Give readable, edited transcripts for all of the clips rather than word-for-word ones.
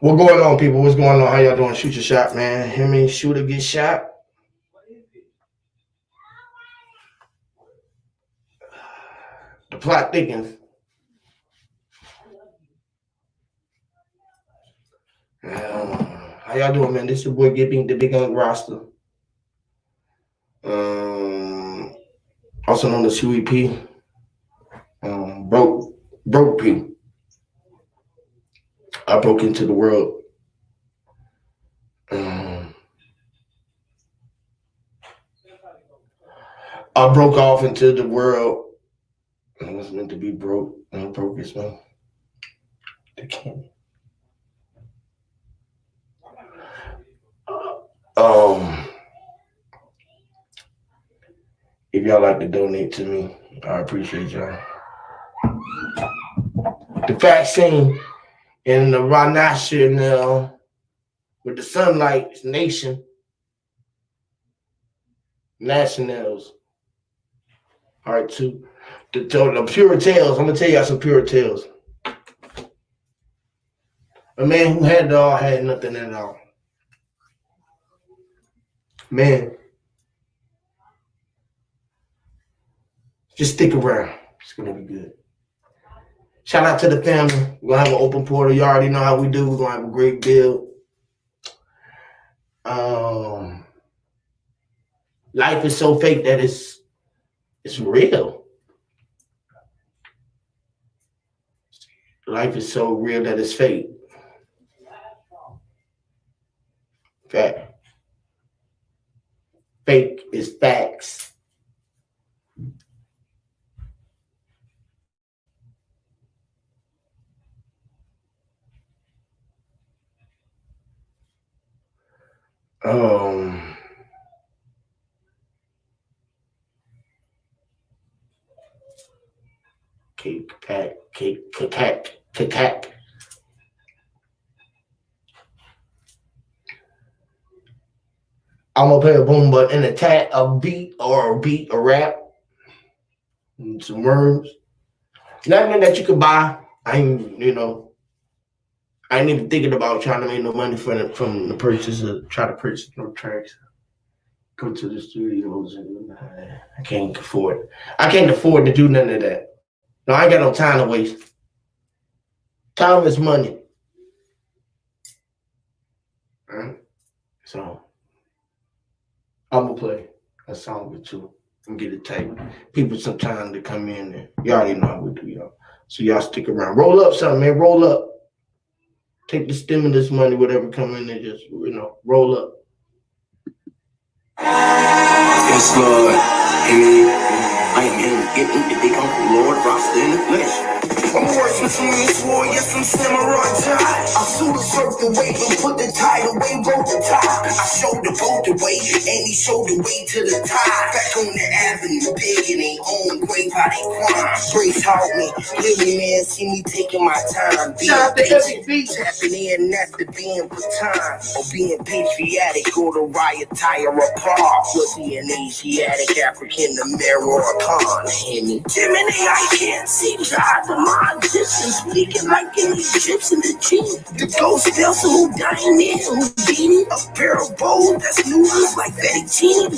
What going on, people? What's going on? How y'all doing? Shoot your shot, man. Him and shooter get shot. The plot thickens. How y'all doing, man? This your boy Gipping, the Big Unk Roster. Also known as UEP. Broke P. I broke into the world. I broke off into the world. I was meant to be broke. And broke as well. The king. If y'all like to donate to me, I appreciate y'all. The vaccine in the Rahnational with the Sunlight Nation Nationals. All right, too. The pure tales. I'm gonna tell y'all some pure tales. A man who had it all had nothing at all. Man, just stick around. It's gonna be good. Shout out to the family. We're gonna have an open portal. You already know how we do. We're gonna have a great build. Life is so fake that it's real. Life is so real that it's fake. Fact. Fake is facts. Cake. I'm gonna play a boom button and a beat, a rap, and some words. Nothing that you could buy. I ain't even thinking about trying to make no money from the purchase of try to purchase no tracks. Go to the studios and I can't afford. I can't afford to do none of that. No, I ain't got no time to waste. Time is money. All right? So I'm gonna play a song with you and get it tight. People some time to come in and you already know how we do, y'all. So y'all stick around. Roll up something, man. Roll up. Take the stimulus money, whatever come in there, just roll up. Yes, Lord. I am him, getting the big Uncle Lord, roster in the flesh. I'm working from this war, yes, I'm samurai tie. I shoot a circle wave and put the tide away, broke the tie. I showed the boat the way, and he showed the way to the tide. Back on the avenue, big in their own grave, how they crime. Grace help me, really man, see me taking my time. Being patient, tapping in after being for time. Or being patriotic, or the riot tire apart. Was he an Asiatic, African, American, or a con? Jiminy, I can't see God, the magician, speaking like an Egyptian, the genie. The ghost vessel who dying in, who beating a pair of bowls that's noodles like fettuccine,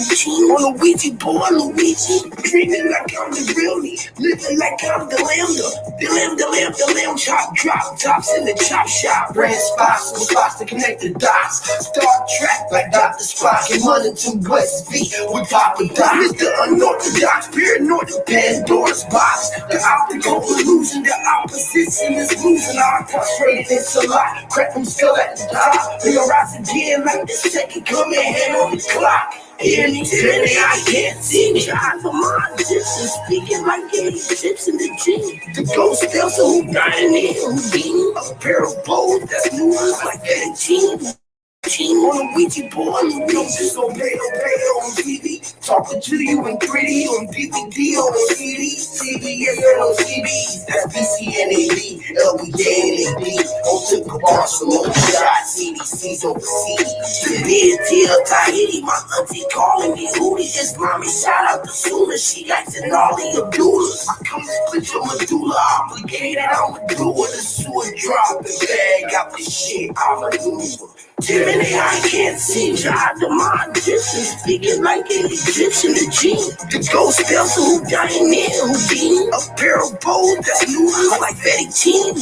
on a Ouija board, Luigi. Dreaming like I'm the real me, living like I'm the lambda. The lamb chop, drop tops in the chop shop. Red spots to connect the dots. Star Trek like Dr. Spock and running to West V with Papa Doc. Mr. Unorthodox, paranoid Pandora's box. The optical illusion, the opposition is losing. I'm frustrated, it's a lot. Crack them still at the top. They rise again like the second coming hand on the clock. Anything I can't see me. I'm a magician, speaking like an Egyptian, the genie. The ghost vessel who dying in, who beating a pair of bowls that's noodles like fettuccine. On a Ouija board, just obey on TV. Talking to you in 3D on DVD on CD, CBS and on CDs. That's BCNAD, LBJ and AD. On took a Barcelona shot, CDC's overseas. The bed till Tahiti, my auntie calling me Hootie. Islamic shout out to Sula, she got Denali Abdullah. I come to split your medulla, obligated, I'ma do it. The sewer drop the bag out the shit, I'ma maneuver. Jiminy, I can't see God, the mind distance, speaking like an Egyptian, the gene. The ghost spells who dying in, who being a pair of bows that's new, like Betty Teen,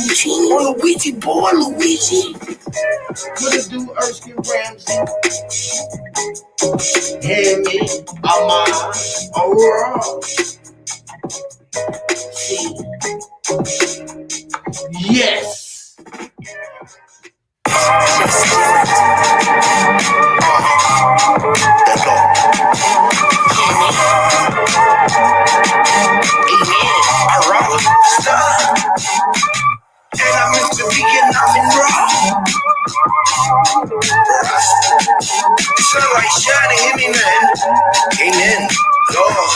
on a Ouija board, Luigi. Could do Erskine Ramsey. Hear me, I'm around. See, yes. Let's go. I rock, stop. And I'm Mr. Vegan, I'm in raw. Sunlight shining, hear me, man. Amen. Lord.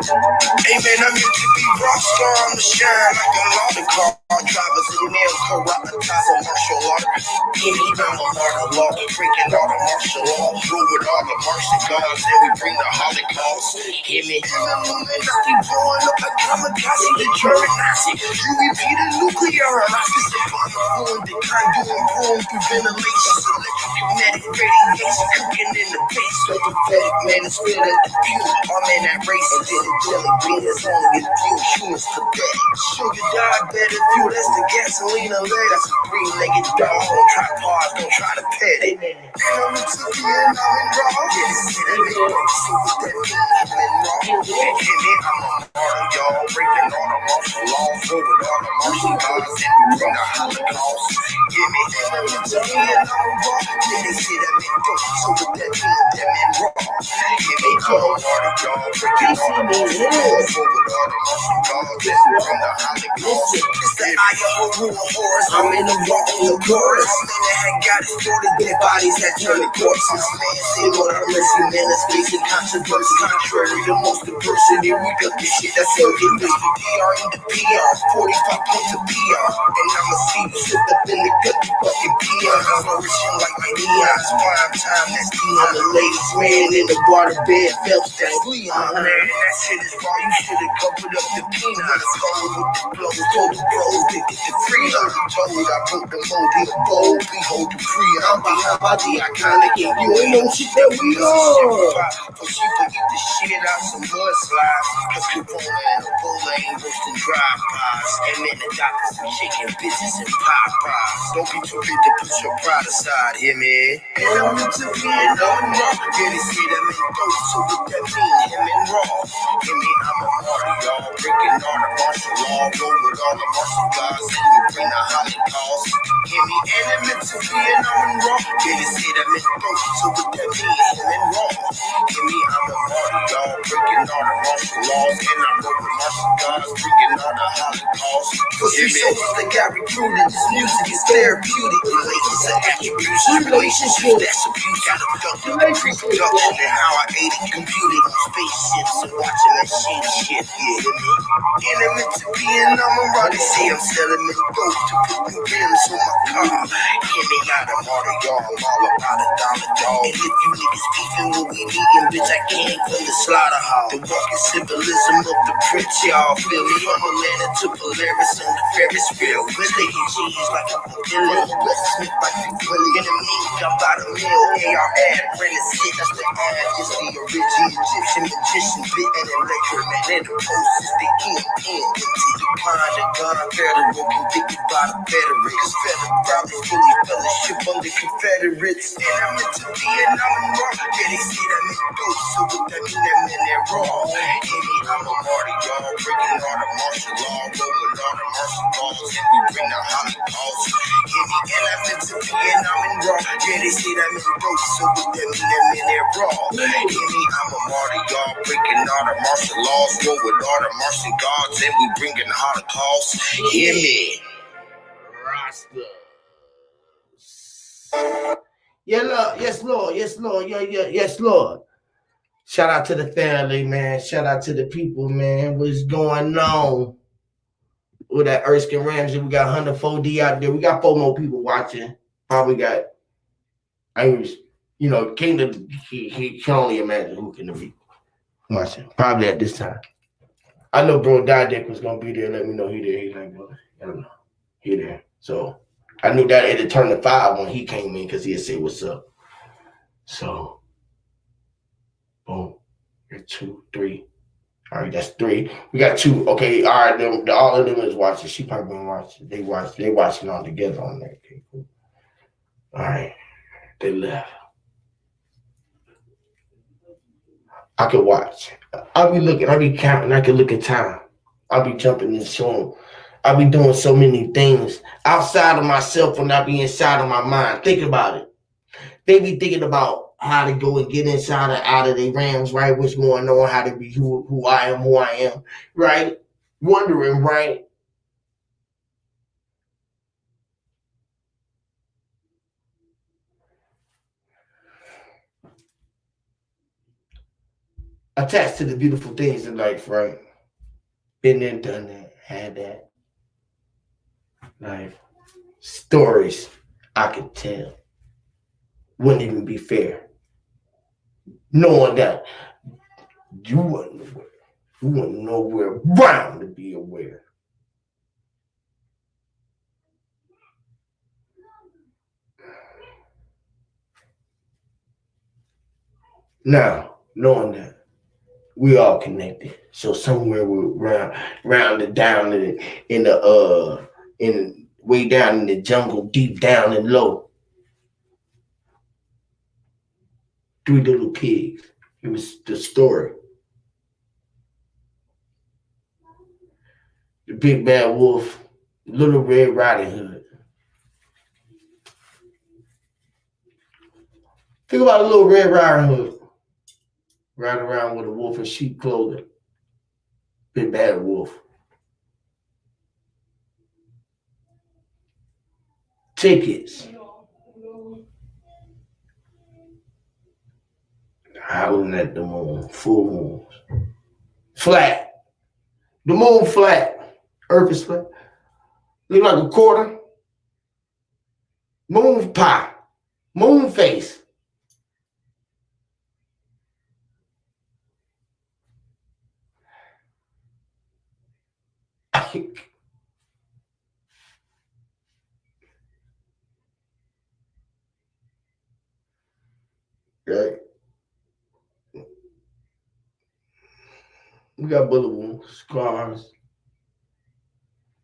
Amen. I'm meant to be rock star. I'ma shine like a lot of car drivers in nail karate martial art. I'm a martial law, breaking all the martial law. Rule with all the martial gods, then we bring the Holocaust. Hear me? I keep blowing up like kamikaze, the German Nazi. You repeat a nuclear harassment upon the phone, the conduit brewing through ventilation, electromagnetic radiation, cooking in the base. So pathetic, man, it's spit at the pew. All man that race did it, jelly bean is only a few humans pathetic. Sugar die better, fuel, that's the gasoline and lead. That's a three-legged dog on tripod, don't try to pet it. I'm into the end, I'm in raw. Yeah, this shit ain't been wrong, so with that mean, I'm in raw. And I'm a martyr, y'all, breaking all the martial laws, over all the martial gods, and we bring the Holocaust. Give me, I'm into the end, I'm in raw. Yeah, they say that man go, so with that mean, that man raw. Give me, I'm a martyr, y'all, breaking all the martial laws, over all the martial gods, and we bring the Holocaust. It's the eye of a rule of horrors, I'm in the raw on the chorus. My man that had got his story, dead bodies had turned to corpses. Man, say Lord have mercy, man, that's facing controversy. Contrary to most diversity, we got this shit that's so get the DR in the PR, 45 points of PR. And I'ma see you slip up in the gut, you fucking PR. I'm flourishing like my neons, prime time, that's Dion. The ladies, man, in the water bed, Phelps, that's Leon. Man, that shit is raw, you should've covered up the peanuts. Cold with the blows, told the bros to get the free. I'm told I put the mold in the bowl, behold the free. I'm behind by the iconic, and you ain't no shit that we are. For she could get the shit out some mudslides. Cause Corona and Ebola ain't worse than drive-bys. And then the doctors be shaking bitches and Popeyes. Don't be too big to put your pride aside, hear me? And I'm into being on raw. Yeah, they say that man dope, so what that mean? Him and raw. Hear me? I'm a martyr, y'all. Breaking all the martial law. Roll with all the martial gods. And we bring the Holocaust. Hear me? And I'm into being on raw. Yeah, they say that man dope, so what that mean? Him and raw. Hear me? I'm a martyr, y'all. Breaking all the martial laws. And I roll with martial gods. Bringing all the Holocaust. For you soldiers that got recruited, this music is therapeutic. Relations and attribution. Relationships, that's abuse. Got a pre-production and how I ate it. Computed on spaceships and watching that shit. Yeah, and I'm into being on my run. They say I'm selling me dope to put the rims on my car. Yeah, they got a martyr, y'all. I'm all about $1, dog. And if you niggas beefing what we eating, bitch, I came from the slaughterhouse. The walking symbolism of the prince, y'all feel me? From Atlanta to Polaris on the Ferris wheel. We're licking cheese like I'm a villain. Bless Smith like you Willie. In the meat, I'm about a meal. AR ad, Brandon shit, that's the ad. It's the original Egyptian magician, bit and electromagnetic pulses. The end into the kind of gun. Federal convicted by the veterans. Federal probably fully fellowship under Confederates. And I'm into Vietnam and raw. Yeah, they say that man dope, so what that mean? That man that raw. Hear me? I'm a martyr, y'all. Breaking all the martial law, rolling all the martial laws, and we bring the Holocaust. Hear me? And I'm into Vietnam and raw. Yeah, they say that man dope, so what that mean? That man that raw. Hear me? I'm a martyr, y'all. Breaking all the martial laws, rolling all the martial gods, and we bringing the Holocaust. Hear me? Rasta. Yeah, Lord. Yes, Lord. Yes, Lord. Yeah, yeah, yes, Lord. Shout out to the family, man. Shout out to the people, man. What's going on with that Erskine Ramsey? We got 104D out there. We got 4 more people watching. Probably got, I was, he can only imagine who can be watching. Probably at this time. I know bro Dick was going to be there. Let me know he there. He's like, bro, I don't know. He there. So I knew that it had turned to 5 when he came in because he'd say, what's up? So, boom. 2, 3. All right, that's 3. We got 2. Okay, all right. All of them is watching. She probably been watching. They watching all together on that. Okay, cool. All right, they left. I could watch. I'll be looking. I'll be counting. I can look at time. I'll be jumping and showing. I'll be doing so many things outside of myself when I be inside of my mind. Think about it. They be thinking about how to go and get inside and out of their Rams, right? What's going on? How to be who I am, right? Wondering, right? Attached to the beautiful things in life, right? Been there, done that, had that. Life. Stories I could tell. Wouldn't even be fair. Knowing that you wasn't aware. You wasn't nowhere around to be aware. Now, knowing that we all connected. So somewhere we're round and down in the in way down in the jungle, deep down and low. 3 little pigs. It was the story. The big bad wolf, Little Red Riding Hood. Think about a Little Red Riding Hood. Riding around with a wolf in sheep clothing. Big bad wolf. Tickets. Howling at the moon. Full moons. Flat. The moon flat. Earth is flat. Look like a quarter. Moon pie. Moon face. Right? We got bullet wounds, scars.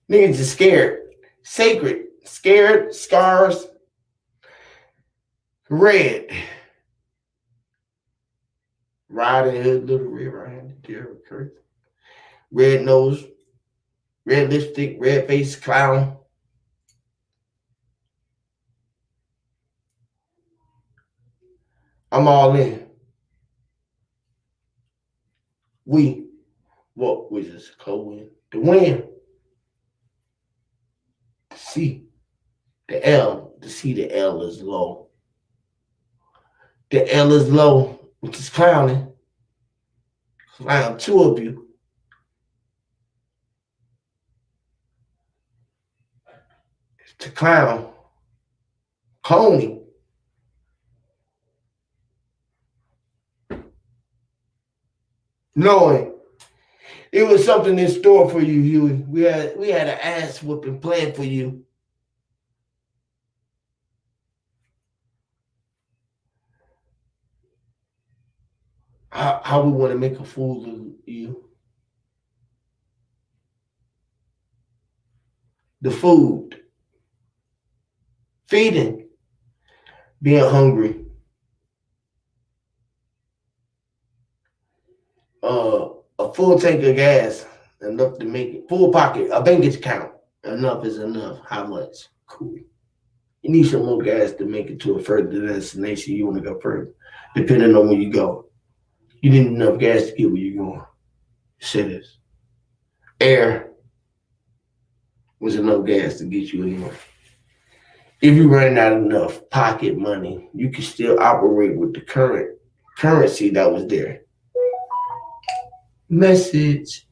Niggas just scared. Sacred. Scared, scars. Red. Riding Hood, Little Red Riding Hood. Red nose. Red lipstick. Red face. Clown. I'm all in. We. What was this? Cold the wind. The C. The L. The C, the L is low. The L is low, which is clowning. Clown 2 of you. To clown. Coney. Knowing it was something in store for you, Huey. We had an ass whooping planned for you. How we want to make a fool of you. The food. Feeding. Being hungry. A full tank of gas. Enough to make it. Full pocket. A bank account. Enough is enough. How much? Cool. You need some more gas to make it to a further destination. You want to go further. Depending on where you go. You need enough gas to get where you're going. Say this. Air was enough gas to get you anywhere. if you run out enough pocket money, you can still operate with the current currency that was there. Message.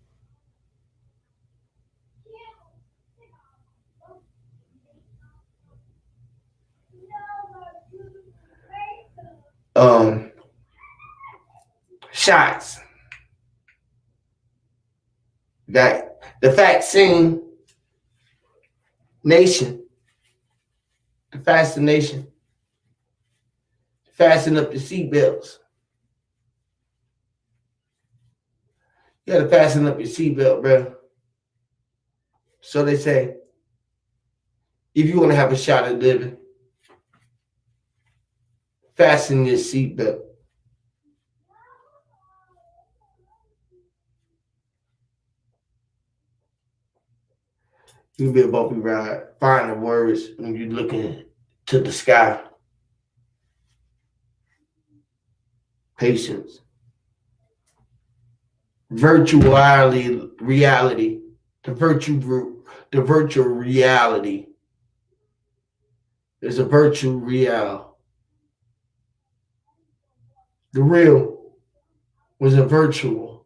Um, Shots. That the vaccine nation, the fascination, fasten up your seatbelts. You gotta fasten up your seatbelt, bro. So they say, if you want to have a shot at living, fasten your seatbelt. You'll be a bumpy ride. Find the words when you're looking to the sky. Patience. Reality. The virtual reality. There's a virtual real. The real was a virtual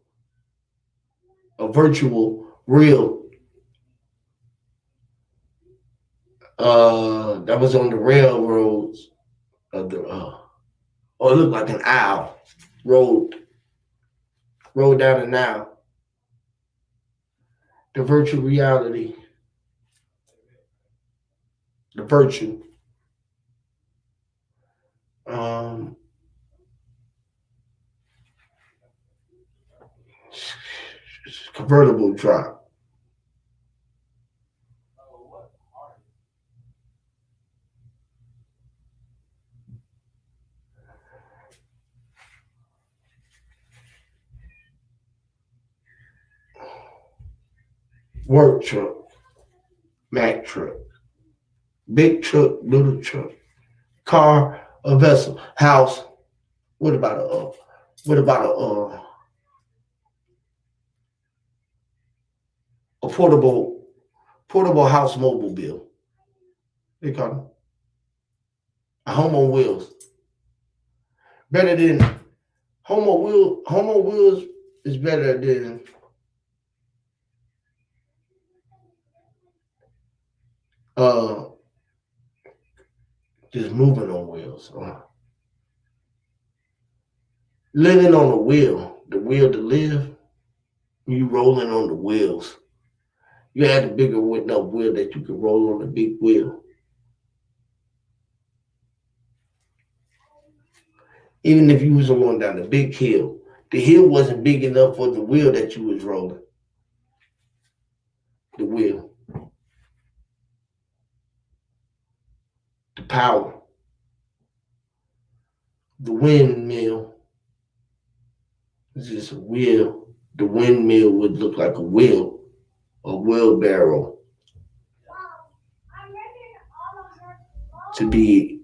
real. That was on the railroads of the or it looked like an owl. Rolled down an owl. The virtual reality. The virtue. Convertible drop. Work truck. Mack truck. Big truck, little truck. Car, a vessel, house. What about a portable house mobile? They call them a home on wheels. Better than home on wheels is better than uh just moving on wheels. Living on the wheel to live. You rolling on the wheels. You had a bigger enough wheel that you could roll on the big wheel. Even if you was going down the big hill, the hill wasn't big enough for the wheel that you was rolling. The wheel. The power. The windmill. It's just a wheel. The windmill would look like a wheel, a wheelbarrow. To be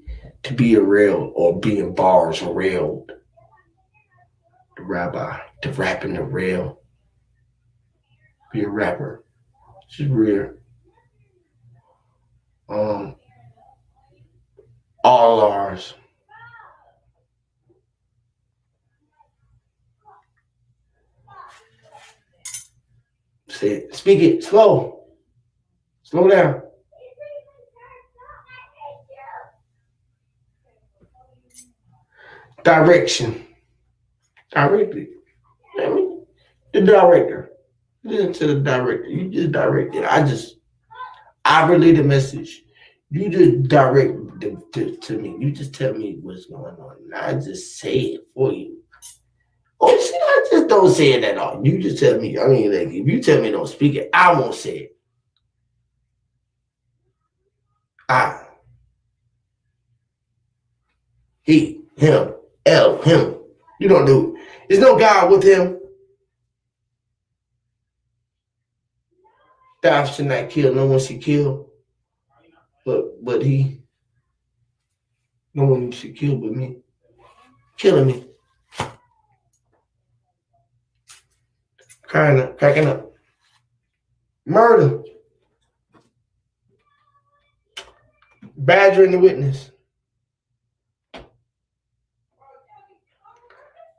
a rail or being bars or railed. The rabbi, the rap in the rail. Be a rapper. It's real. All ours. Say it. Speak it slow. Slow down. Direction. Directed. I mean, the director. Listen to the director. You just direct it. I relay the message. You just direct to me. You just tell me what's going on. And I just say it for you. Oh, see, I just don't say it at all. You just tell me. I mean, like, if you tell me don't speak it, I won't say it. He, him, him. You don't do it. There's no God with him. Thou should not kill. No one should kill. But he. No one should kill but me. Killing me. Cracking up. Murder. badgering the witness.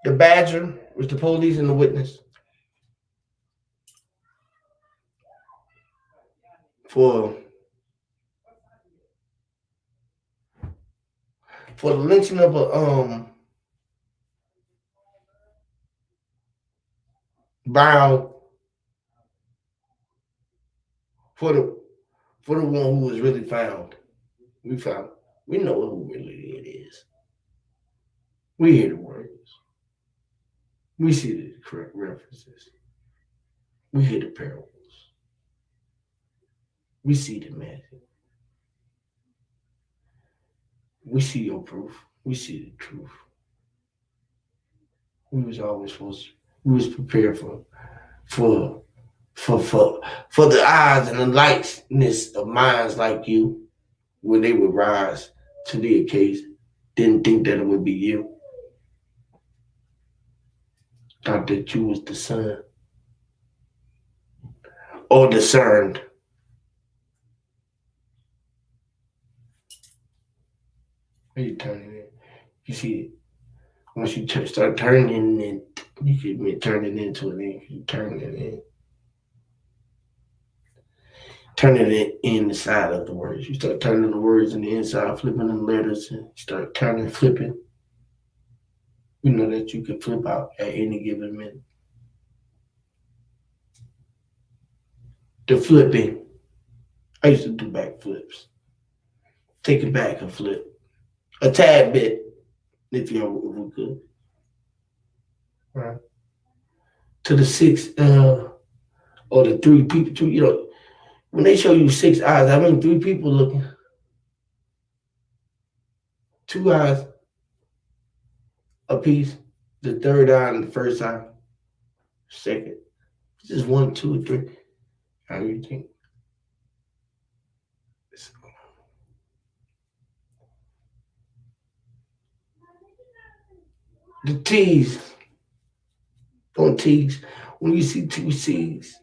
The badger was the police and the witness for the lynching of a brown for the one who was really found. We know who really it is. We hear the words. We see the correct references. We hear the parables. We see the magic. We see your proof. We see the truth. We was always supposed to, we was prepared for the eyes and the lightness of minds like you when they would rise to the occasion. Didn't think that it would be you. Thought that you was the son. Or discerned. When you turning it, you see it. Once you start turning it, you can turn it into an ink. You turn it in. Turning it in the side of the words. You start turning the words in the inside, flipping them letters, and you start turning, flipping. You know that you can flip out at any given minute. The flipping. I used to do back flips. Take it back and flip. A tad bit, if you could. Right. To the six, or the three people, when they show you six eyes, I mean 3 people looking. 2 eyes a piece. The third eye and the first eye. Second. Just 1, 2, 3. How do you think? The T's. Don't tease. When you see 2 C's.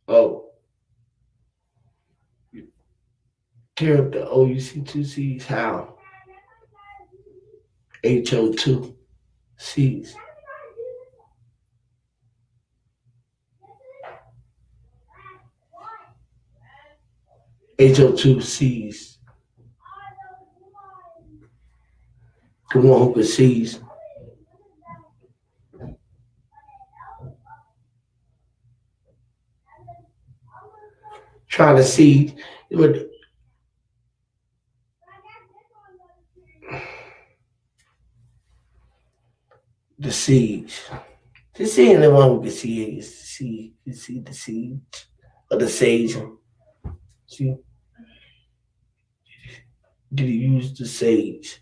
Oh. Tear up the O, you see 2 C's. How? HO2 C's. HO2 C's. The one who can seize. Trying to see the seeds. The seed, the one who can see it is the seed. You see the seeds or the sage. See? Did he use the sage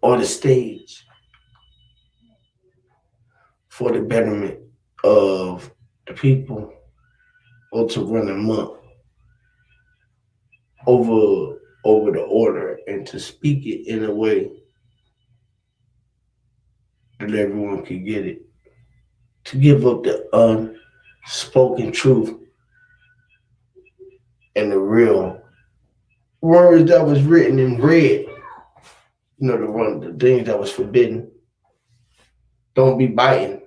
or the stage for the betterment of the people or to run amok over the order and to speak it in a way that everyone could get it? To give up the unspoken truth and the real words that was written in red. The things that was forbidden. Don't be biting.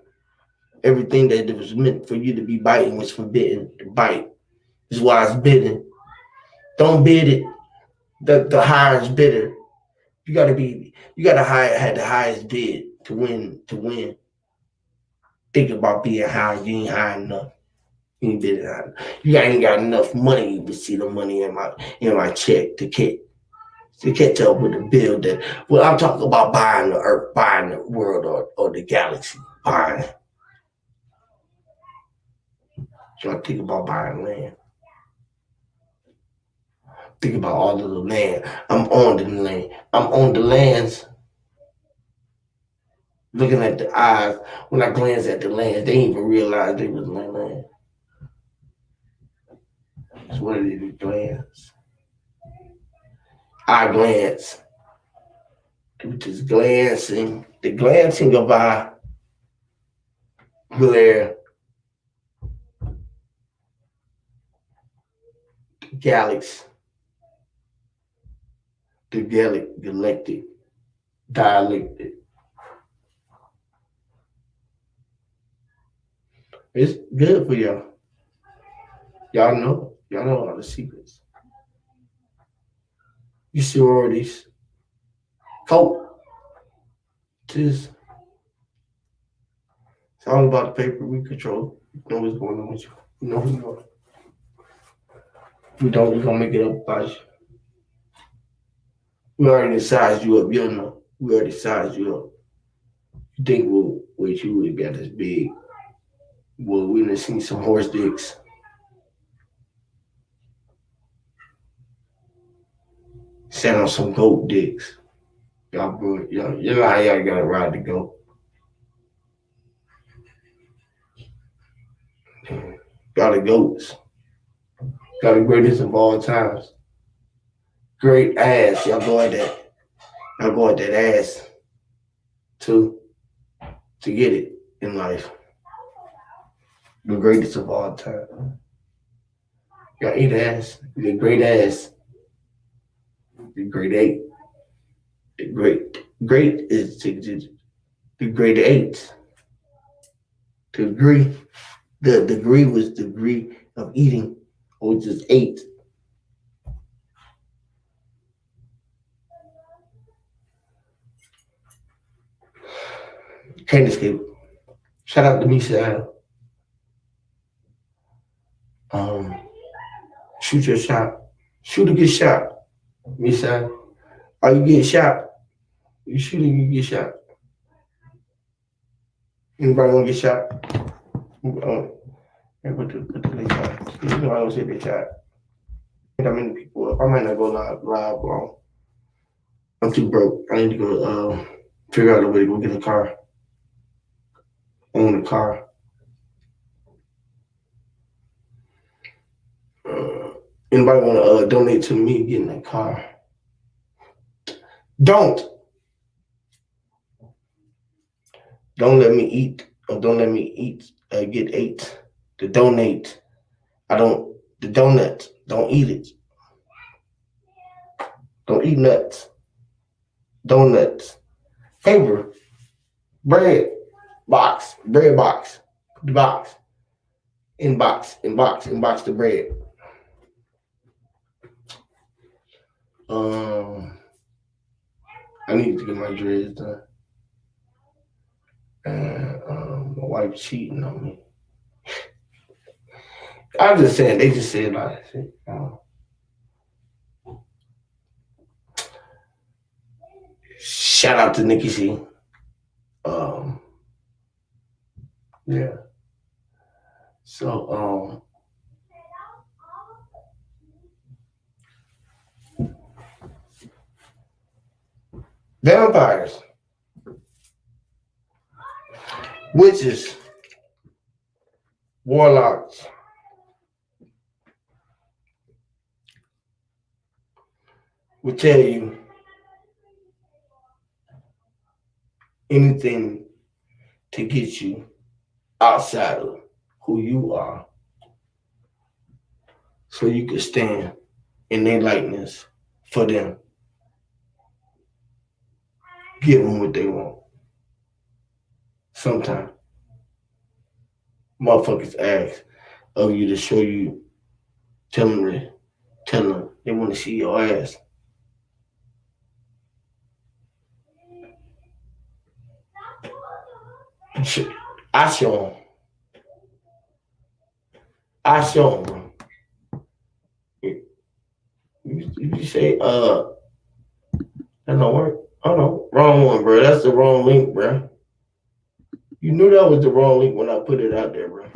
Everything that was meant for you to be biting was forbidden to bite. This is why it's bidden. Don't bid it. The highest bidder. You gotta have the highest bid to win. Think about being high. You ain't high enough. You ain't bidding high enough. You ain't got enough money to see the money in my check to catch up with the bill that. Well, I'm talking about buying the earth, buying the world or the galaxy, buying. So I think about buying land. Think about all of the land. I'm on the land. I'm on the lands. Looking at the eyes. When I glance at the lands, they didn't even realize they was my land. That's what it is, glance. I glance. Which is glancing. The glancing of eye. Glare. Gallics, the Gallic, galactic, dialectic. It's good for y'all. Y'all know all the secrets. You sororities, cope. Just it's all about the paper we control. You know what's going on with you. You know who you are. If we don't, we're gonna make it up about you. We already sized you up, you don't know. We already sized you up. You think what you would got this big. Well, we done seen some horse dicks. Sat on some goat dicks. Y'all bro, y'all, you know how y'all gotta ride the goat. Got the goats. Got the greatest of all times. Great ass. Y'all go at that. Y'all go at that ass to get it in life. The greatest of all time. Y'all eat ass. The great ass. The great eight. The great is the great eight. The degree. The degree was degree of eating, or just ate. Can't escape. Shout out to Misha. Shoot your shot. Shoot or get shot. Misha. Are you getting shot? You shooting, you get shot. Anybody want to get shot? Put the link out. You know I don't say they chat. That many people up. I might not go live long. I'm too broke. I need to go figure out a way to go get a car. Own a car. Anybody want to donate to me getting a car? Don't let me eat, or don't let me eat. Get ate. To donate. The donut. Don't eat it. Don't eat nuts. Donuts. Paper. Bread. Box. Bread box. Put the box. Inbox the bread. I need to get my dreads done. And my wife cheating on me. I'm just saying, they just said like shit. Shout out to Nikki C. Yeah. So vampires, witches, warlocks, will tell you anything to get you outside of who you are, so you can stand in their likeness for them. Give them what they want. Sometimes motherfuckers ask of you to show you, tell them they want to see your ass. I show them. You say, that don't work. Oh no, wrong one, bro. That's the wrong link, bro. You knew that was the wrong link when I put it out there, bro.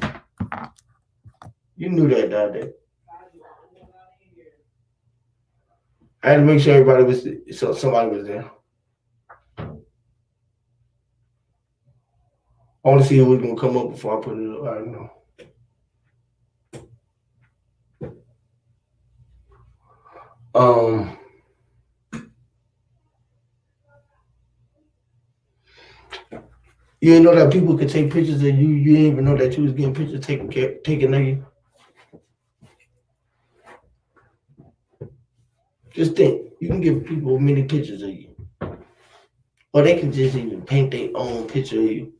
You knew that out there. I had to make sure everybody was, so somebody was there. I want to see who was gonna come up before I put it up. I don't know. You didn't know that people could take pictures of you. You didn't even know that you was getting pictures taken of you. Just think, you can give people many pictures of you. Or they can just even paint their own picture of you.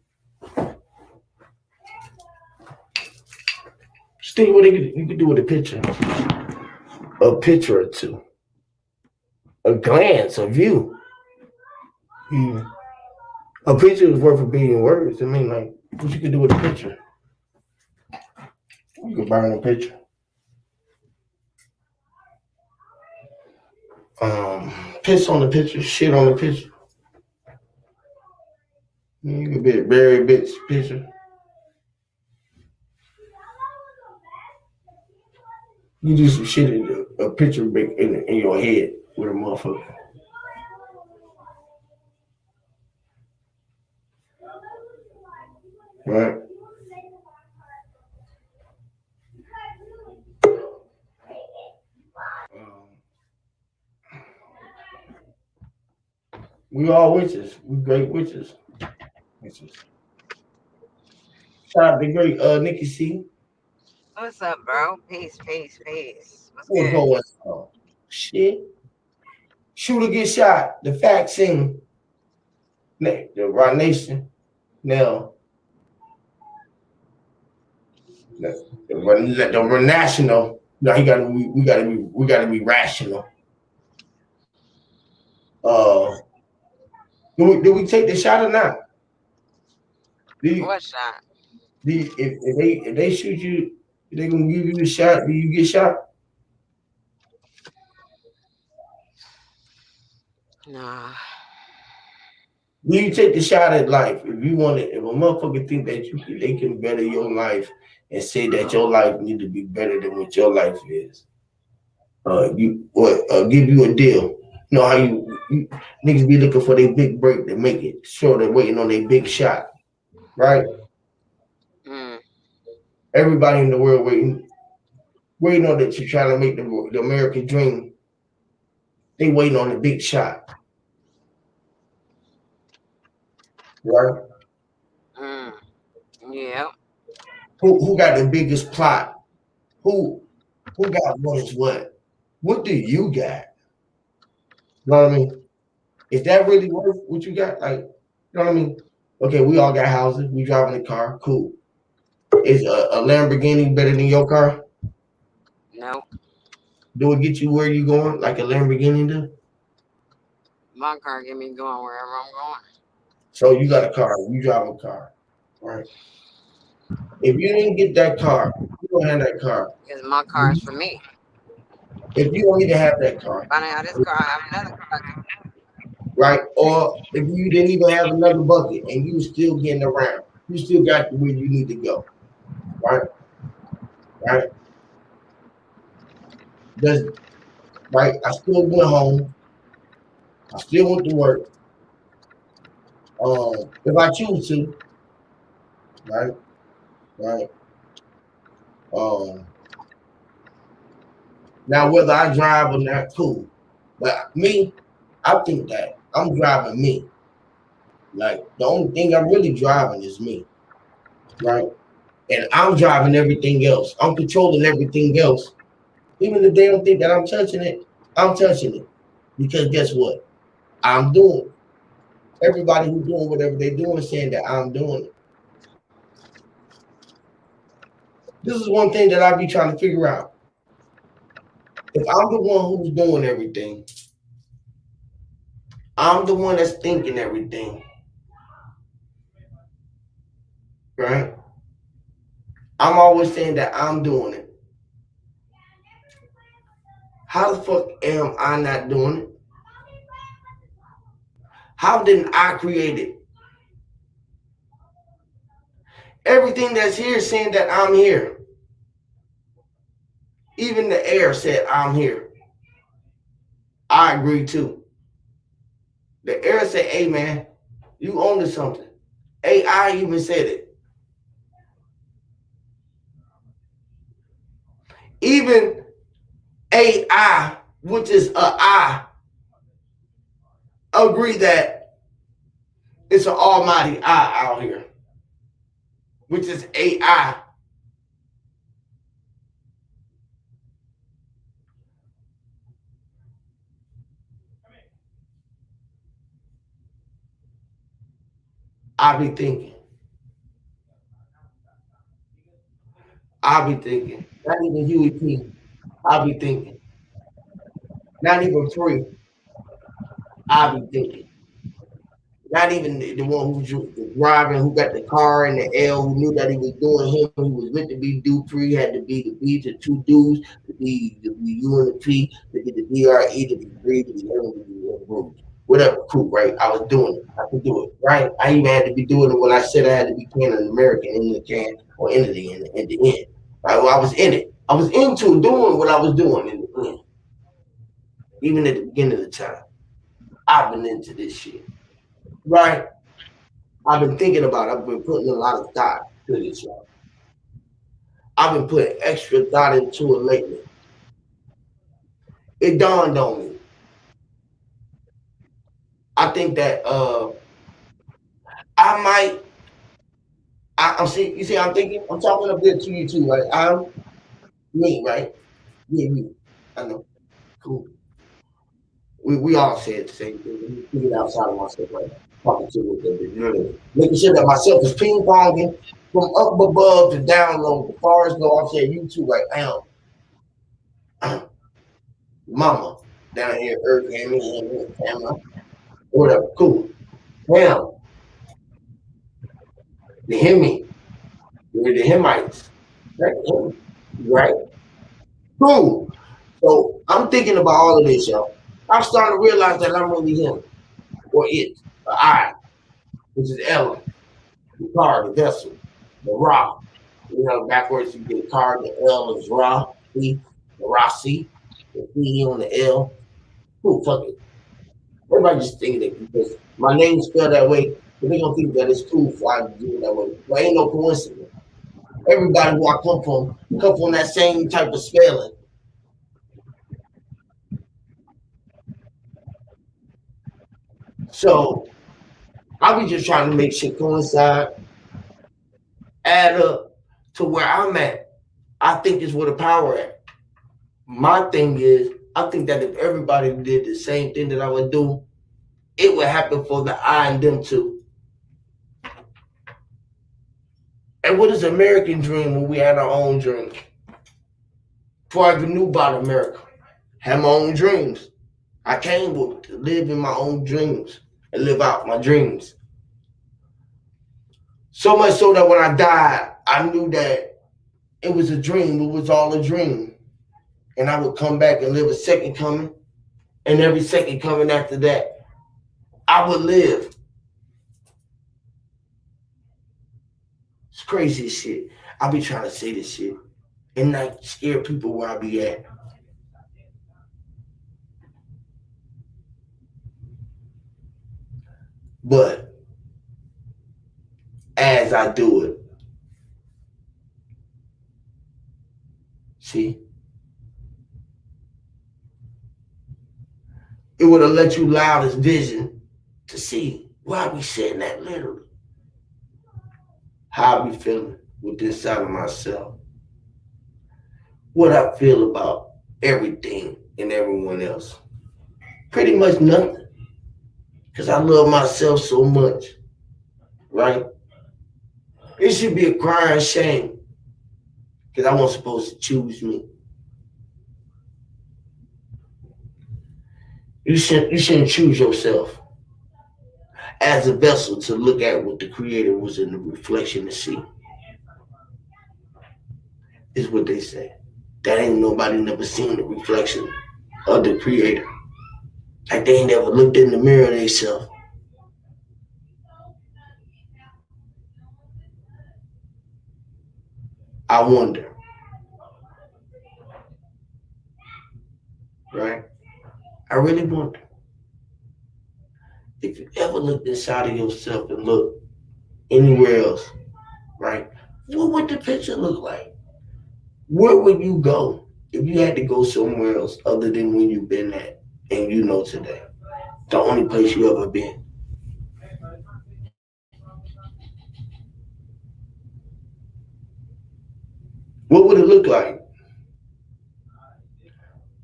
Just think what you could do with a picture. A picture or two. A glance of you. A picture is worth a billion words. I mean, like, what you could do with a picture? You could burn a picture. Piss on the picture, shit on the picture. You could be bury a bitch picture. You do some shit in a picture in your head with a motherfucker. Right? We all witches. We great witches. Shout out to great Nikki C. What's up, bro? Peace. What's What's good? going on? Shit. Shooter get shot. The vaccine. The Rahnational. Now, the Rahnational. No, we gotta be rational. Do we take the shot or not? What shot? If they shoot you, if they gonna give you the shot, do you get shot? Nah. Do you take the shot at life? If you want it, if a motherfucker think that they can better your life and say that your life need to be better than what your life is, give you a deal. You know how you niggas be looking for their big break to make it sure they're waiting on their big shot, right? Everybody in the world waiting on that you're trying to make the American dream. They waiting on the big shot, right? Yeah. Who got the biggest plot? Who got what is what? What do you got? You know what I mean? Is that really worth what you got? Like, you know what I mean? Okay, we all got houses. We driving a car. Cool. Is a Lamborghini better than your car? No. Do it get you where you going like a Lamborghini do? My car get me going wherever I'm going. So you got a car. You drive a car, right? If you didn't get that car, you don't have that car. Because my car is for me. If you don't even have that car, If I don't have this car, I have another car. right? Or if you didn't even have another bucket and you still getting around, you still got to where you need to go, right? Right? Does right? I still went home. I still went to work. If I choose to, right? Right. Um, Now whether I drive or not, cool. But me, I think that I'm driving me. Like the only thing I'm really driving is me, right? And I'm driving everything else. I'm controlling everything else. Even if they don't think that I'm touching it, I'm touching it. Because guess what? I'm doing it. Everybody who's doing whatever they're doing is saying that I'm doing it. This is one thing that I be trying to figure out. If I'm the one who's doing everything, I'm the one that's thinking everything, right? I'm always saying that I'm doing it. How the fuck am I not doing it? How didn't I create it? Everything that's here saying that I'm here. Even the air said I'm here. I agree too. The air said, hey man, you own to something. AI even said it. Even AI, which is a I, agree that it's an almighty I out here, which is AI. I be thinking, not even Huey P. I be thinking, not even Free. I be thinking, not even the one who's driving, who got the car in the L, who knew that he was doing him, who was meant to be Dupree, had to be the B to two dudes, to be U and the P, to be the DRE, to be Bree, to be M, to be Bruce. Whatever, cool, right? I was doing it. I could do it, right? I even had to be doing it when I said I had to be playing an American in the can or in the end, in the end. Right? Well, I was in it. I was into doing what I was doing in the end. Even at the beginning of the time. I've been into this shit. Right? I've been thinking about it. I've been putting a lot of thought to this, y'all. I've been putting extra thought into it lately. It dawned on me. I think that I might I'm see you see I'm thinking I'm talking a bit to you too, right? I'm me, right? Yeah, me. I know. Cool. We all said the same thing. Let me figure it outside of myself, right? Talking to you, making sure that myself is ping ponging from up above to down low. As far as go, I said you too, right? Mama down here, Earth, Amy, Tamara, whatever. Cool. Now, the Hemi, the Hemites, right? Right? Cool. So I'm thinking about all of this, y'all. I'm starting to realize that I'm really him, or it, or I, which is Ella, the car, the vessel, the Ra. You know, backwards you get car, the L is Ra, the Rasi, the E on the L. Cool, fuck it. Everybody just thinking that because my name's spelled that way, but they gonna think that it's cool for I do it that way. But ain't no coincidence. Everybody who I come from that same type of spelling. So I be just trying to make shit coincide, add up to where I'm at. I think is where the power at. My thing is, I think that if everybody did the same thing that I would do, it would happen for the I and them too. And what is American dream when we had our own dreams? Before I even knew about America, had my own dreams. I came to live in my own dreams and live out my dreams. So much so that when I died, I knew that it was a dream. It was all a dream. And I would come back and live a second coming. And every second coming after that, I would live. It's crazy as shit. I be trying to say this shit and not scare people where I be at. But as I do it, see, it would have let you allow this vision to see where I be sitting at literally. How I be feeling with this side of myself. What I feel about everything and everyone else. Pretty much nothing. Because I love myself so much. Right? It should be a crying shame. Because I wasn't supposed to choose me. You shouldn't choose yourself as a vessel to look at what the creator was in the reflection to see. Is what they say. That ain't nobody never seen the reflection of the creator. Like they ain't never looked in the mirror themselves. I wonder. Right? I really wonder. If you ever looked inside of yourself and look anywhere else, right? What would the picture look like? Where would you go if you had to go somewhere else other than when you've been at and you know today? The only place you ever been. What would it look like?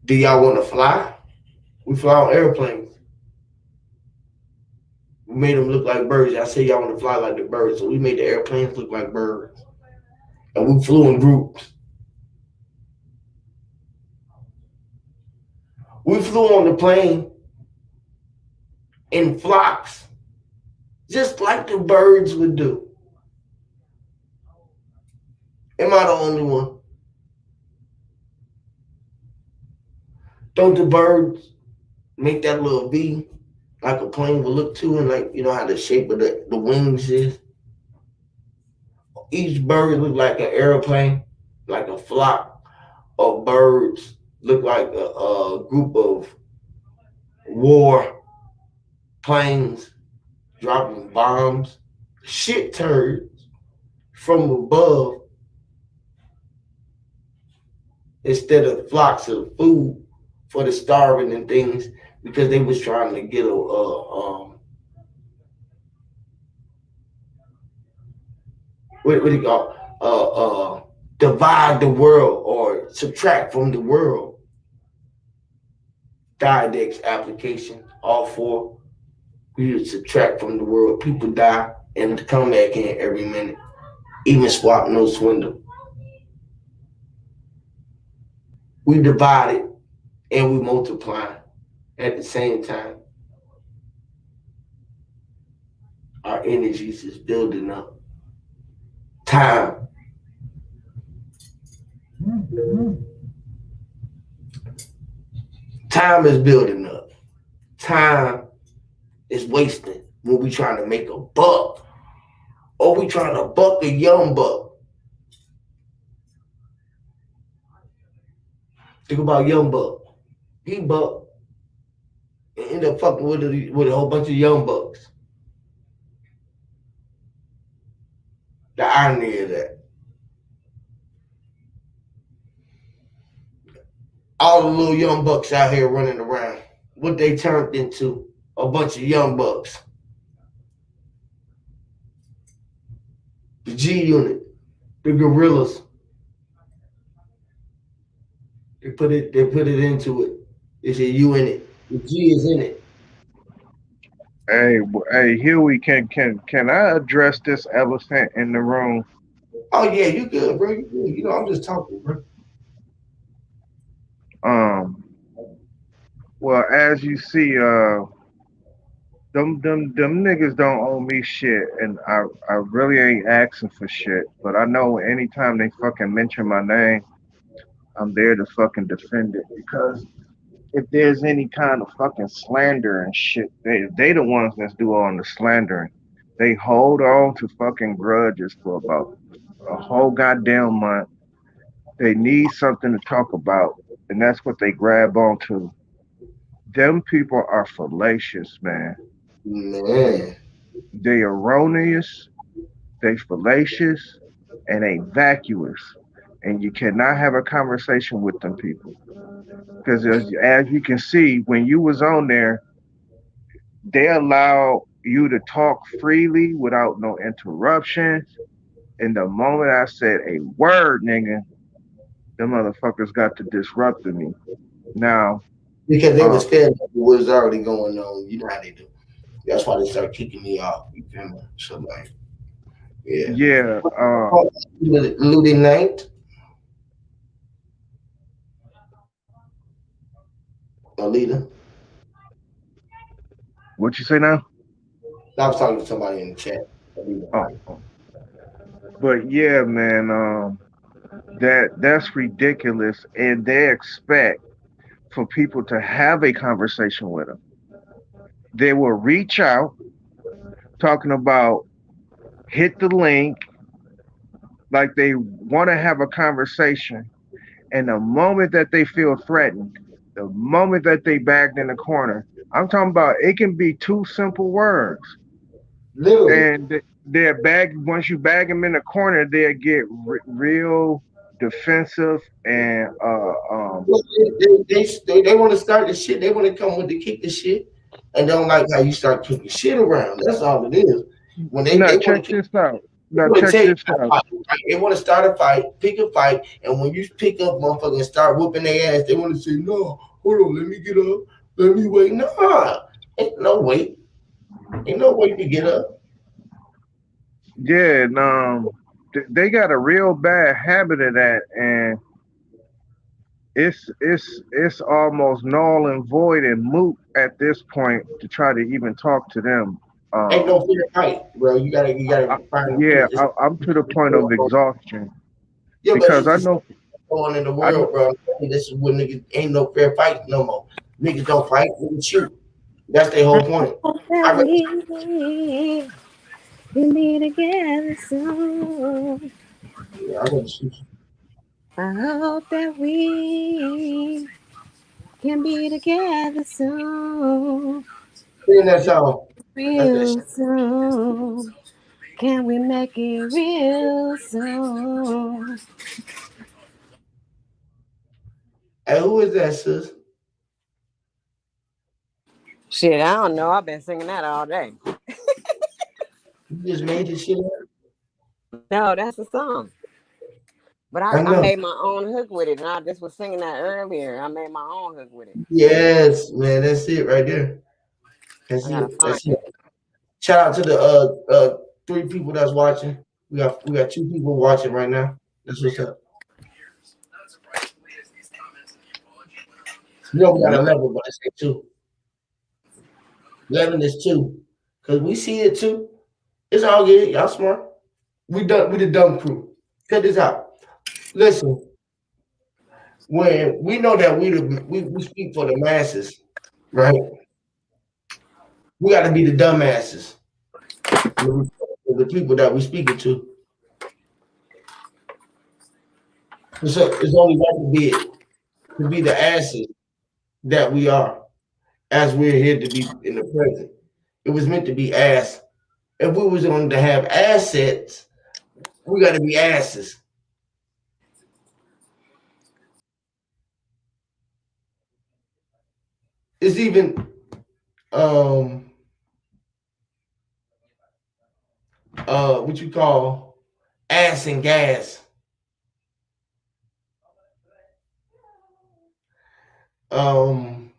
Do y'all want to fly? We fly on airplanes. We made them look like birds. I said y'all want to fly like the birds, so we made the airplanes look like birds, and we flew in groups. We flew on the plane in flocks, just like the birds would do. Am I the only one? Don't the birds make that little V like a plane would look to, and like you know how the shape of the wings is? Each bird look like an airplane, like a flock of birds, look like a group of war planes dropping bombs, shit turds from above instead of flocks of food for the starving and things because they was trying to get what do you call divide the world or subtract from the world. Diadex application, all four. We would subtract from the world. People die and come back in every minute. Even swap no swindle. We divide it and we multiply at the same time. Our energies is building up. Time. Time is building up. Time is wasting when we trying to make a buck or we trying to buck a young buck. Think about young buck. He buck and end up fucking with a whole bunch of young bucks. The irony of that. All the little young bucks out here running around. What they turned into? A bunch of young bucks. The G Unit, the gorillas. They put it into it. It's a U in it. The G is in it. Hey, Huey, can I address this elephant in the room? Oh yeah, you good, bro. You good. You know, I'm just talking, bro. Um, well, as you see, them niggas don't owe me shit, and I really ain't asking for shit. But I know anytime they fucking mention my name, I'm there to fucking defend it because if there's any kind of fucking slander and shit, they the ones that do all the slandering. They hold on to fucking grudges for about a whole goddamn month. They need something to talk about, and that's what they grab onto. Them people are fallacious, man. They Man. they erroneous, they fallacious, and they vacuous. And you cannot have a conversation with them people. Because as you can see, when you was on there, they allow you to talk freely without no interruptions. And the moment I said a word, nigga, the motherfuckers got to disrupting me. Now, Because they uh, was scared of what was already going on. You know how they do. That's why they start kicking me off. You feel me? So like, yeah. yeah, Looting night, Alita. what you say now? I was talking to somebody in the chat. Alita Oh, night. oh. But yeah, man, that's ridiculous, and they expect for people to have a conversation with them. They will reach out talking about hit the link, like they want to have a conversation, and the moment that they feel threatened, the moment that they backed in the corner, I'm talking about it can be two simple words, Literally. and they're bag once you bag them in the corner, they'll get real defensive and Look, they want to start the shit. They want to come with the kick the shit, and don't like how you start kicking shit around. That's all it is. When they now want to check kick, this out. they Now want to check take this a out. fight. Right? They want to start a fight, pick a fight, and when you pick up motherfucker and start whooping their ass, they want to say, "No, hold on, let me get up, let me wait." Nah, ain't no wait. Ain't no way to get up. Yeah, and they got a real bad habit of that, and it's almost null and void and moot at this point to try to even talk to them. Ain't Um, no fair fight, bro. You gotta I, find a yeah, peace. I'm to the point of exhaustion Yeah, but because it's just going on in the I know, world, bro. This is when niggas ain't no fair fight no more. Niggas don't fight, niggas shoot. That's their I whole point. hope I that rather we can be together soon. yeah, I rather shoot. I hope that we can be together soon. Sing that song. That's that Real shit. soon. Can we make it real soon? Hey, who is that, sis? Shit, I don't know. I've been singing that all day. You just made this shit up? No, that's a song. But I I know. made my own hook with it, and I just was singing that earlier. I made my own hook with it. Yes, man. That's it right there. That's I gotta it. find That's it. it. Shout out to the 3 people that's watching. We got 2 people watching right now. That's what's up. You know we got yeah, 11, but I say 2. 11 is 2. Cause we see it too. It's all good. Y'all smart. We the dumb crew. Check this out. Listen, when we know that we speak for the masses, right? We got to be the dumbasses. The people that we speaking to. It's only right to be it, to be the asses that we are, as we're here to be in the present. It was meant to be ass. If we was going to have assets, we got to be asses. It's even um what you call ass and gas. Um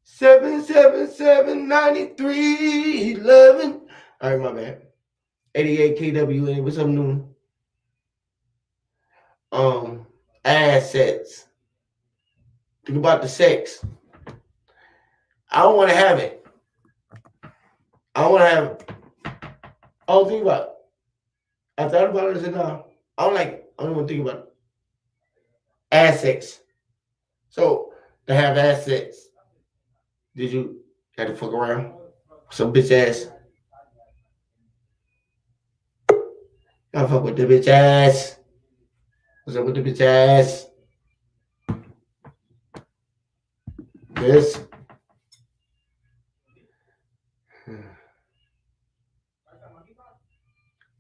777-9311. All right, my bad. 88 KWN. What's up, Noon? Um, assets. Think about the sex. I don't want to have it. I don't want to have it. I don't think about it. I thought about it and said, no, I don't like it. I don't want to think about it. Assets. So, to have assets, did you have to fuck around? Some bitch ass. I fuck with the bitch ass. What's up with the bitch ass? Yes.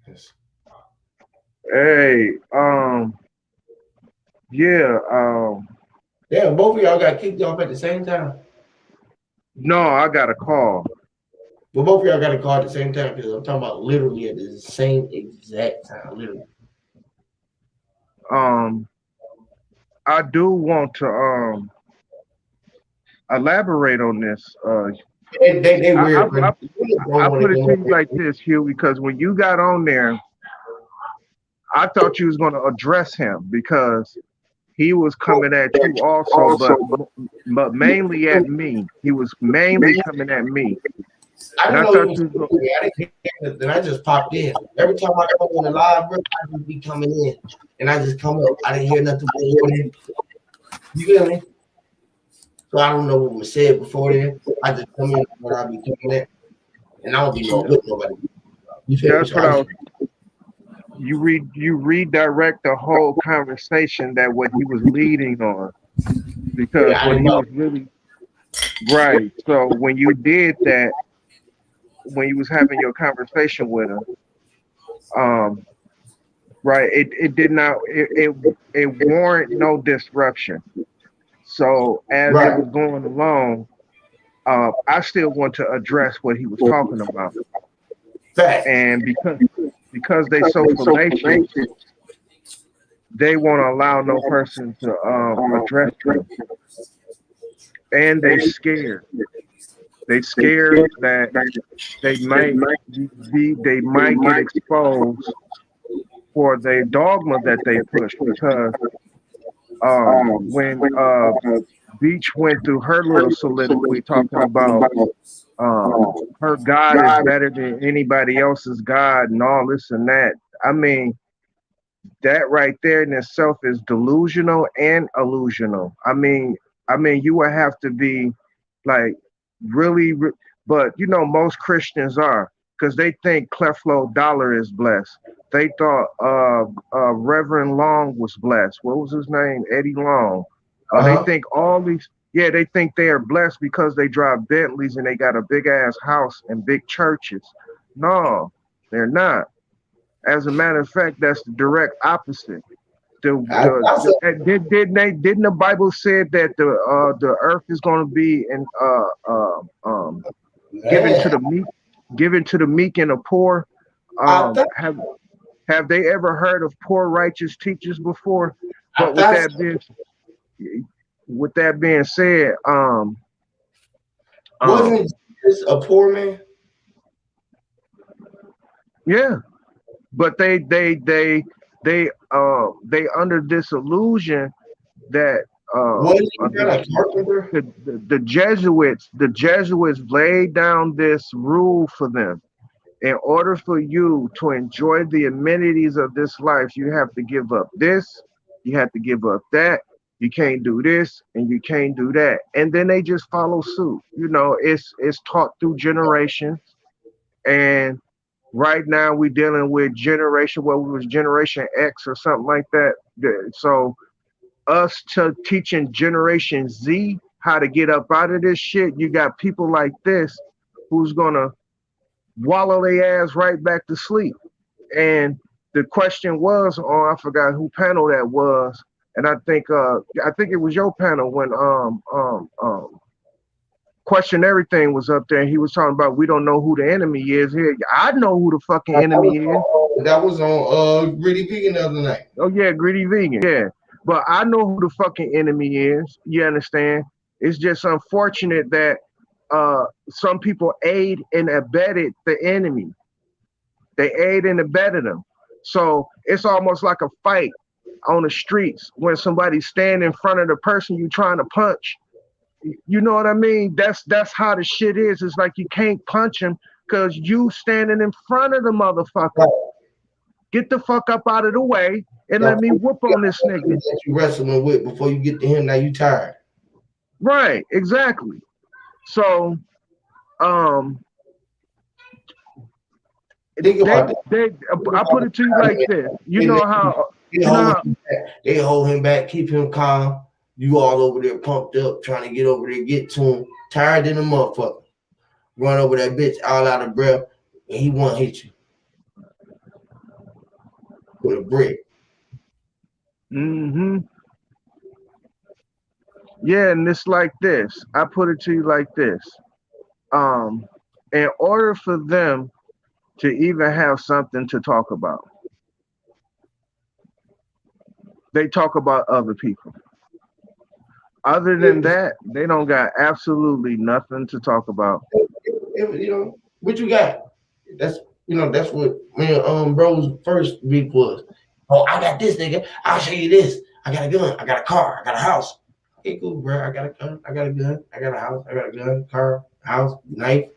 Yes. hey, yeah, Yeah, both of y'all got kicked off at the same time. no, I got a call. Well, both of y'all got a call at the same time because I'm talking about literally at the same exact time. Literally. Um, I do want to elaborate on this. They I, I, weird, man. I, Really don't I want to put it go to up you there. like this, Hugh, because when you got on there, I thought you was going to address him because he was coming at you also, but mainly at me. He was mainly coming at me, I and didn't I know he thought was you was going. coming here. I didn't hear it. Then I just popped in. Every time I come on the live, bro, I just be coming in and I just come up. I didn't hear nothing before then. You feel me? So I don't know what was said before then. I just come in when I be coming in and I don't be no with nobody. You feel me? That's So what I I just was. You redirect the whole conversation that what he was leading on because yeah, I what didn't he know. was really right. So when you did that, when you was having your conversation with him, um, right, it did not it warrant no disruption. So as it Right. was going along, I still want to address what he was talking about, Fact. and because they so fallacious, they won't allow no person to address them, and they scared. They scared that they might they might get exposed for the dogma that they push because when Beach went through her little soliloquy talking about her God is better than anybody else's God and all this and that. I mean, that right there in itself is delusional and illusional. I mean, you would have to be like really, but you know, most Christians are because they think Creflo Dollar is blessed. They thought Reverend Long was blessed. What was his name? Eddie Long. They Uh-huh. think all these, yeah, they think they are blessed because they drive Bentleys and they got a big ass house and big churches. No, they're not. As a matter of fact, that's the direct opposite. I said, Didn't the Bible said that the earth is going to be given to man, the meek, given to the meek and the poor? I thought, Have they ever heard of poor righteous teachers before? I But thought, with that being said, um, wasn't Jesus a poor man? yeah. But they under this illusion that Wasn't he not a carpenter? the Jesuits laid down this rule for them. In order for you to enjoy the amenities of this life, you have to give up this, you have to give up that, you can't do this, and you can't do that. And then they just follow suit. You know, it's taught through generations. And right now we're dealing with generation, what was Generation X or something like that. So us to teaching Generation Z how to get up out of this shit, you got people like this who's gonna wallow their ass right back to sleep. And the question was, oh, I forgot who panel that was, and I think it was your panel when Question Everything was up there and he was talking about we don't know who the enemy is here. I know who the fucking enemy is. That was on Gritty Vegan the other night. Oh yeah, Greedy Vegan. Yeah. But I know who the fucking enemy is. You understand? It's just unfortunate that some people aid and abetted the enemy. They aid and abetted them. So it's almost like a fight on the streets when somebody stand in front of the person you trying to punch. You know what I mean? That's how the shit is. It's like you can't punch him because you standing in front of the motherfucker. Get the fuck up out of the way and Now, let me whoop on this nigga. that you wrestling with before you get to him. Now you tired. Right, exactly. So Think about that. I put it to you like this. You know how They hold him back, keep him calm. You all over there pumped up, trying to get over there, get to him. Tired in the motherfucker. Run over that bitch all out of breath, and he won't hit you with a brick. Mm-hmm. Yeah, and it's like this. I put it to you like this. In order for them to even have something to talk about, they talk about other people. Other than that, they don't got absolutely nothing to talk about. You know what you got? That's that's what me and bro's first beef was. Oh, I got this nigga. I'll show you this. I got a gun. I got a car. I got a house. Okay, cool, bro. I got a gun. I got a gun. I got a house. I got a gun, car, house, knife,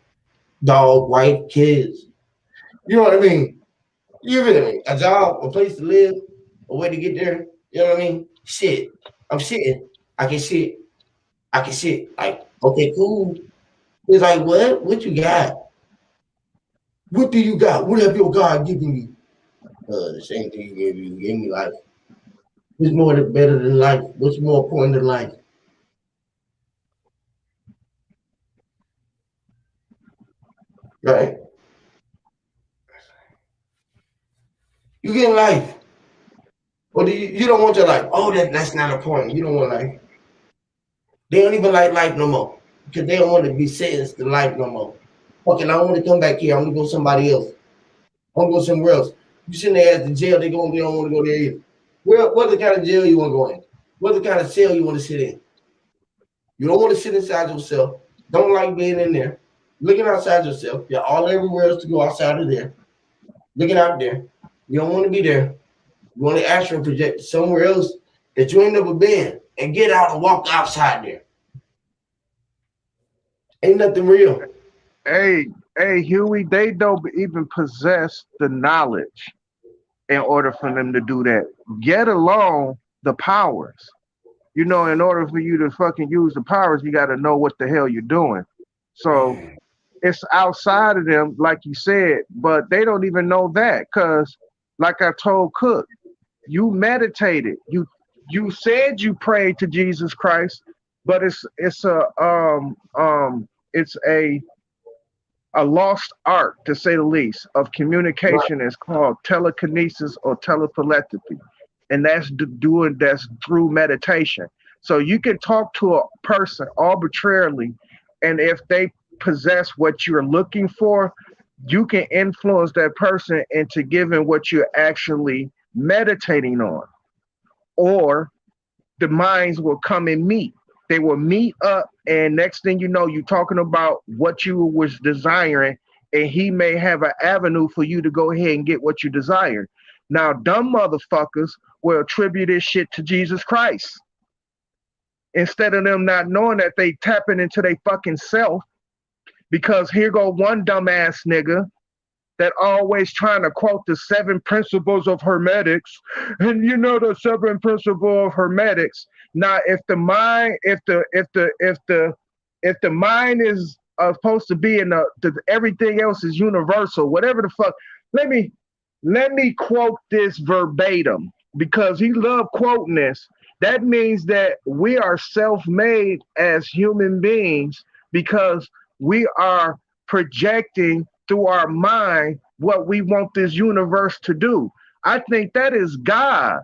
dog, wife, kids. You know what I mean? You feel me? A job, a place to live, a way to get there. You know what I mean? Shit. I'm sitting. I can sit. I can sit. Like, okay, cool. He's like, what? What you got? What do you got? What have your God given you? The same thing you gave you. You gave me life. What's better than life? What's more important than life? Right? You get life. Or do you don't want your life? Oh, that's not important. You don't want life. They don't even like life no more. Because they don't want to be sentenced to life no more. Fucking, I don't want to come back here. I'm gonna go somebody else. I'm gonna go somewhere else. You sitting there at the jail, they don't want to go there either. What the kind of jail you want to go in? What the kind of cell you want to sit in? You don't want to sit inside yourself. Don't like being in there. Looking outside yourself. You're all everywhere else to go outside of there. Looking out there. You don't want to be there. You want to astral project somewhere else that you ain't never been and get out and walk outside there. Ain't nothing real. Hey, hey, Huey, they don't even possess the knowledge in order for them to do that, get alone the powers. You know, in order for you to fucking use the powers, you got to know what the hell you're doing. So Man. it's outside of them, like you said, but they don't even know that because, like I told Cook, you meditated, you said you prayed to Jesus Christ, but it's a lost art, to say the least, of Right. communication. Is called telekinesis or telepathy, and that's through meditation. So you can talk to a person arbitrarily, and if they possess what you're looking for, you can influence that person into giving what you're actually meditating on, or the minds will come and meet. They will meet up, and next thing you know, you're talking about what you was desiring, and he may have an avenue for you to go ahead and get what you desire. Now, dumb motherfuckers will attribute this shit to Jesus Christ instead of them not knowing that they tapping into their fucking self. Because here go one dumbass nigga that always trying to quote the seven principles of hermetics, and you know the seven principles of hermetics. Now, if the mind, if the mind is supposed to be in everything else is universal, whatever the fuck. Let me let me quote this verbatim because he loved quoting this. That means that we are self-made as human beings because we are projecting through our mind what we want this universe to do. I think that is God.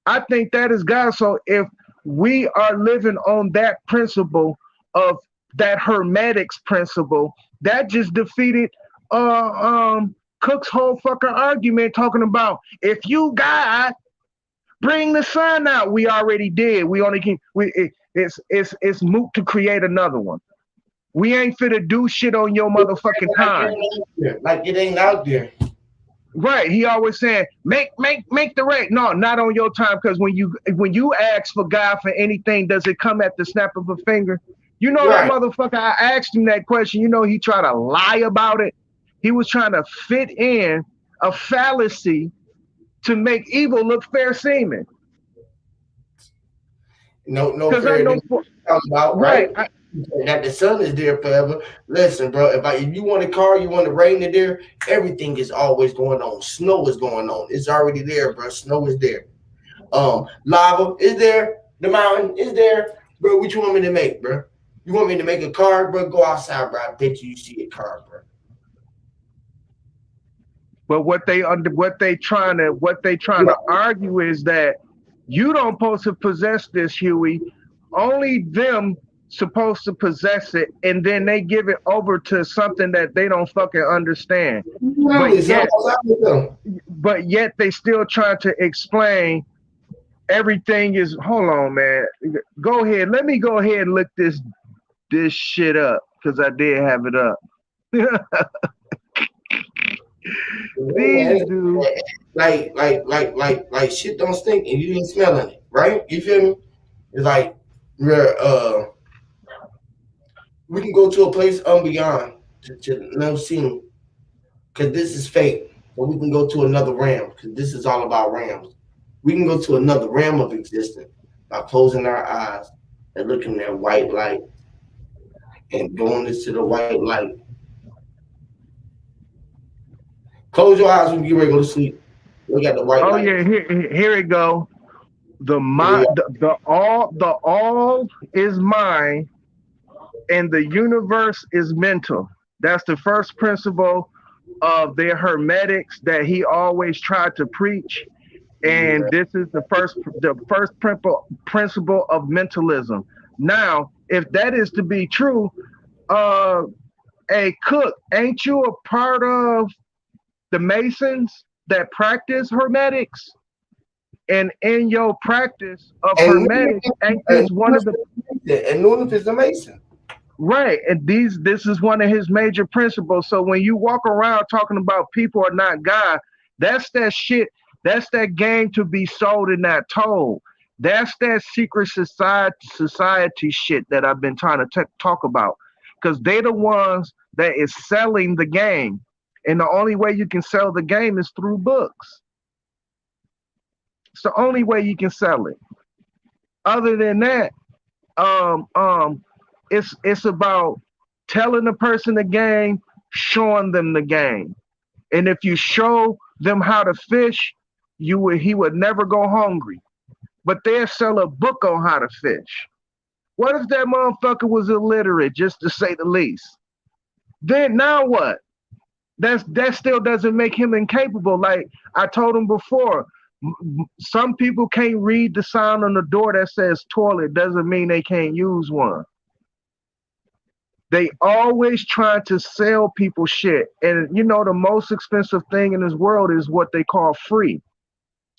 I think that is God. So if we are living on that principle of that hermetics principle, that just defeated Cook's whole fucking argument talking about if you God, bring the sun out. We already did. We only can it's moot to create another one. We ain't fit to do shit on your motherfucking Like it time. ain't out there. Like it ain't out there. Right. He always saying, make the rate. No, not on your time, because when you ask for God for anything, does it come at the snap of a finger? You know that Right. motherfucker, I asked him that question. You know he tried to lie about it. He was trying to fit in a fallacy to make evil look fair seeming. No Because I fair know than talk about, right. right? That the sun is there forever. Listen, bro, if you want a car, you want the rain in there, everything is always going on. Snow is going on. It's already there, bro. Snow is there. Lava is there. The mountain is there, bro. What you want me to make, bro? You want me to make a car, bro? Go outside, bro. I bet you see a car, bro. But what they trying to Right. argue is that you don't supposed to possess this, Huey. Only them supposed to possess it, and then they give it over to something that they don't fucking understand. But Literally, it's yet, almost out with them. they still trying to explain everything is. Hold on, man. Go ahead. Let me go ahead and look this shit up because I did have it up. These Man, dudes. like shit don't stink and you ain't smelling it, right? You feel me? It's like we're we can go to a place beyond to no scene because this is fake. Or we can go to another realm because this is all about realms. We can go to another realm of existence by closing our eyes and looking at white light and going into the white light. Close your eyes when you get ready to go to sleep. Look at the white Oh light. yeah, here it go. The And mind, the all is mind, and the universe is mental. That's the first principle of their hermetics that he always tried to preach, and this is the first principle of mentalism. Now, if that is to be true, uh, hey Cook, ain't you a part of the Masons that practice hermetics? And in your practice of And hermetics, ain't this one of the Nunez is amazing. right? And this is one of his major principles. So when you walk around talking about people are not God, that's that shit. That's that game to be sold and not told. That's that secret society shit that I've been trying to talk about. Because they're the ones that is selling the game. And the only way you can sell the game is through books. It's the only way you can sell it. Other than that, um, um, it's about telling the person the game, showing them the game. And if you show them how to fish, he would never go hungry. But they'll sell a book on how to fish. What if that motherfucker was illiterate, just to say the least? Then now what? That still doesn't make him incapable. Like I told him before, some people can't read the sign on the door that says toilet. Doesn't mean they can't use one. They always try to sell people shit. And you know, the most expensive thing in this world is what they call free.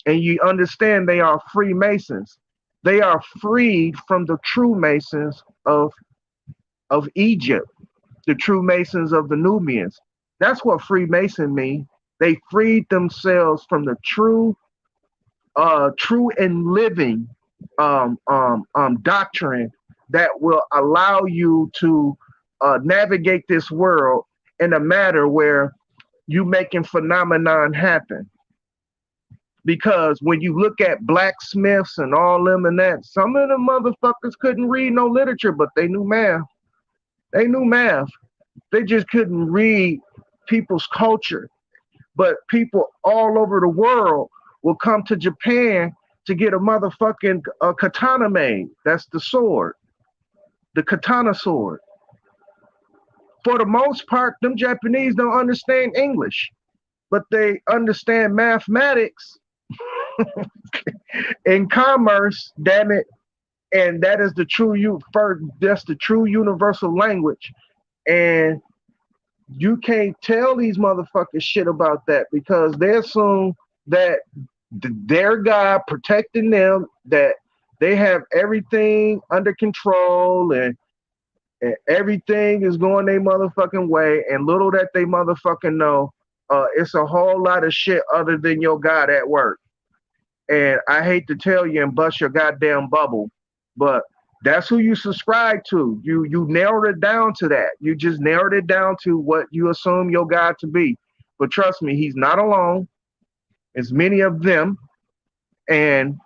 And you understand they are Freemasons. They are freed from the true Masons of Egypt, the true Masons of the Nubians. That's what Freemason mean. They freed themselves from the true and living doctrine that will allow you to navigate this world in a matter where you making phenomenon happen. Because when you look at blacksmiths and all them and that, some of the motherfuckers couldn't read no literature, but they knew math. They knew math. They just couldn't read people's culture. But people all over the world will come to Japan to get a motherfucking katana made. That's the sword, the katana sword. For the most part, them Japanese don't understand English, but they understand mathematics and commerce, damn it. And that is the that's the true universal language. And you can't tell these motherfuckers shit about that because they assume that their God protecting them, that they have everything under control and everything is going their motherfucking way. And little that they motherfucking know, it's a whole lot of shit other than your God at work. And I hate to tell you and bust your goddamn bubble, but that's who you subscribe to. You narrowed it down to that. You just narrowed it down to what you assume your God to be. But trust me, he's not alone. It's many of them, and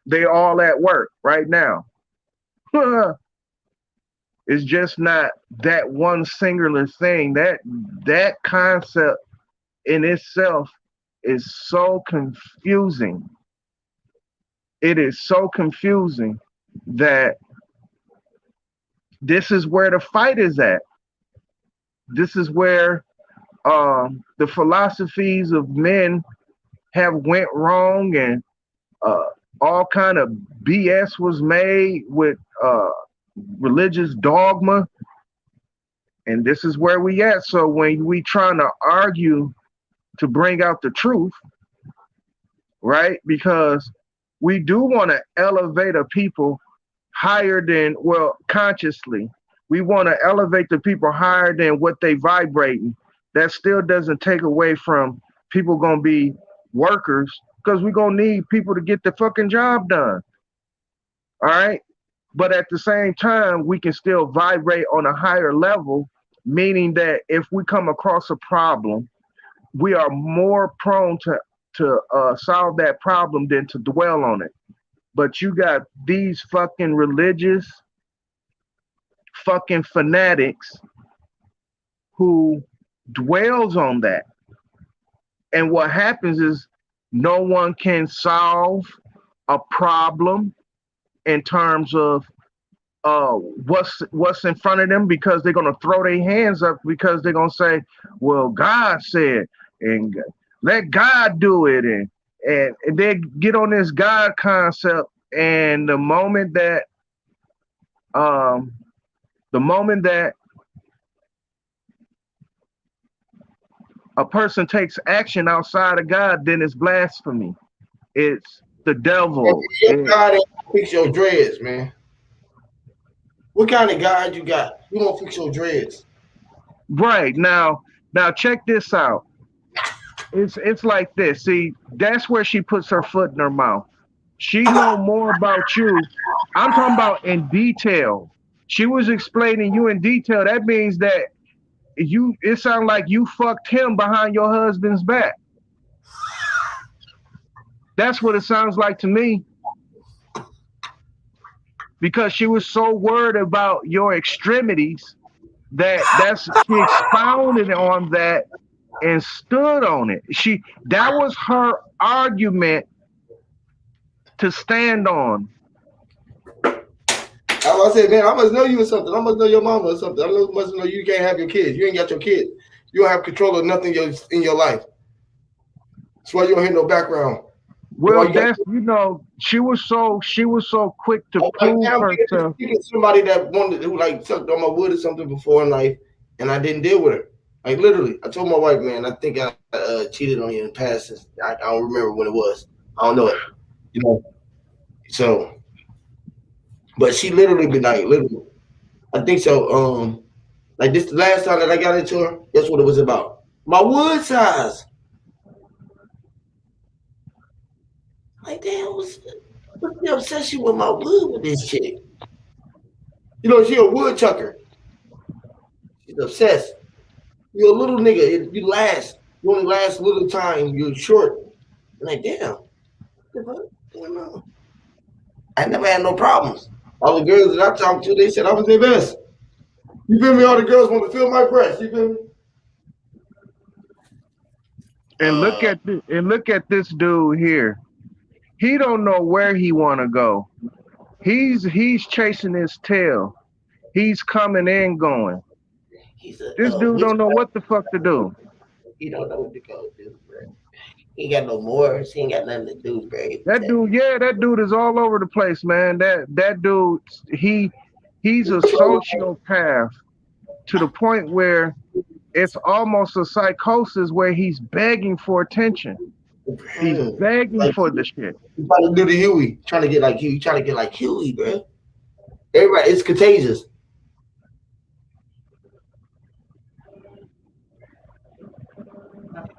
they all at work right now. It's just not that one singular thing. That concept in itself is so confusing. It is so confusing that this is where the fight is at. This is where the philosophies of men have went wrong, and all kind of BS was made with religious dogma, and this is where we at. So when we trying to argue to bring out the truth, right? Because we do want to elevate a people higher than, well, consciously. We want to elevate the people higher than what they vibrating. That still doesn't take away from people going to be workers because we're going to need people to get the fucking job done. All right? But at the same time, we can still vibrate on a higher level, meaning that if we come across a problem, we are more prone to solve that problem than to dwell on it. But you got these fucking religious fucking fanatics who dwells on that. And what happens is no one can solve a problem in terms of what's in front of them, because they're going to throw their hands up because they're going to say, well, God said, and let God do it. And they get on this God concept. And the moment that a person takes action outside of God, then it's blasphemy. It's the devil. Your God ain't fix your dreads, man. What kind of God you got? You don't fix your dreads. Right now, check this out. It's like this. See, that's where she puts her foot in her mouth. She know more about you. I'm talking about in detail. She was explaining you in detail. That means that it sounds like you fucked him behind your husband's back. That's what it sounds like to me. Because she was so worried about your extremities she expounded on that and stood on it. That was her argument to stand on. I said, man, I must know you or something. I must know your mama or something. Must know you can't have your kids. You ain't got your kids. You don't have control of nothing in your life. That's why you don't hear no background. Well, she was so quick to prove herself. Somebody that who like sucked on my wood or something before in life, and I didn't deal with her. Like literally, I told my wife, man, I think I cheated on you in the past. I don't remember when it was. I don't know it. You know. So, but she literally been like, literally, I think so. Like this, the last time that I got into her, that's what it was about. My wood size. Like, damn, what's the obsession with my wood with this chick? You know, she a woodchucker. She's obsessed. You're a little nigga. You only last a little time. You're short. I'm like, damn. I never had no problems. All the girls that I talked to, they said I was their best. You feel me? All the girls want to feel my breast. You feel me? And look at this dude here. He don't know where he want to go. He's chasing his tail. He's coming and going. This dude don't know what the fuck to do. He don't know what to go do, bro. He ain't got no morals. He ain't got nothing to do, bro. That dude is all over the place, man. That dude, he's a sociopath to the point where it's almost a psychosis where he's begging for attention. He's begging for the shit. He's trying to do the Huey, trying to get like Huey, bro. Everybody, it's contagious.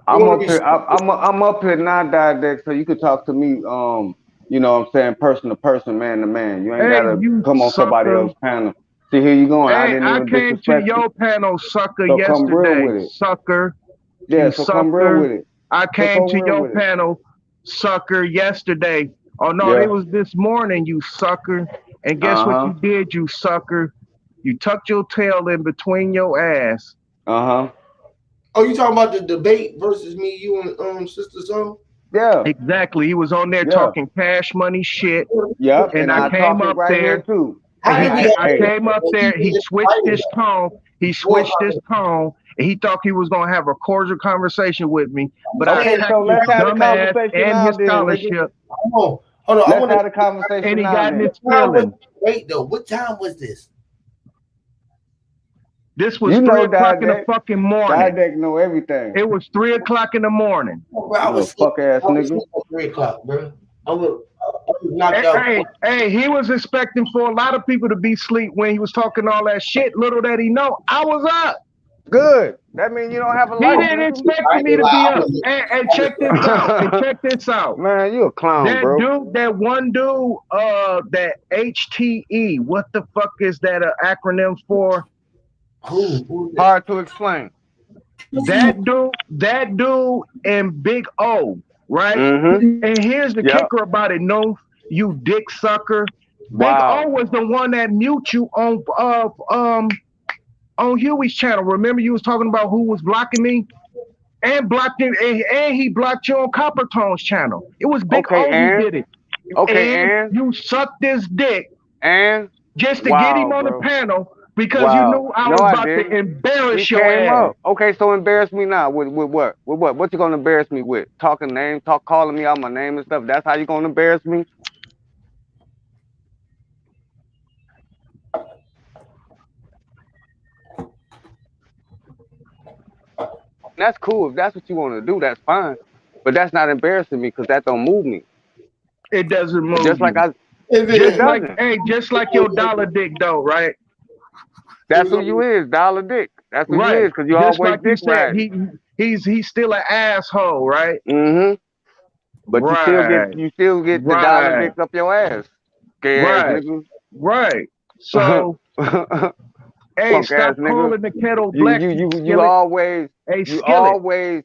I'm up here. I'm up here now, Diadex, so you could talk to me. You know what I'm saying, person to person, man to man. You ain't gotta come on somebody else's panel. See, here you going. Hey, I came to your panel, sucker, so yesterday. Come real with it. Sucker. Yeah, so sucker. Come real with it. I came to your panel, sucker, yesterday. Oh no, it was this morning, you sucker. And guess what you did, you sucker? You tucked your tail in between your ass. Oh, you talking about the debate versus me, you, and Sister Son? Yeah. Exactly. He was on there talking cash money shit. Yep. And I came up right there too. I came up there. He switched his tone. And he thought he was gonna have a cordial conversation with me. But I attacked his dumb ass and his scholarship. Hold on. Let's have a conversation. And he got in his feelings. Wait though, what time was this? This was 3 o'clock in the fucking morning. Diadex know everything. It was 3 o'clock in the morning. Bro, I was fuck ass nigga. 3 o'clock, bro. I was knocked out. Hey, he was expecting for a lot of people to be asleep when he was talking all that shit. Little that he know, I was up. Good. That means you don't have a life. He didn't expect me to be up. And check this out. Man, you a clown, bro. That one dude, that HTE. What the fuck is that an acronym for? Hard to explain. That dude and Big O, right? And here's the kicker about it, no, you dick sucker. Big O was the one that mute you on Huey's channel. Remember you was talking about who was blocking me? And blocked him, and he blocked you on Copper Tone's channel. It was Big O who did it. And you sucked this dick and just to get him on the panel. Because you knew I was about to embarrass your ass. Okay, so embarrass me now. With what? With what? What you gonna embarrass me with? Calling me out my name and stuff. That's how you gonna embarrass me? that's cool. If that's what you want to do, that's fine. But that's not embarrassing me because that don't move me. It doesn't move Just like you. Just like your dollar dick though, right? That's who you is, dollar dick. That's who you is because you just always like dick you said, riding. he's still an asshole, right? Mm-hmm. But you still get the dollar dick up your ass. Gay ass nigga. Right. So hey, stop calling the kettle black. You always stop calling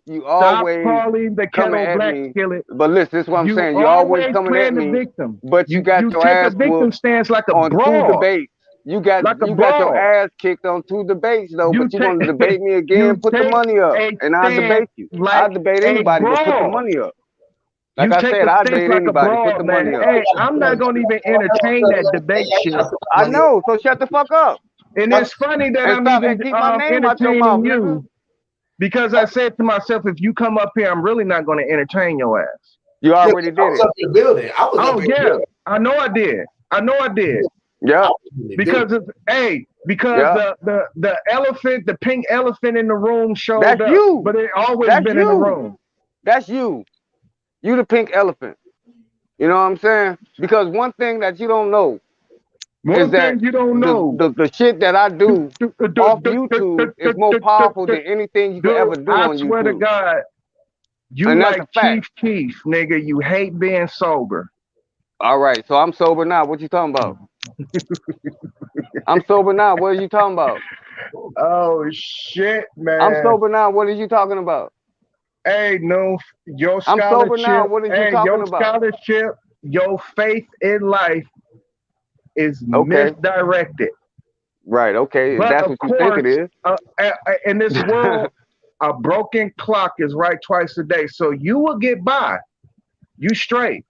the kettle black skillet. But listen, this is what I'm saying. You always coming at me, victim. but you got your ass a victim stance like a on brawl. 2 debates. You got your ass kicked on 2 debates though, but you want to debate me again? Put the money up, and I'll debate you. I'll debate anybody, but put the money up. Like I said, I'll debate anybody. Put the money up. Hey, I'm not gonna even entertain that debate shit. I know, so shut the fuck up. And it's funny that I'm even entertaining you, because I said to myself, if you come up here, I'm really not going to entertain your ass. You already did it. Up your building. I know I did. Yeah. Because the elephant, the pink elephant in the room showed up. That's you. But it always been in the room. That's you. You the pink elephant. You know what I'm saying? Because one thing that you don't know is that the shit that I do off YouTube is more powerful than anything you could ever do on YouTube. I swear to God, you like Chief Keef, nigga. You hate being sober. All right, so I'm sober now. What you talking about? I'm sober now. What are you talking about? Oh shit, man. I'm sober now. What are you talking about? Hey, no, your scholarship. I'm sober now. What are you talking about? Scholarship, your faith in life is misdirected. Right, okay. But that's what you think it is. In this world, a broken clock is right twice a day. So you will get by. You straight.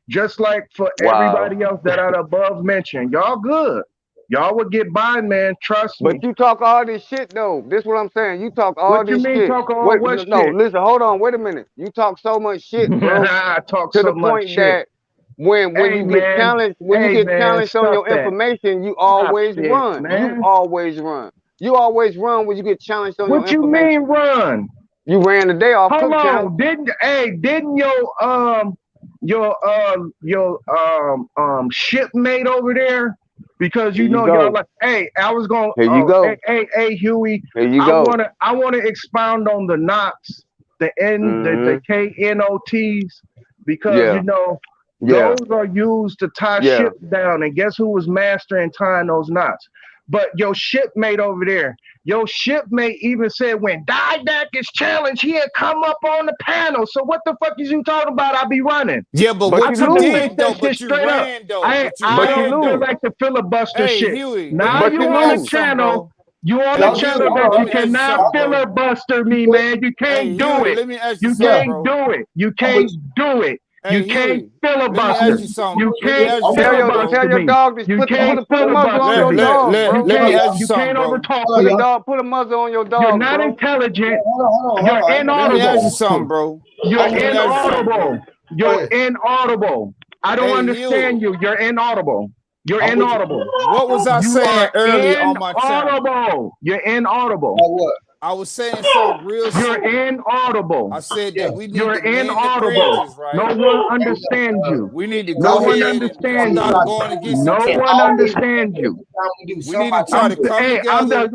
Just like for everybody else that are above mentioned. Y'all good. Y'all will get by, man. Trust me. But you talk all this shit, though. This is what I'm saying. You talk all this shit. What you mean talk all what shit? No, listen, hold on. Wait a minute. You talk so much shit, bro. I talk to so the much point shit. that when you get challenged, on your information, you always run. Man. You always run. You always run when you get challenged on your information. What you mean run? You ran the day off. Hold on. Didn't your shipmate over there? Because y'all like, hey, I was going. Here you go. Hey, Huey. Here you go. I wanna expound on the knots, the KNOTs, because those are used to tie ships down. And guess who was mastering tying those knots? But your shipmate over there, your shipmate even said when Didac is challenged, he'll come up on the panel. So what the fuck is you talking about? I be running. Yeah, but what you did though, but you ran though. I don't feel like the filibuster shit. Huey, now you on the channel. You on the channel that you cannot filibuster me, man. You can't do it. Let me ask you can't do it. You can't do it. You can't filibuster. You can't filibuster. Tell your dog to put a muzzle on your dog. Let me ask you something, bro. Put a muzzle on your dog. You're not intelligent. You're inaudible. Let me ask you something, bro. You're inaudible. You're inaudible. I don't understand you. You're inaudible. You're inaudible. What was I saying earlier on my channel? You're inaudible. What? I was saying something real simple. You're inaudible. I said that we need You're to inaudible. Bridges, right? No one understands you. We need to no go one ahead understands and start going against No one understands you. We need to try to come together.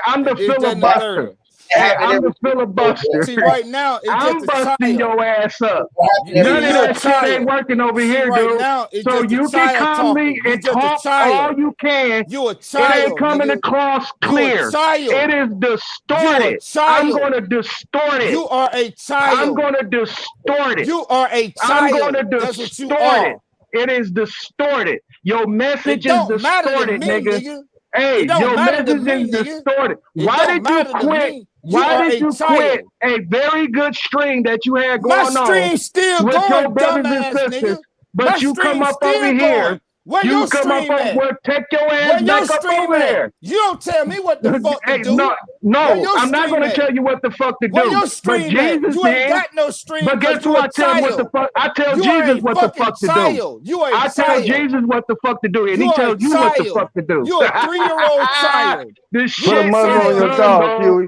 I'm the filibuster. I'm the filibuster. See, right now, I'm busting your ass up. None of that shit ain't working over here, dude. So you can come me and talk all you can. You a child. It ain't coming across clear. It is distorted. I'm going to distort it. You are a child. I'm going to distort it. You are a child. I'm going to distort it. It is distorted. Your message is distorted, nigga. Hey, your message is distorted. Why did you quit? Why did you quit a very good stream that you had going on? My stream still with going, your brothers and sisters, but you come up over here. Where you your come up over, take your ass back up over there. You don't tell me what the fuck to do. No, I'm not going to tell you what the fuck to do. Where your stream at? You ain't got no stream. But guess who I tell what the fuck? I tell Jesus what the fuck to do. I tell Jesus what the fuck to do, and he tells you what the fuck to do. You a 3-year-old child. This Put a muzzle on your dog, Huey.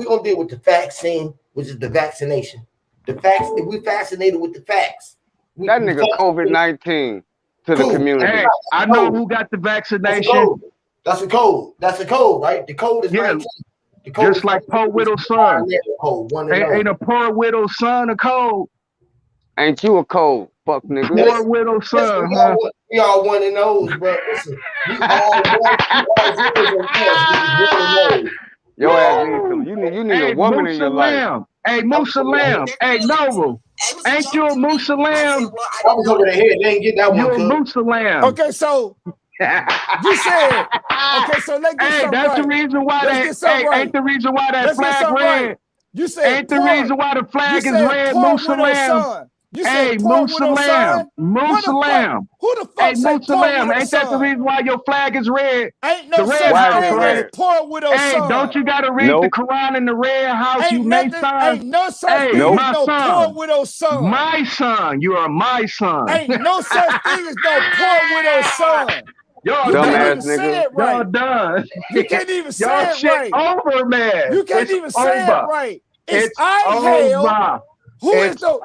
we're gonna deal with the vaccine, which is the vaccination. The facts. If we fascinated with the facts, that nigga COVID-19. to the community. Hey, I know who got the vaccination. That's a code. That's a code, right? The code is 19. The code just like poor widow's son. Ain't a poor widow's son a code? Ain't you a code, fuck nigga? Poor widow's son, huh? We all one in those, bro. Listen, we all one. Your ass needs you need a woman in your life. Hey, Musa Lamb. Hey, Noble. Ain't you a Musa Lamb? I was over the head. They didn't get that one. You a Musa Lamb. Okay, so you said, okay, so let's get something that's right. the reason why ain't the reason why that flag red. Right. You said ain't the reason why the flag is red, Musa Lamb. You said Musa Lamb. Musa Lamb. Who the fuck said Musa Lamb? Ain't that the reason why your flag is red? Ain't no such thing as poor widow's son. Hey, don't you gotta read the Quran in the red house, you may son? Ain't no such thing as no poor widow's son. My son, you are my son. Ain't no such thing as no poor widow's son. Y'all dumbass nigga. Right. Y'all done. You can't even say it shit right. Over, man. You can't even say it right. It's I hail. Who is there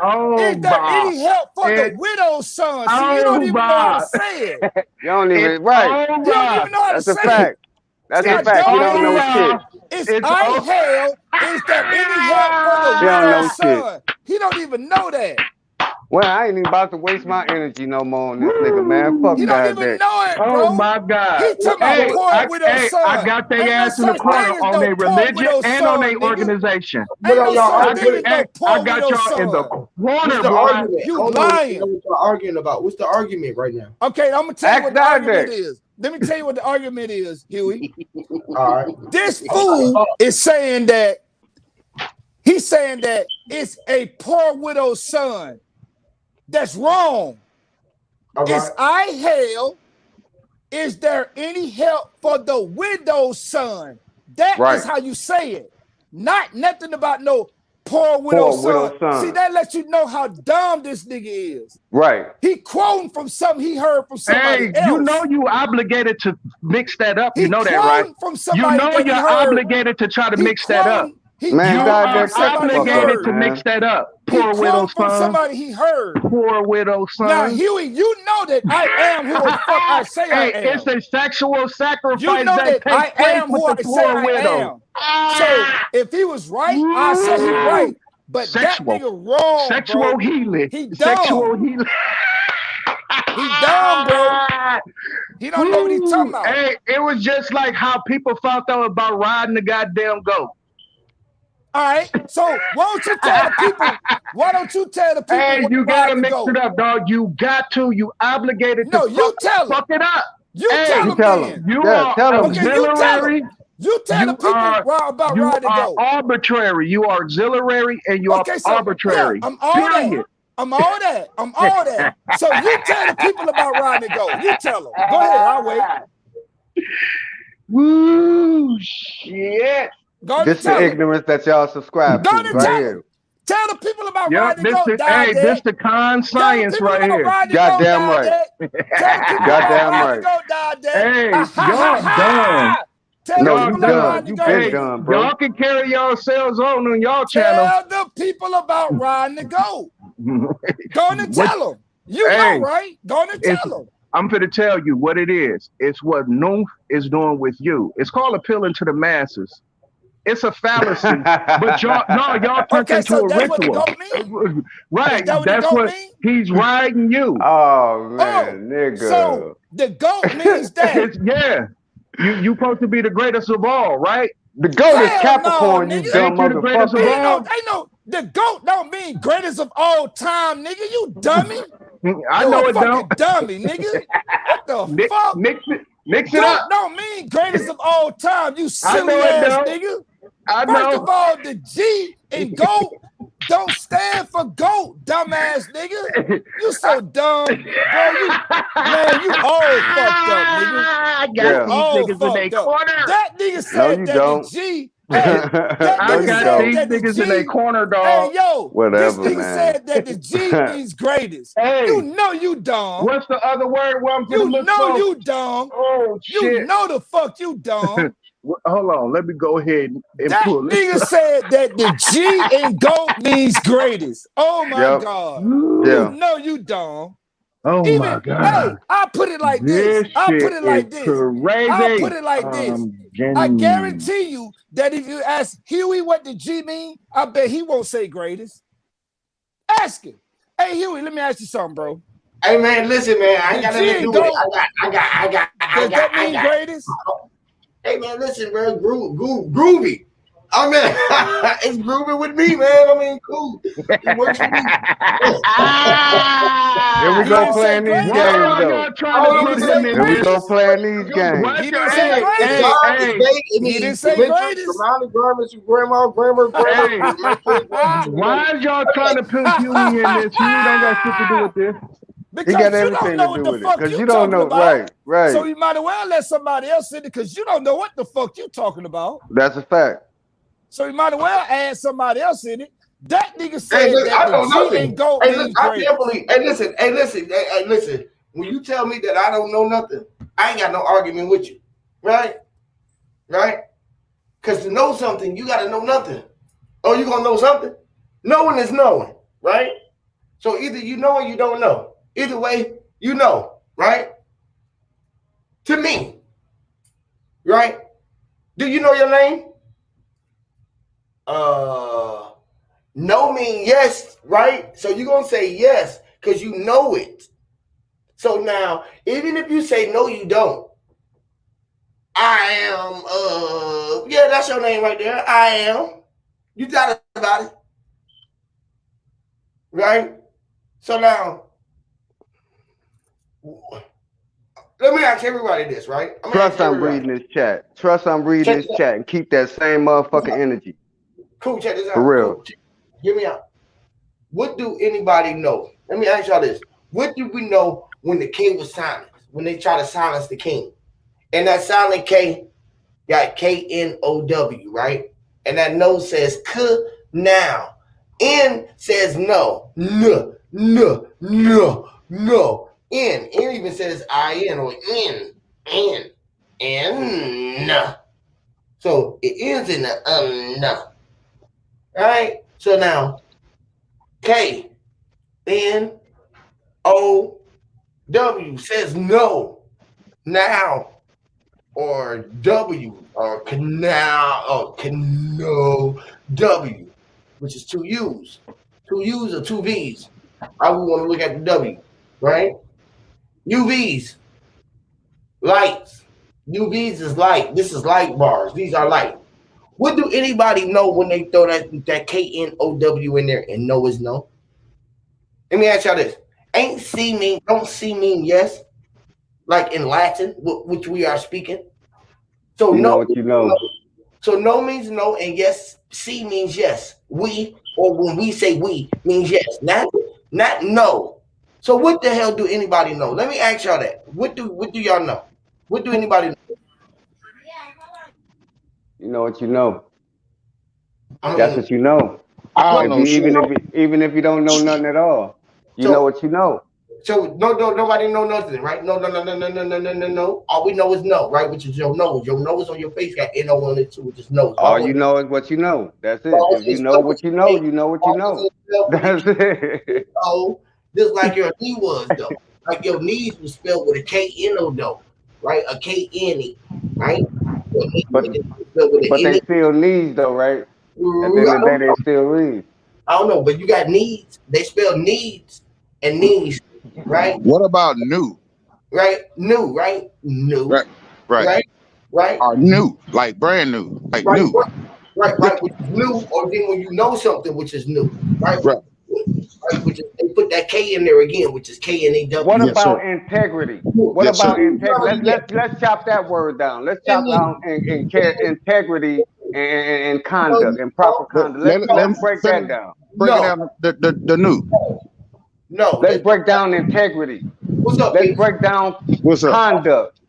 any help for the widow's son? See, you don't even know how to say it. You don't even You don't even know how to say it. That's a fact. That's a fact. You don't know shit. It's I hail. Is there any help for the widow's son? He don't even know that. Well, I ain't even about to waste my energy no more on this nigga, man. Fuck that. You don't even know it, bro. Oh my God. He talking about poor widow's son. I got their ass in the corner on their religion and on their organization. I got y'all in the corner, bro. You lying. What y'all arguing about? What's the argument right now? Okay, I'm gonna tell you what the argument is. Let me tell you what the argument is, Huey. All right. This fool is saying that it's a poor widow's son. That's wrong. Right. It's I hail. Is there any help for the widow's son? That is how you say it. Not nothing about no poor widow's son. See, that lets you know how dumb this nigga is. Right. He quoting from something he heard from somebody else. You know you obligated to mix that up. You know that, right? From somebody you know you're obligated to try to mix that up. Man, you are obligated to mix that up. Poor widow's son. Somebody he heard. Poor widow's son. Now, Huey, you know that I am who the fuck I say I am. It's a sexual sacrifice you know that I am who I say I am. So if he was right, I say he right. But that nigga wrong, Sexual healing. He dumb. Sexual healing. He dumb, bro. He don't know what he's talking about. Hey, it was just like how people found out about riding the goddamn goat. All right, so why don't you tell the people? Hey, you gotta mix it up, dog. You got to. You obligated to. No, you tell fuck it up. You tell them. You are auxiliary. You tell the people about riding the goat. You are arbitrary. You are auxiliary and you are arbitrary. Yeah, I'm all that. I'm all that. So you tell the people about riding the goat. You tell them. Go ahead. I'll wait. Woo, shit. This the ignorance that y'all subscribe to right here. Tell the people about riding the goat. Hey, this the con science right here. Goddamn right. Goddamn right. Hey, y'all dumb. No, you done. You been done, bro. Y'all can carry yourselves on y'all channel. Tell the people about riding the goat. Go on and tell them. You know, right? Go on and tell them. I'm going to tell you what it is. It's what Noof is doing with you. It's called appealing to the masses. It's a fallacy, but y'all turned into a ritual. Right, that's what he's riding you. Oh man, nigga. So the goat means that. Yeah, you supposed to be the greatest of all, right? The goat is Capricorn, you dumb motherfucker. Ain't no, the goat don't mean greatest of all time, nigga. You dummy. I know it don't. Dummy, nigga. What the fuck? Mix it up. Don't mean greatest of all time. You silly ass nigga. First of all, the G in GOAT don't stand for GOAT, dumbass nigga. You so dumb, bro. You all fucked up, nigga. I got these niggas in their corner. That nigga said that the G. I got these niggas in their corner, dog. Hey, yo, whatever, this nigga said that the G means greatest. Hey, you know you dumb. What's the other word? You know you dumb. Oh shit. You know the fuck you dumb. Hold on, let me go ahead and pull it. That nigga said that the G in GOAT means greatest. Oh my God. Yeah. You know you dumb. Oh Even, my God. hey, I put it like this. This I put shit it like is this. crazy. I'll put it like this. I guarantee you that if you ask Huey what the G mean, I bet he won't say greatest. Ask him. Hey Huey, let me ask you something, bro. Hey man, listen, man. I ain't got nothing to do with it. Does that mean greatest? Hey man, listen, bro. Groovy. I mean, it's groovy with me, man. I mean, cool. It works for me. Here we go playing these games, though. Here we go playing these games. He didn't say greatest. He didn't say greatest. Amount of garments your grandma. Why is y'all trying to put Huey in this? Huey don't got shit to do with this. Because you don't know what the fuck you talking about. Right. So you might as well let somebody else in it because you don't know what the fuck you talking about. That's a fact. So you might as well add somebody else in it. That nigga said that the G ain't go means great. I can't believe. Hey, listen. When you tell me that I don't know nothing, I ain't got no argument with you, right? Because to know something, you got to know nothing. Oh, you gonna know something? Knowing is knowing, right? So either you know or you don't know. Either way, you know, right? To me, right? Do you know your name? No mean yes, right? So you're going to say yes because you know it. So now, even if you say no, you don't. I am, yeah, that's your name right there. I am. You thought about it. Right? So now, let me ask everybody this, right? Trust I'm reading this chat. And keep that same motherfucking energy. Cool, check this out. For real. Cool. Hear me out. What do anybody know? Let me ask y'all this. What do we know when the king was silenced? When they try to silence the king? And that silent K got K-N-O-W, right? And that no says k now. N says no. No. N even says I-N or N. So it ends in the no. All right? So now, K-N-O-W says no, now, or W, or canal, or cano, W, which is two U's. Two U's or two V's. I would want to look at the W, right? UVs, lights. UVs is light. This is light bars. These are light. What do anybody know when they throw that K-N-O-W in there and no is no? Let me ask y'all this. Ain't see mean, don't see mean yes? Like in Latin, which we are speaking. So you no, know what you know. So no means no, and yes, see means yes. We, or when we say we, means yes. Not no. So what the hell do anybody know? Let me ask y'all that. What do y'all know? What do anybody know? You know what you know. I mean, that's what you know. I don't know even if you don't know nothing at all, you know what you know. So nobody know nothing, right? No. All we know is no, right? Which is your nose. Your nose on your face got N-O on it too, which is nose. All you know is what you know. That's it. If you know what you know, you know what you know. That's it. Oh, just like your knee was though. Like your knees was spelled with a K-N-O though, right? A K-N-E, right? But they still needs though, right? At the end of the day, they still read. I don't know, but you got needs. They spell needs and knees, right? What about new? Right? New, right? New. Right. Or new, like brand new, like new. Right, which is new, or then when you know something which is new, right? Which is, they put that K in there again, which is K-N-A-W. What about integrity? What about integrity? Let's chop that word down. Let's chop down integrity and conduct and proper conduct. Let's break that down. Break it down the new. No. Let's break down integrity. What's up? Let's break down conduct.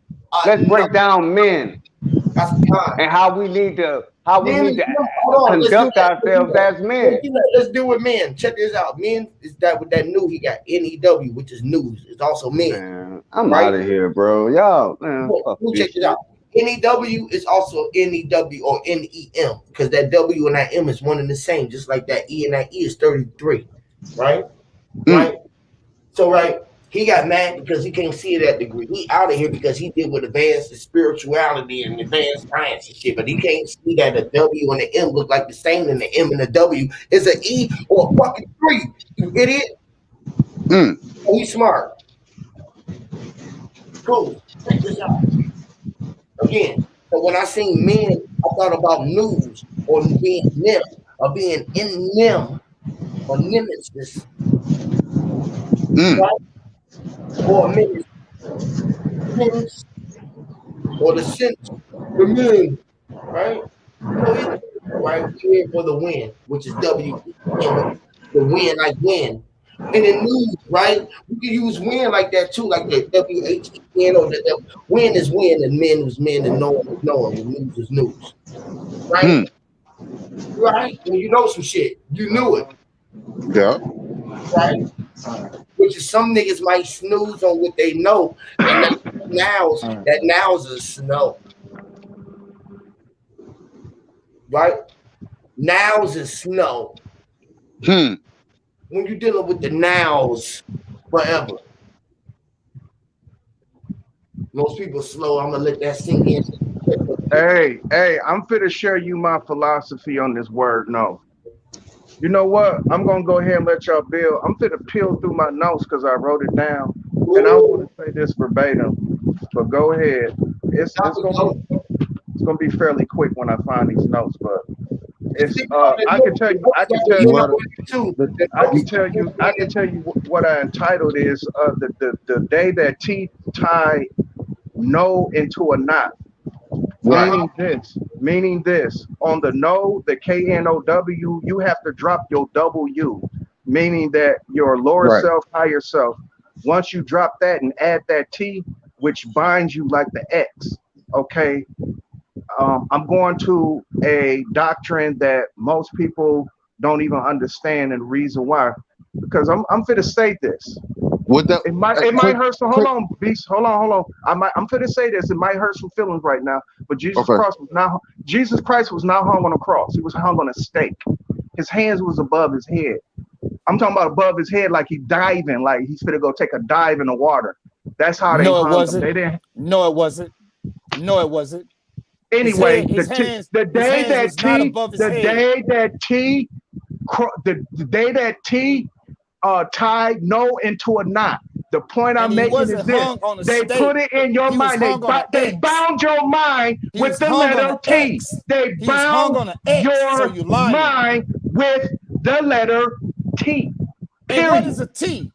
Let's break down men and how we need to conduct ourselves as men. Let's do it, men. Check this out. Men is that with that new he got N-E-W, which is news. It's also men. Man, I'm out of here, bro. Y'all, man. Check it out. N-E-W is also N-E-W or N-E-M because that W and that M is one and the same, just like that E and that E is 33, right? Right. So He got mad because he can't see that degree. He out of here because he did with advanced spirituality and advanced science and shit, but he can't see that the W and the M look like the same, and the M and the W is an E or a fucking 3. You idiot. Mm. Oh, he's smart. Cool. Check this out. Again, so when I seen men, I thought about news or being them or being in them or nemesis, right? Or menace or the sense, the men, right? So it's right here for the win, which is W, the win, like win. And in news, right? We can use win like that too, like the WHEN or the win is win, and men is men, and knowing is knowing, and news is news, right? Right? When you know some shit, you knew it, Yeah. right? Which is some niggas might snooze on what they know, and that nows is snow. Right? Nows is snow. When you're dealing with the nows forever. Most people slow. I'm gonna let that sink in. Hey, I'm finna share you my philosophy on this word no. You know what? I'm gonna go ahead and let y'all build. I'm finna peel through my notes because I wrote it down. And I want to say this verbatim. But go ahead. It's gonna be fairly quick when I find these notes, but it's I can tell you what I entitled is the day that teeth tie no into a knot. Meaning this. On the no, the KNOW, you have to drop your W, meaning that your lower self, higher self. Once you drop that and add that T, which binds you like the X, okay? I'm going to a doctrine that most people don't even understand, and the reason why, because I'm finna state this. It might hurt some. Hold on, beast. Hold on. I'm finna say this. It might hurt some feelings right now, but Jesus Christ was not hung on a cross. He was hung on a stake. His hands was above his head. I'm talking about above his head, like he diving, like he's finna go take a dive in the water. That's how they hung him. They didn't. No, it wasn't. Anyway, the day that T tied no into a knot. The point I'm making is this: they put it in your mind. They bound your mind with the letter T. They bound your mind with the letter T. Period. And what is a T?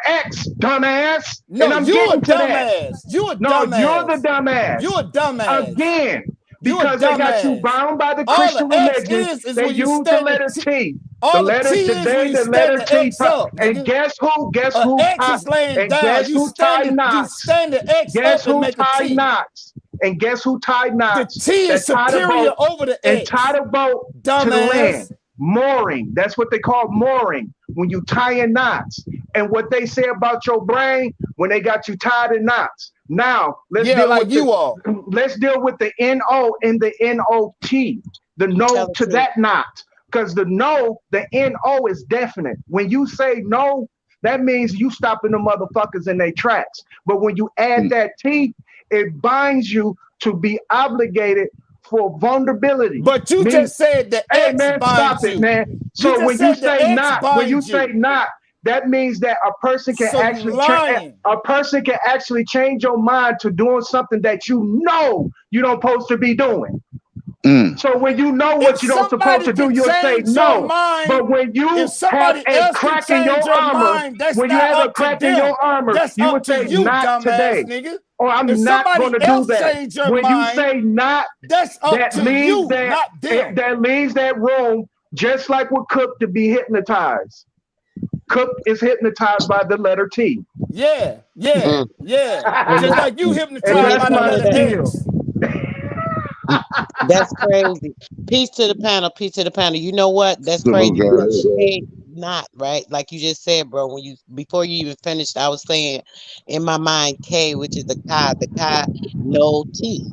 X, dumbass. No, and I'm you a getting to dumbass. That. You a no, dumbass. You're the dumbass. You a dumbass. Again, because they got you bound by the Christian religion. They use the letter T. All the letter T is when you stand the X up. And guess who? Guess who? X is laying down. Guess You who tied knots? You stand the X up and make a T. Knots? And guess who tied knots? The T is superior over the X. And tied a boat to the land. Mooring. That's what they call mooring. When you tie in knots. And what they say about your brain when they got you tied in knots. Now let's deal with the NO and the NOT. The no to that knot. Because the no, the NO is definite. When you say no, that means you stopping the motherfuckers in their tracks. But when you add that T, it binds you to be obligated for vulnerability. But you just said the X binds stop it, man. So when you say not, that means that a person can actually change your mind to doing something that you know you don't supposed to be doing. So when you know what you don't supposed to do, you'll say no. But when you have a crack in your armor, you would say not today. Nigga. Or I'm not going to do that. When you say not, that's up to you, not them. That leaves that room just like with Cook to be hypnotized. Cook is hypnotized by the letter T. Yeah. Just like you hypnotized by the letter X. That's crazy. Peace to the panel. You know what? That's crazy. Not right, like you just said, bro. Before you even finished, I was saying in my mind K, which is the Kai, no T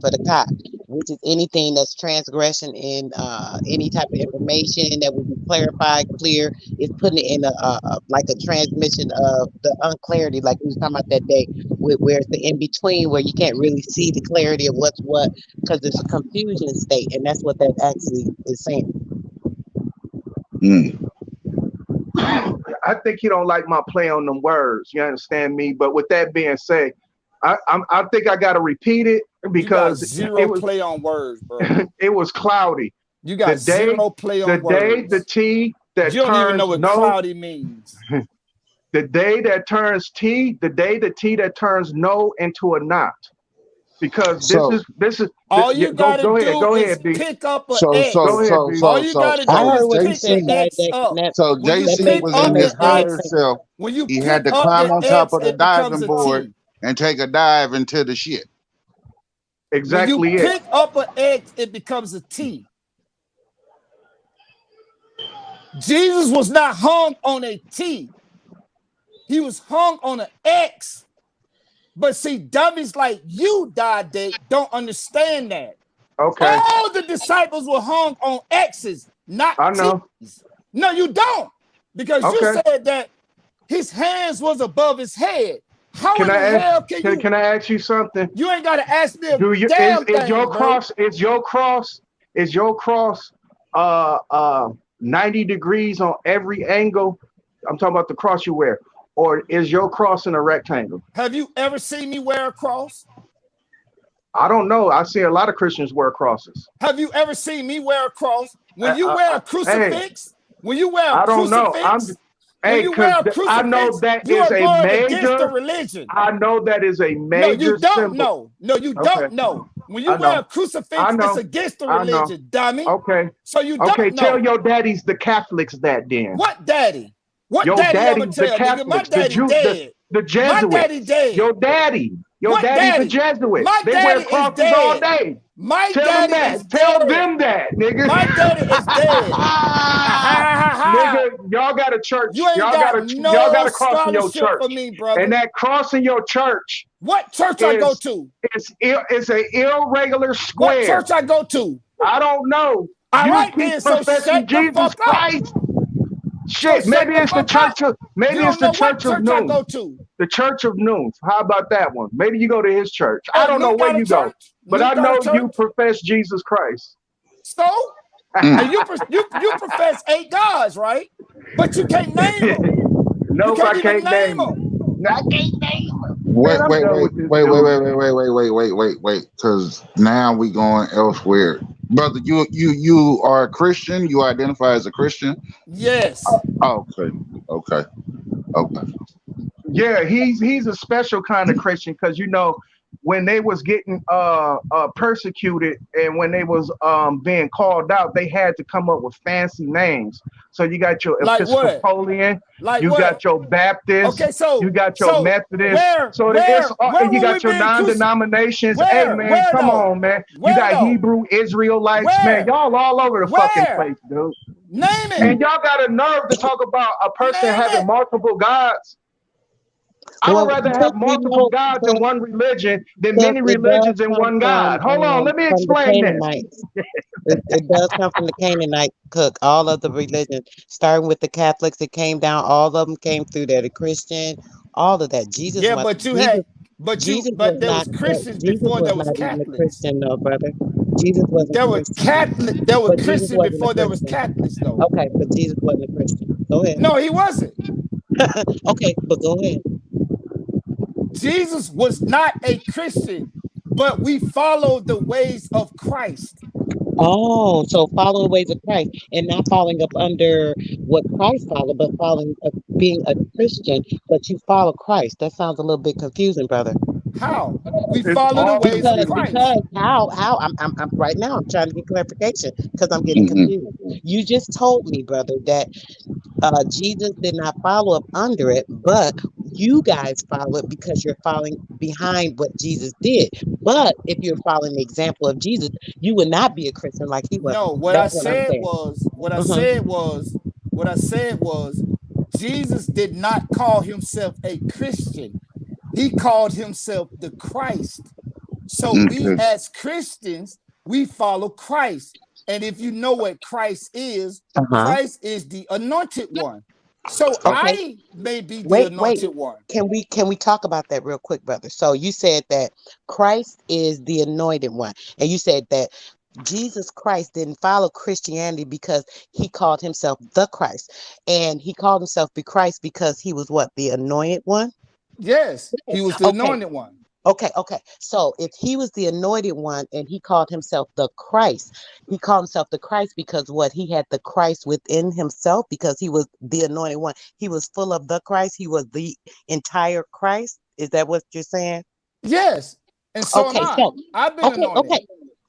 for the Kai. which is anything that's transgression in any type of information that would be clarified, clear. It's putting it in like a transmission of the unclarity, like we was talking about that day, where it's the in between, where you can't really see the clarity of what's what, because it's a confusion state, and that's what that actually is saying. I think you don't like my play on them words. You understand me? But with that being said, I think I got to repeat it because zero play on words, bro. It was cloudy. You got zero play on words. The day the T that you don't turns even know what cloudy means. The day that turns T, the day the T that turns no into a not. Because this is all you gotta do is pick up an X. All you gotta do is pick the X up. So JC was in his higher self. When you he had to climb on top of the diving board and take a dive into the shit. Exactly. When you pick up an X, it becomes a T. Jesus was not hung on a T. He was hung on an X. But see, dummies like you, Dade, don't understand that. Okay. All the disciples were hung on X's, not T's. No, you don't. Because you said that his hands was above his head. How in the hell can I ask you something? You ain't gotta ask me a is your cross 90 degrees on every angle? I'm talking about the cross you wear. Or is your cross in a rectangle? Have you ever seen me wear a cross? I don't know. I see a lot of Christians wear crosses. Have you ever seen me wear a cross? When you wear a crucifix, when you wear a crucifix, I know that is a major religion. I know that is a major. No, you don't symbol. know. No, you don't know. When you wear a crucifix, it's against the religion, dummy. Okay. So you don't know. Tell your daddies the Catholics that then. What daddy? What your daddy daddy, I'm gonna tell, the Catholics, my daddy dead. The Jesuits. My daddy dead. Your daddy's a Jesuit. My they daddy wear crosses is dead. all day. My Tell daddy them that. is Tell dead. them that, nigga. My daddy is dead. Nigga, y'all got a church. You ain't y'all got a cross in your church. For me, brother. And that cross in your church. What church I go to? It's an irregular square. What church I go to? I don't know. All you right, keep then, so professing Jesus Christ. Shit, so maybe it's the church of Noon. I go to. The Church of Noon. How about that one? Maybe you go to his church. I don't know where you go, but I know you profess Jesus Christ. So, and you profess 8 gods, right? But you can't name them. No, I can't name them. I can't name them. Wait, because now we going elsewhere. Brother, you are a Christian? You identify as a Christian? Yes. Okay. Yeah, he's a special kind of Christian because when they was getting persecuted and when they was being called out, they had to come up with fancy names. So you got your Episcopalian, got your Baptist, you got your Methodist. You got your non-denominations. Hey man, come on, man. You got Hebrew Israelites, man. Y'all all over the fucking place, dude. Name it. And y'all got a nerve to talk about a person having multiple gods. I would rather have multiple gods in one religion than many religions in one God. Hold on, let me explain this. It does come from the Canaanite cook. All of the religions, starting with the Catholics, it came down. All of them came through there. The Christian, all of that. Jesus. Yeah, but there was Christians before there was Catholics. Christian, no, brother. Jesus wasn't. There was Catholic. There were Christians before there was Catholics, though. Okay, but Jesus wasn't a Christian. Go ahead. No, he wasn't. Okay, but go ahead. Jesus was not a Christian, but we follow the ways of Christ. Oh, so follow the ways of Christ and not falling up under what Christ followed, but being a Christian, but you follow Christ. That sounds a little bit confusing, brother. How? We follow the ways of Christ. Because how? I'm right now. I'm trying to get clarification because I'm getting confused. You just told me, brother, that Jesus did not follow up under it, but you guys follow it because you're following behind what Jesus did. But if you're following the example of Jesus, you would not be a Christian like he was. No, what I said was Jesus did not call himself a Christian. He called himself the Christ. So we as Christians, we follow Christ. And if you know what Christ is the anointed one. So Okay. I may be the Wait. anointed one. Can we talk about that real quick, brother? So you said that Christ is the anointed one, and you said that Jesus Christ didn't follow Christianity because he called himself the Christ, and he called himself the Christ because he was what, the anointed one? Yes, he was the Okay. anointed one. Okay. So if he was the anointed one and he called himself the Christ, he called himself the Christ because what, he had the Christ within himself because he was the anointed one. He was full of the Christ. He was the entire Christ. Is that what you're saying? Yes. And so am Okay, I. so I've been okay, anointed.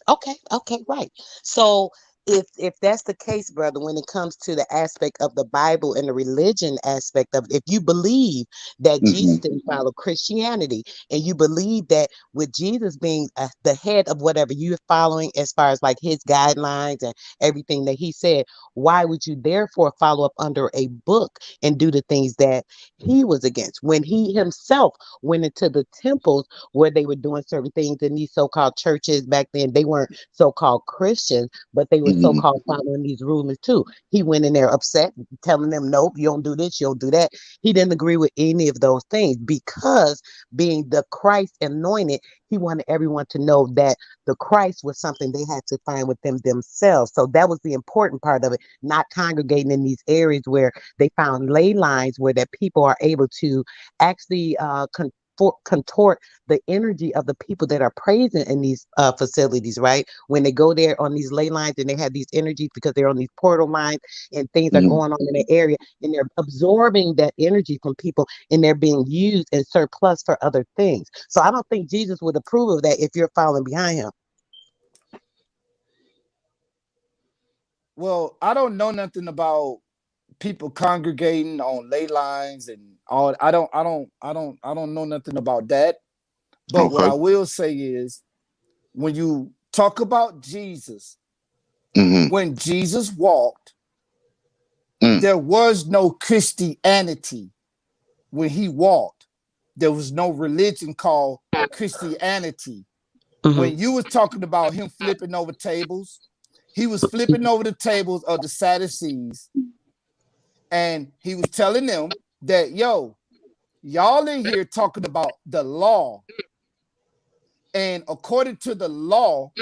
okay. Okay, right. So if that's the case, brother, when it comes to the aspect of the Bible and the religion aspect of it, if you believe that Jesus Hmm. didn't follow Christianity, and you believe that with Jesus being the head of whatever you're following as far as like his guidelines and everything that he said, why would you therefore follow up under a book and do the things that he was against when he himself went into the temples where they were doing certain things in these so-called churches back then? They weren't so-called Christians, but they were Hmm. so-called following these rulers too. He went in there upset, telling them, nope, you don't do this, you don't do that. He didn't agree with any of those things because being the Christ anointed, he wanted everyone to know that the Christ was something they had to find within themselves. So that was the important part of it, not congregating in these areas where they found ley lines where that people are able to actually contort the energy of the people that are praising in these facilities, right? When they go there on these ley lines and they have these energies because they're on these portal lines and things are Hmm. going on in the area and they're absorbing that energy from people and they're being used in surplus for other things. So I don't think Jesus would approve of that if you're following behind him. Well, I don't know nothing about people congregating on ley lines and all. I don't know nothing about that. But what I Okay. will say is when you talk about Jesus, Hmm. when Jesus walked, Mm. there was no Christianity when he walked. There was no religion called Christianity. Hmm. When you was talking about him flipping over tables, he was flipping over the tables of the Sadducees, and he was telling them that, yo, y'all in here talking about the law, and according to the law,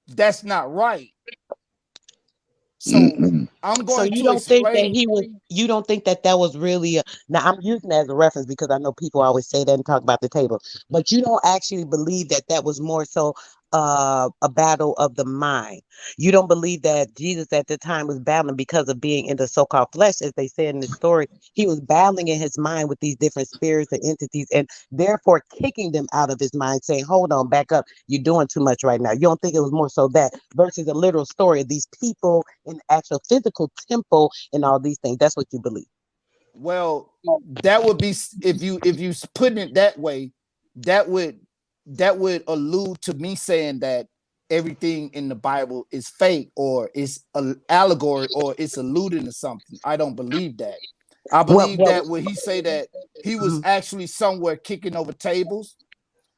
that's not right. So Mm-mm. I'm So going you to don't think that explain. he was, you don't think that that was really, now I'm using that as a reference because I know people always say that and talk about the table, but you don't actually believe that that was more so a battle of the mind. You don't believe that Jesus at the time was battling because of being in the so-called flesh, as they said in the story. He was battling in his mind with these different spirits and entities and therefore kicking them out of his mind, saying, hold on, back up. You're doing too much right now. You don't think it was more so that versus a literal story of these people in the actual physical temple and all these things. That's what you believe. Well, that would be, if you putting it that way, that would that would allude to me saying that everything in the Bible is fake or it's an allegory or it's alluding to something. I don't believe that. I Well, believe well, that when he say that he was mhm, actually somewhere kicking over tables,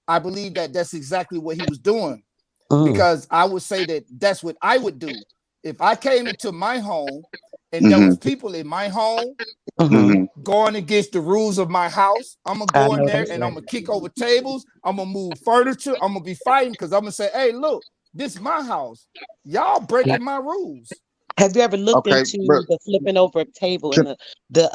I believe that that's exactly what he was doing, mhm, because I would say that that's what I would do if I came into my home and there was Hmm. people in my home mhm. Hmm. going against the rules of my house. I'm gonna I go in know there that's and I'm right. gonna kick over tables. I'm gonna move furniture. I'm gonna be fighting because I'm gonna say, "Hey, look, this is my house. Y'all breaking my rules." Have you ever looked Okay, into but the flipping over a table and the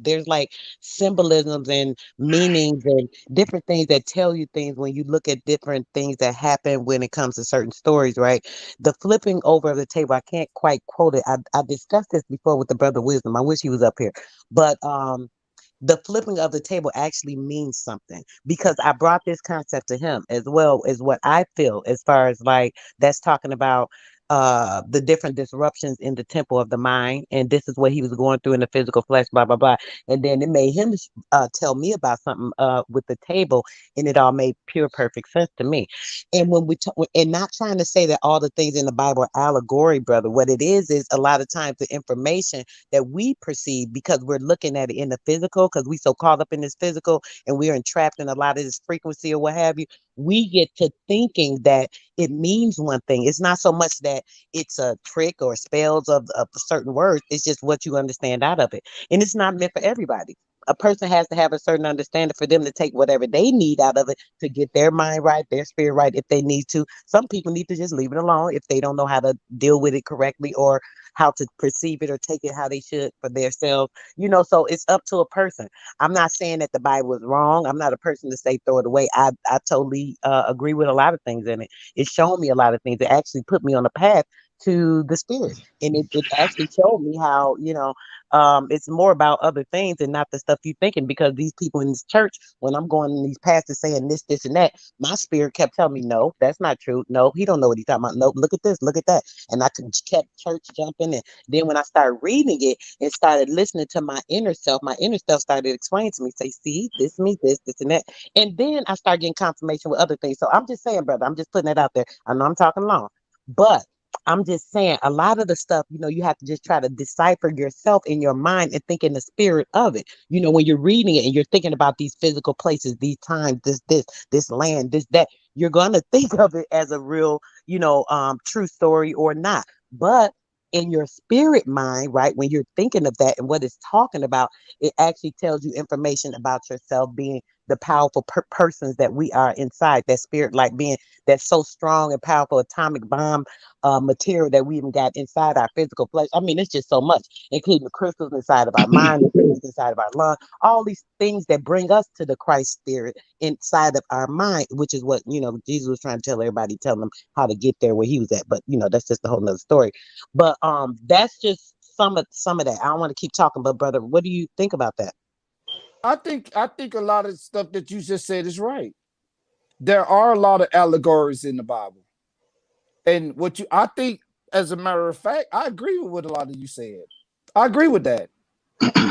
there's like symbolisms and meanings and different things that tell you things when you look at different things that happen when it comes to certain stories, right? The flipping over of the table, I can't quite quote it. I discussed this before with the brother Wisdom. I wish he was up here. But the flipping of the table actually means something because I brought this concept to him as well as what I feel as far as like that's talking about the different disruptions in the temple of the mind, and this is what he was going through in the physical flesh, blah blah blah. And then it made him tell me about something with the table, and it all made pure perfect sense to me. And when we talk, and not trying to say that all the things in the Bible are allegory, brother, what it is a lot of times the information that we perceive because we're looking at it in the physical, because we so caught up in this physical and we're entrapped in a lot of this frequency or what have you. we get to thinking that it means one thing. It's not so much that it's a trick or spells of certain words. It's just what you understand out of it. And it's not meant for everybody. A person has to have a certain understanding for them to take whatever they need out of it to get their mind right, their spirit right, if they need to. Some people need to just leave it alone if they don't know how to deal with it correctly or how to perceive it or take it how they should for themselves. So it's up to a person. I'm not saying that the Bible is wrong. I'm not a person to say throw it away. I totally agree with a lot of things in it. It's shown me a lot of things. It actually put me on a path to the spirit. And it actually showed me how, it's more about other things and not the stuff you thinking, because these people in this church, when I'm going in these pastors saying this, and that, my spirit kept telling me, no, that's not true. No, he don't know what he's talking about. No, look at this, look at that. And I kept church jumping. And then when I started reading it and started listening to my inner self started explaining to me, say, see, this means this, and that. And then I started getting confirmation with other things. So I'm just saying, brother, I'm just putting it out there. I know I'm talking long, but I'm just saying a lot of the stuff, you have to just try to decipher yourself in your mind and think in the spirit of it. When you're reading it and you're thinking about these physical places, these times, this land, this, that, you're going to think of it as a real, true story or not. But in your spirit mind, right, when you're thinking of that and what it's talking about, it actually tells you information about yourself being the powerful persons that we are inside, that spirit like being that's so strong and powerful atomic bomb material that we even got inside our physical flesh. I mean, it's just so much, including the crystals inside of our mind, the crystals inside of our lung, all these things that bring us to the Christ spirit inside of our mind, which is what, Jesus was trying to tell everybody, telling them how to get there where he was at. But, that's just a whole nother story. But that's just some of that. I don't want to keep talking, but brother, what do you think about that? I think a lot of stuff that you just said is right. There are a lot of allegories in the Bible. And I think, as a matter of fact, I agree with what a lot of you said. I agree with that.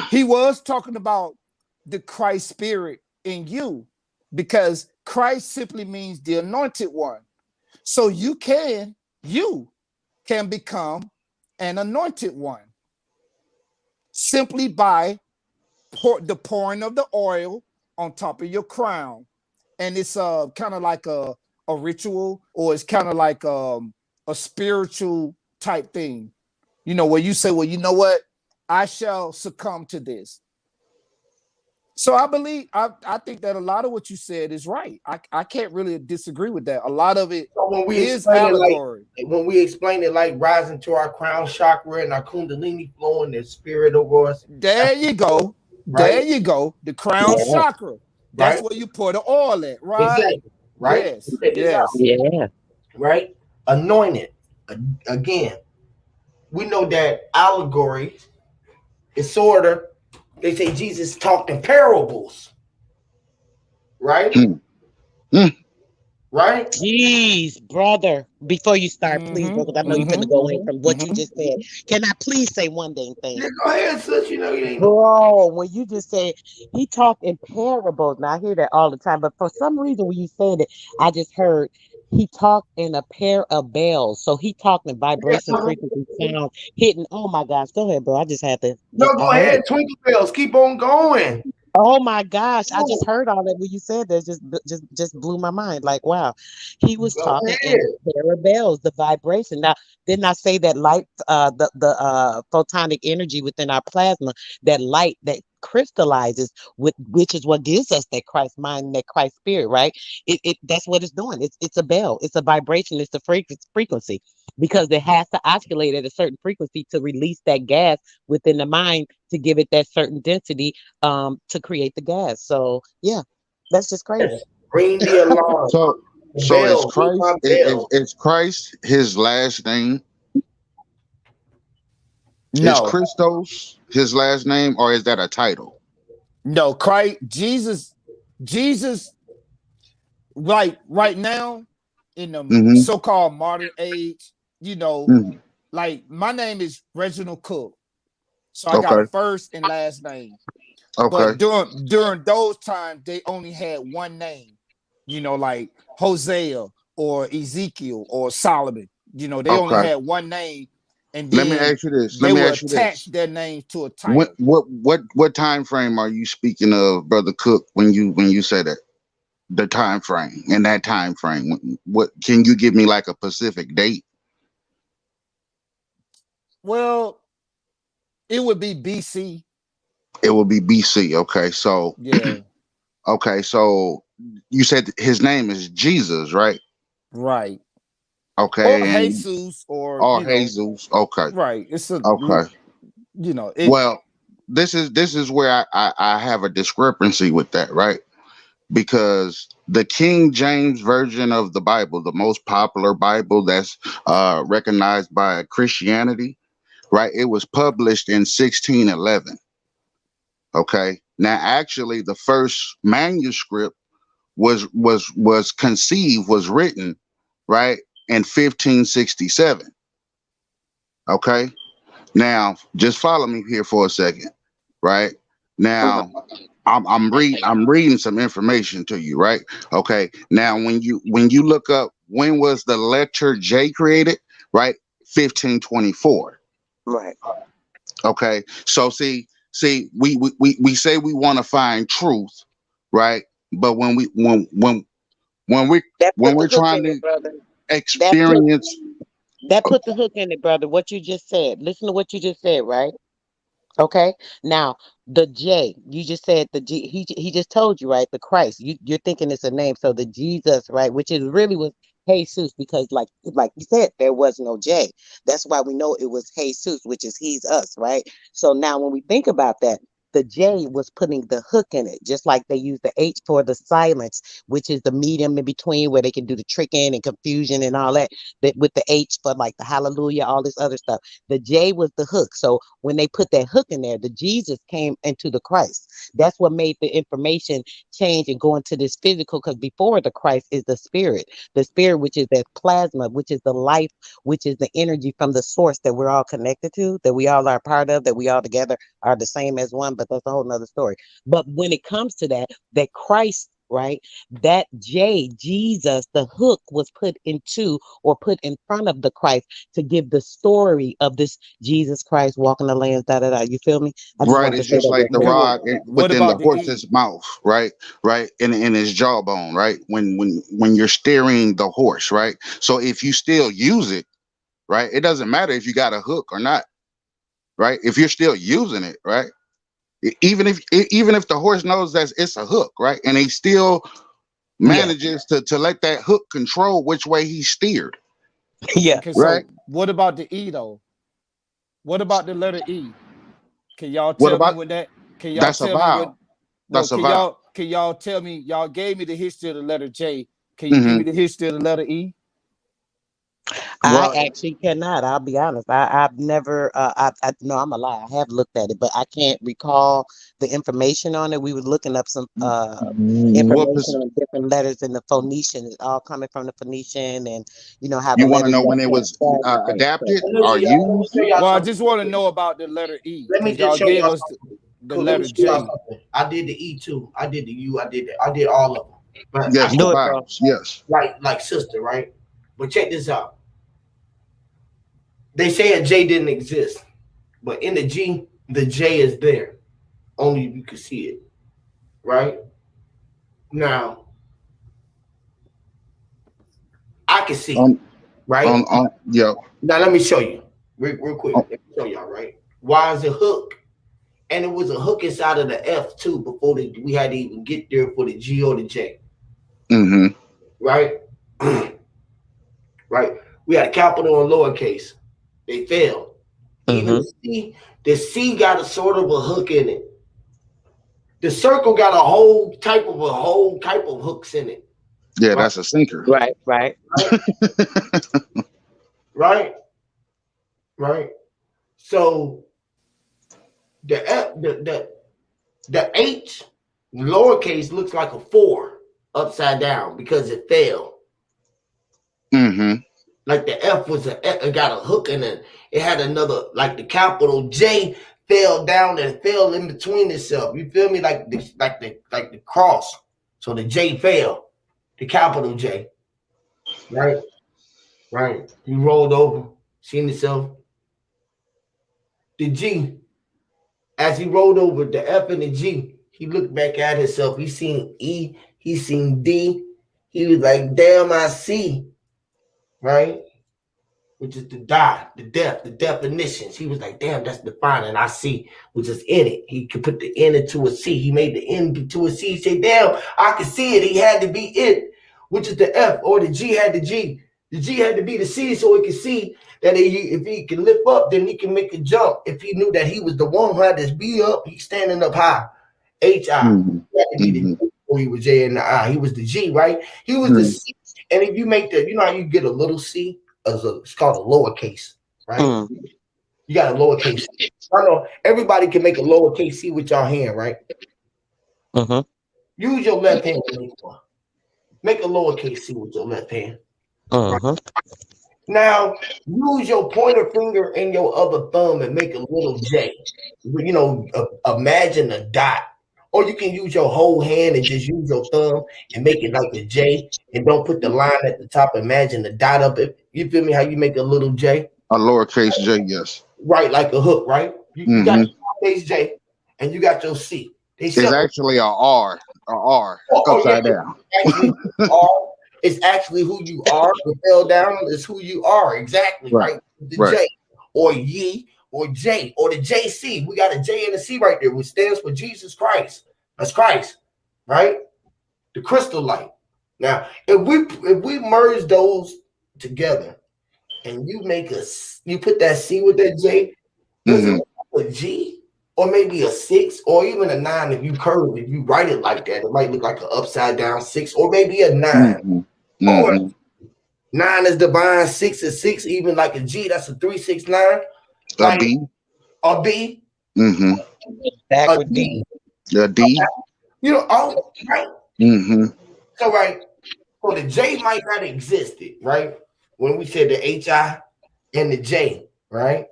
He was talking about the Christ spirit in you, because Christ simply means the anointed one. So you can become an anointed one simply by the pouring of the oil on top of your crown. And it's kind of like a ritual, or it's kind of like a spiritual type thing, where you say, well, you know what, I shall succumb to this. So I think that a lot of what you said is right. I can't really disagree with that. A lot of it is allegory. When we explain it like rising to our crown chakra and our kundalini flowing the spirit over us. There you go. Right? There you go. The crown chakra. That's where you pour the oil at, right? Exactly. Right? Yes. Yeah. Right? Anointed. Again, we know that allegory is sort of, they say Jesus talked in parables. Right? Right? Jeez, brother. Before you start, please, brother, I know you're going to go in from what you just said. Can I please say one dang thing? Yeah, go ahead, sis. You ain't. Bro, when you just said he talked in parables, now I hear that all the time, but for some reason when you said it, I just heard he talked in a pair of bells. So he talked in vibration, frequency, sound, hitting. Oh my gosh, go ahead, bro. I just had to. No, go ahead. Twinkle bells. Keep on going. Oh my gosh, I just heard all that when you said that. Just blew my mind. Like, wow. He was talking in parabels, the vibration. Now, didn't I say that light, the photonic energy within our plasma, that light that crystallizes, which is what gives us that Christ mind, that Christ spirit, right? That's what it's doing. It's a bell, it's a vibration, it's a frequency, because it has to oscillate at a certain frequency to release that gas within the mind to give it that certain density to create the gas. So yeah, that's just crazy. Ring the alarm. So is Christ his last name? No. Is Christos his last name, or is that a title? No, Christ, Jesus, right now in the so-called modern age, like my name is Reginald Cook. So I got a first and last name. But during those times, they only had one name, like Hosea or Ezekiel or Solomon. They only had one name. And then let me ask you this. They would attach their names to a title. What time frame are you speaking of, Brother Cook, when you say that? the time frame, in that time frame? What can you give me like a specific date? Well, it would be BC. It will be BC. Okay, so Yeah, okay, so you said his name is Jesus, right? right. Or Okay, and Jesus, or oh Jesus. Okay, right. It's a okay. it. Well, this is where I have a discrepancy with that, right? Because the King James version of the Bible, the most popular Bible that's recognized by Christianity, right? It was published in 1611. Okay. Now, actually, the first manuscript was conceived, was written, right, in 1567. Okay. Now, just follow me here for a second, right? Now, I'm reading some information to you, right? Okay. Now, when you look up when was the letter J created, right? 1524. Right. Okay. So see, we say we want to find truth, right? But when we That when put the we're hook trying in to it, brother. That put experience, that put the hook in it, brother. What you just said. Listen to what you just said, right? Okay. Now the J, you just said the G. He just told you, right? The Christ. You're thinking it's a name. So the Jesus, right? Which is really was Jesus, because like you said, there was no J. That's why we know it was Jesus, which is He's us, right? So now when we think about that, the J was putting the hook in it, just like they use the H for the silence, which is the medium in between where they can do the tricking and confusion and all that. That with the H for like the hallelujah, all this other stuff. The J was the hook. So when they put that hook in there, the Jesus came into the Christ. That's what made the information change and go into this physical, because before the Christ is the spirit, which is that plasma, which is the life, which is the energy from the source that we're all connected to, that we all are part of, that we all together are the same as one, but that's a whole nother story. But when it comes to that Christ, right, that J, Jesus, the hook was put into or put in front of the Christ to give the story of this Jesus Christ walking the lands, da da da. You feel me? I just right? wanted to It's say just that real like the quick. Okay, rod what within the about the E? horse's mouth, right? Right, in his jawbone, right? When you're steering the horse, right? So if you still use it, right, it doesn't matter if you got a hook or not, right? If you're still using it, right? Even if the horse knows that it's a hook, right, and he still Yeah, manages to let that hook control which way he's steered, yeah. Okay, right? so what about the E though? What about the letter E? Can y'all What tell me about when that? Can y'all that's a tell me when? vowel? No, That's a vowel. can y'all tell me? Y'all gave me the history of the letter J. Can you give Hmm. me the history of the letter E? I Well, actually cannot. I'll be honest. I've never. I no, I'm a lie. I have looked at it, but I can't recall the information on it. We were looking up some what information on different letters in the Phoenician. It's all coming from the Phoenician, and you know how the you want to letters know got when it was transcribed and things. So adapted Let me or show y'all. Let me used? show y'all Well, I something just real want to quick. know about the letter E Let me because just y'all show gave y'all us something. the Cool. Let me letter show y'all J. something. I did the E too. I did the U. I did all of them. But I Yes, the do can't it, bro. vowels. Yes. like sister, right? But check this out. They say a J didn't exist, but in the G, the J is there. Only you can see it, right? Now I can see it, On right? yeah. Now let me show you real quick. Let me show y'all, right? Why is a hook? And it was a hook inside of the F too before we had to even get there for the G or the J, Mm-hmm. right? Right? We had a capital and lowercase. They failed. Even Mm-hmm. the C got a sort of a hook in it. The circle got a whole type of hooks in it. Yeah, Right? that's a sinker. Right, right. Right? Right? Right? So the F, the H lowercase looks like a 4 upside down because it fell. Mm-hmm. Like the F it got a hook in it. It had another, like the capital J fell down and fell in between itself. You feel me? Like the cross. So the J fell, the capital J. Right, right. He rolled over, seen himself. The G, as he rolled over, the F and the G, he looked back at himself. He seen E. He seen D. He was like, damn, I see. Right? Which is the die, the death, the definitions. He was like, damn, that's defining. I see, which is in it. He could put the N into a C. He made the N into a C. He said, damn, I could see it. He had to be it, which is the F, or the G had the G. The G had to be the C so he could see that if he can lift up, then he can make a jump. If he knew that he was the one who had to be up, he's standing up high. H-I. He had to be the G, or he was J and the I. He was the G, right? He was the C. And if you make the, you know how you get a little C? It's called a lowercase, right? You got a lowercase C. I know everybody can make a lowercase C with your hand, right? Use your left hand to make one. Make a lowercase C with your left hand. Right? Now, use your pointer finger and your other thumb and make a little J. You know, imagine a dot. Or you can use your whole hand and just use your thumb and make it like a J. And don't put the line at the top. Imagine the dot up it. You feel me? How you make a little J? A lowercase J, yes. Right, like a hook, right? You got your lowercase J and you got your C. It's actually a R. Upside down. Actually, R. It's actually who you are. The fell down is who you are. Exactly, right? The J or Ye or J or the JC. We got a J and a C right there, which stands for Jesus Christ. That's Christ, right? The crystal light. Now, if we merge those together and you put that C with that J, does it look a G or maybe a 6 or even a 9 if you curve, if you write it like that, it might look like an upside down 6 or maybe a 9. Or 9 is divine, 6 is 6, even like a G, that's a 3, 6, 9. Like, a B. A B. Back with D. A D. You know, all right. So right. So the J might not have existed, right? When we said the HI and the J, right?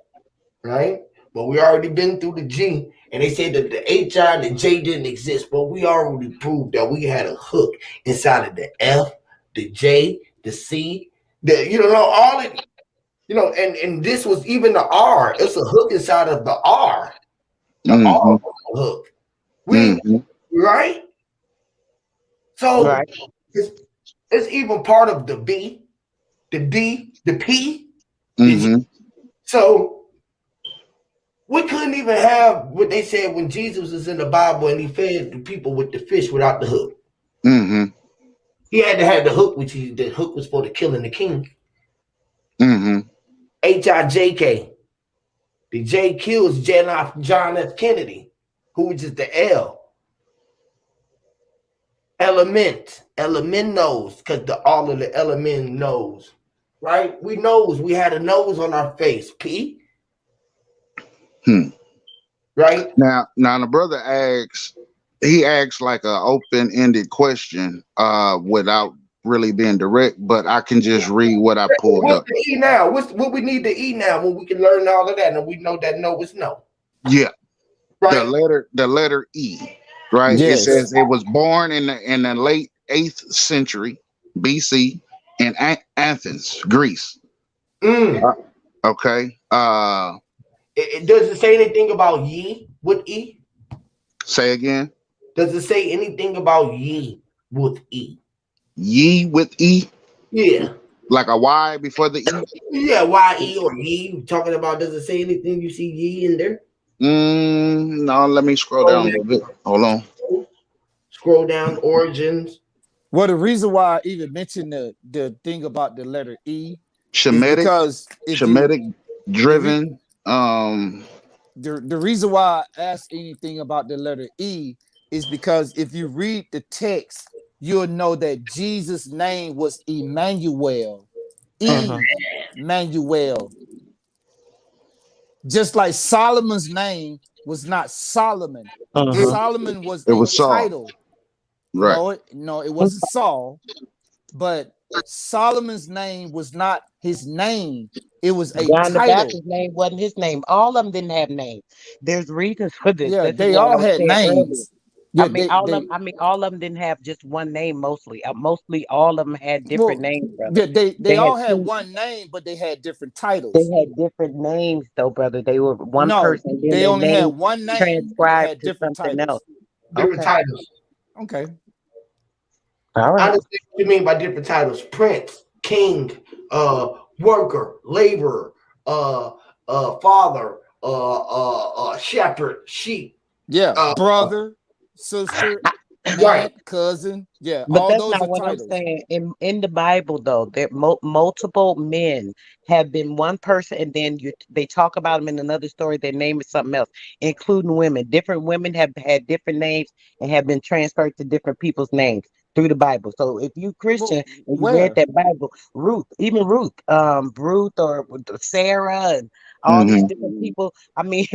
Right? But we already been through the G, and they said that the HI and the J didn't exist, but we already proved that we had a hook inside of the F, the J, the C, all of it. And this was even the R. It's a hook inside of the R. The R hook. Right? So it's even part of the B, the D, the P, the G. So we couldn't even have what they said when Jesus was in the Bible and he fed the people with the fish without the hook. He had to have the hook, the hook was for the killing the king. HIJK. The J kills John F. Kennedy, who was just the L. Elementos, because all of the element knows, right? We had a nose on our face. P. Right? Now the brother asks like an open-ended question without really being direct, but I can just read what I pulled up. What's the E now? What we need to E now when we can learn all of that and we know that no is no. Yeah. Right. The letter E. Right. Yes. It says it was born in the late 8th century BC in Athens, Greece. Okay. Does it say anything about ye with E? Say again. Does it say anything about ye with E? Ye with E? Yeah. Like a Y before the E? Yeah, Y-E or ye. Talking about, does it say anything you see ye in there? No, let me scroll down a little bit. Hold on. Scroll down, origins. Well, the reason why I even mentioned the thing about the letter E Shemitic, because driven. The reason why I ask anything about the letter E is because if you read the text, you'll know that Jesus' name was Emmanuel. Emmanuel. Just like Solomon's name was not Solomon. Solomon was a title. Right. No, it wasn't Saul. But Solomon's name was not his name. It was a John title. The Baptist's name wasn't his name. All of them didn't have names. There's reasons for this. Yeah, they all had names. Yeah, all of them didn't have just one name. Mostly all of them had different names, brother. Yeah, they all had one name, but they had different titles. They had different names, though, brother. They were one person. They only had one name. Transcribed to something else. Different titles. Okay. All I right. understand what you mean by different titles: prince, king, worker, laborer, father, shepherd, sheep. Yeah, Uh, brother, sister, right. aunt, cousin. Yeah, But all that's those not are what I'm titles. saying. In the Bible, though, there multiple men have been one person, and then they talk about them in another story. Their name is something else, including women. Different women have had different names and have been transferred to different people's names through the Bible. So if you But Christian and you read where? that Bible, Ruth, even Ruth, Ruth or Sarah, and all these Hmm. different people. I mean,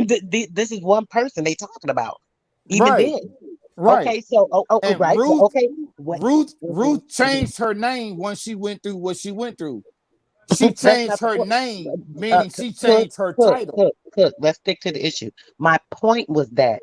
this is one person they talking about. Even Right, then. right. Okay, so And right, okay. What? Ruth Mhm. changed her name once she went through what she went through. She That's changed not the her point. name, meaning she Cook, changed her title. cook. Let's stick to the issue. My point was that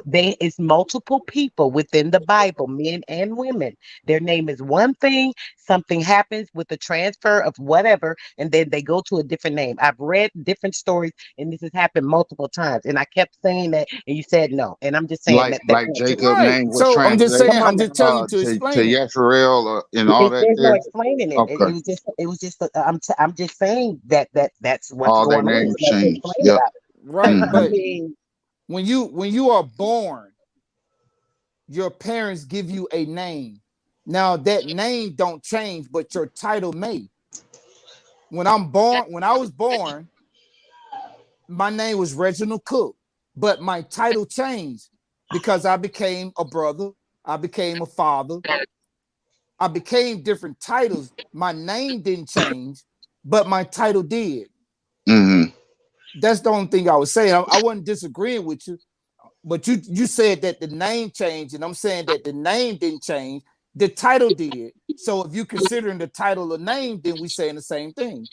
they is multiple people within the Bible, men and women. Their name is one thing. Something happens with the transfer of whatever, and then they go to a different name. I've read different stories, and this has happened multiple times. And I kept saying that, and you said no. And I'm just saying that that's Like not true. Jacob Right. name was So I'm just translated saying, Come on I'm just now. telling you to to explain it. Yeshurel and all that There's no there. explaining it. Okay, It was just. I'm just saying that's what's all their going on. names There's nothing to changed. explain Yep. about Right. it. I But Hmm. mean, when you are born, your parents give you a name. Now that name don't change, but your title may. When I was born, my name was Reginald Cook, but my title changed because I became a brother, I became a father, I became different titles. My name didn't change, but my title did. Hmm. That's the only thing I was saying. I wasn't disagreeing with you, but you said that the name changed, and I'm saying that the name didn't change. The title did. So if you considering the title a name, then we saying the same thing.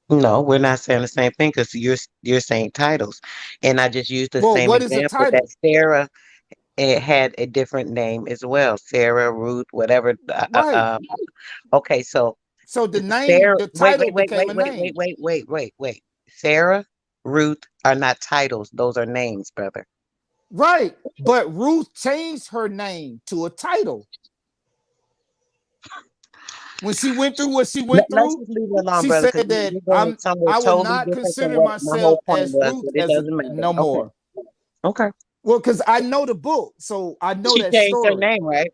no, we're not saying the same thing because you're saying titles, and I just used the Well, same what is a example that title? Sarah had a different name as well. Sarah, Ruth, whatever. Right. Okay, so So the name, Sarah, the title became a name. wait. Sarah, Ruth are not titles; those are names, brother. Right. But Ruth changed her name to a title. When she went through what she went Let's through, just leave it alone, she brother, said because that you're going somewhere I would totally not different from consider what my myself whole point as was, Ruth but it as doesn't matter. no Okay, more. okay. Well, because I know the book, so I know She that changed her story. name, right?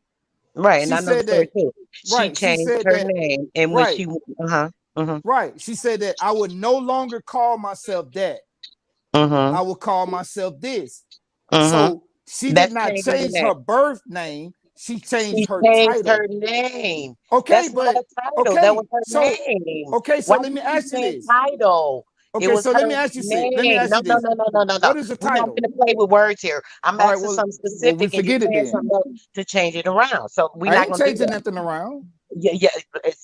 Right, and She I know the said story that, too. She right. She changed said her that, name, and when right, she, uh-huh, uh-huh, right. She said that I would no longer call myself that. uh-huh, I will call myself this. uh-huh. So she did That's not changing the change name. her birth name. She changed She her changed her title. name. Okay, That's not but a title. That was okay. her So name. okay, so Why let you me keep ask you saying this. title? It Okay, was so let her me ask you this. Let me name. ask you this. No. What is the We're not title? going to play with words here. I'm All right, asking well, something we specific, and you're forget it saying then. something else to change it around. So we're I not ain't going to do changing that. nothing around. Yeah.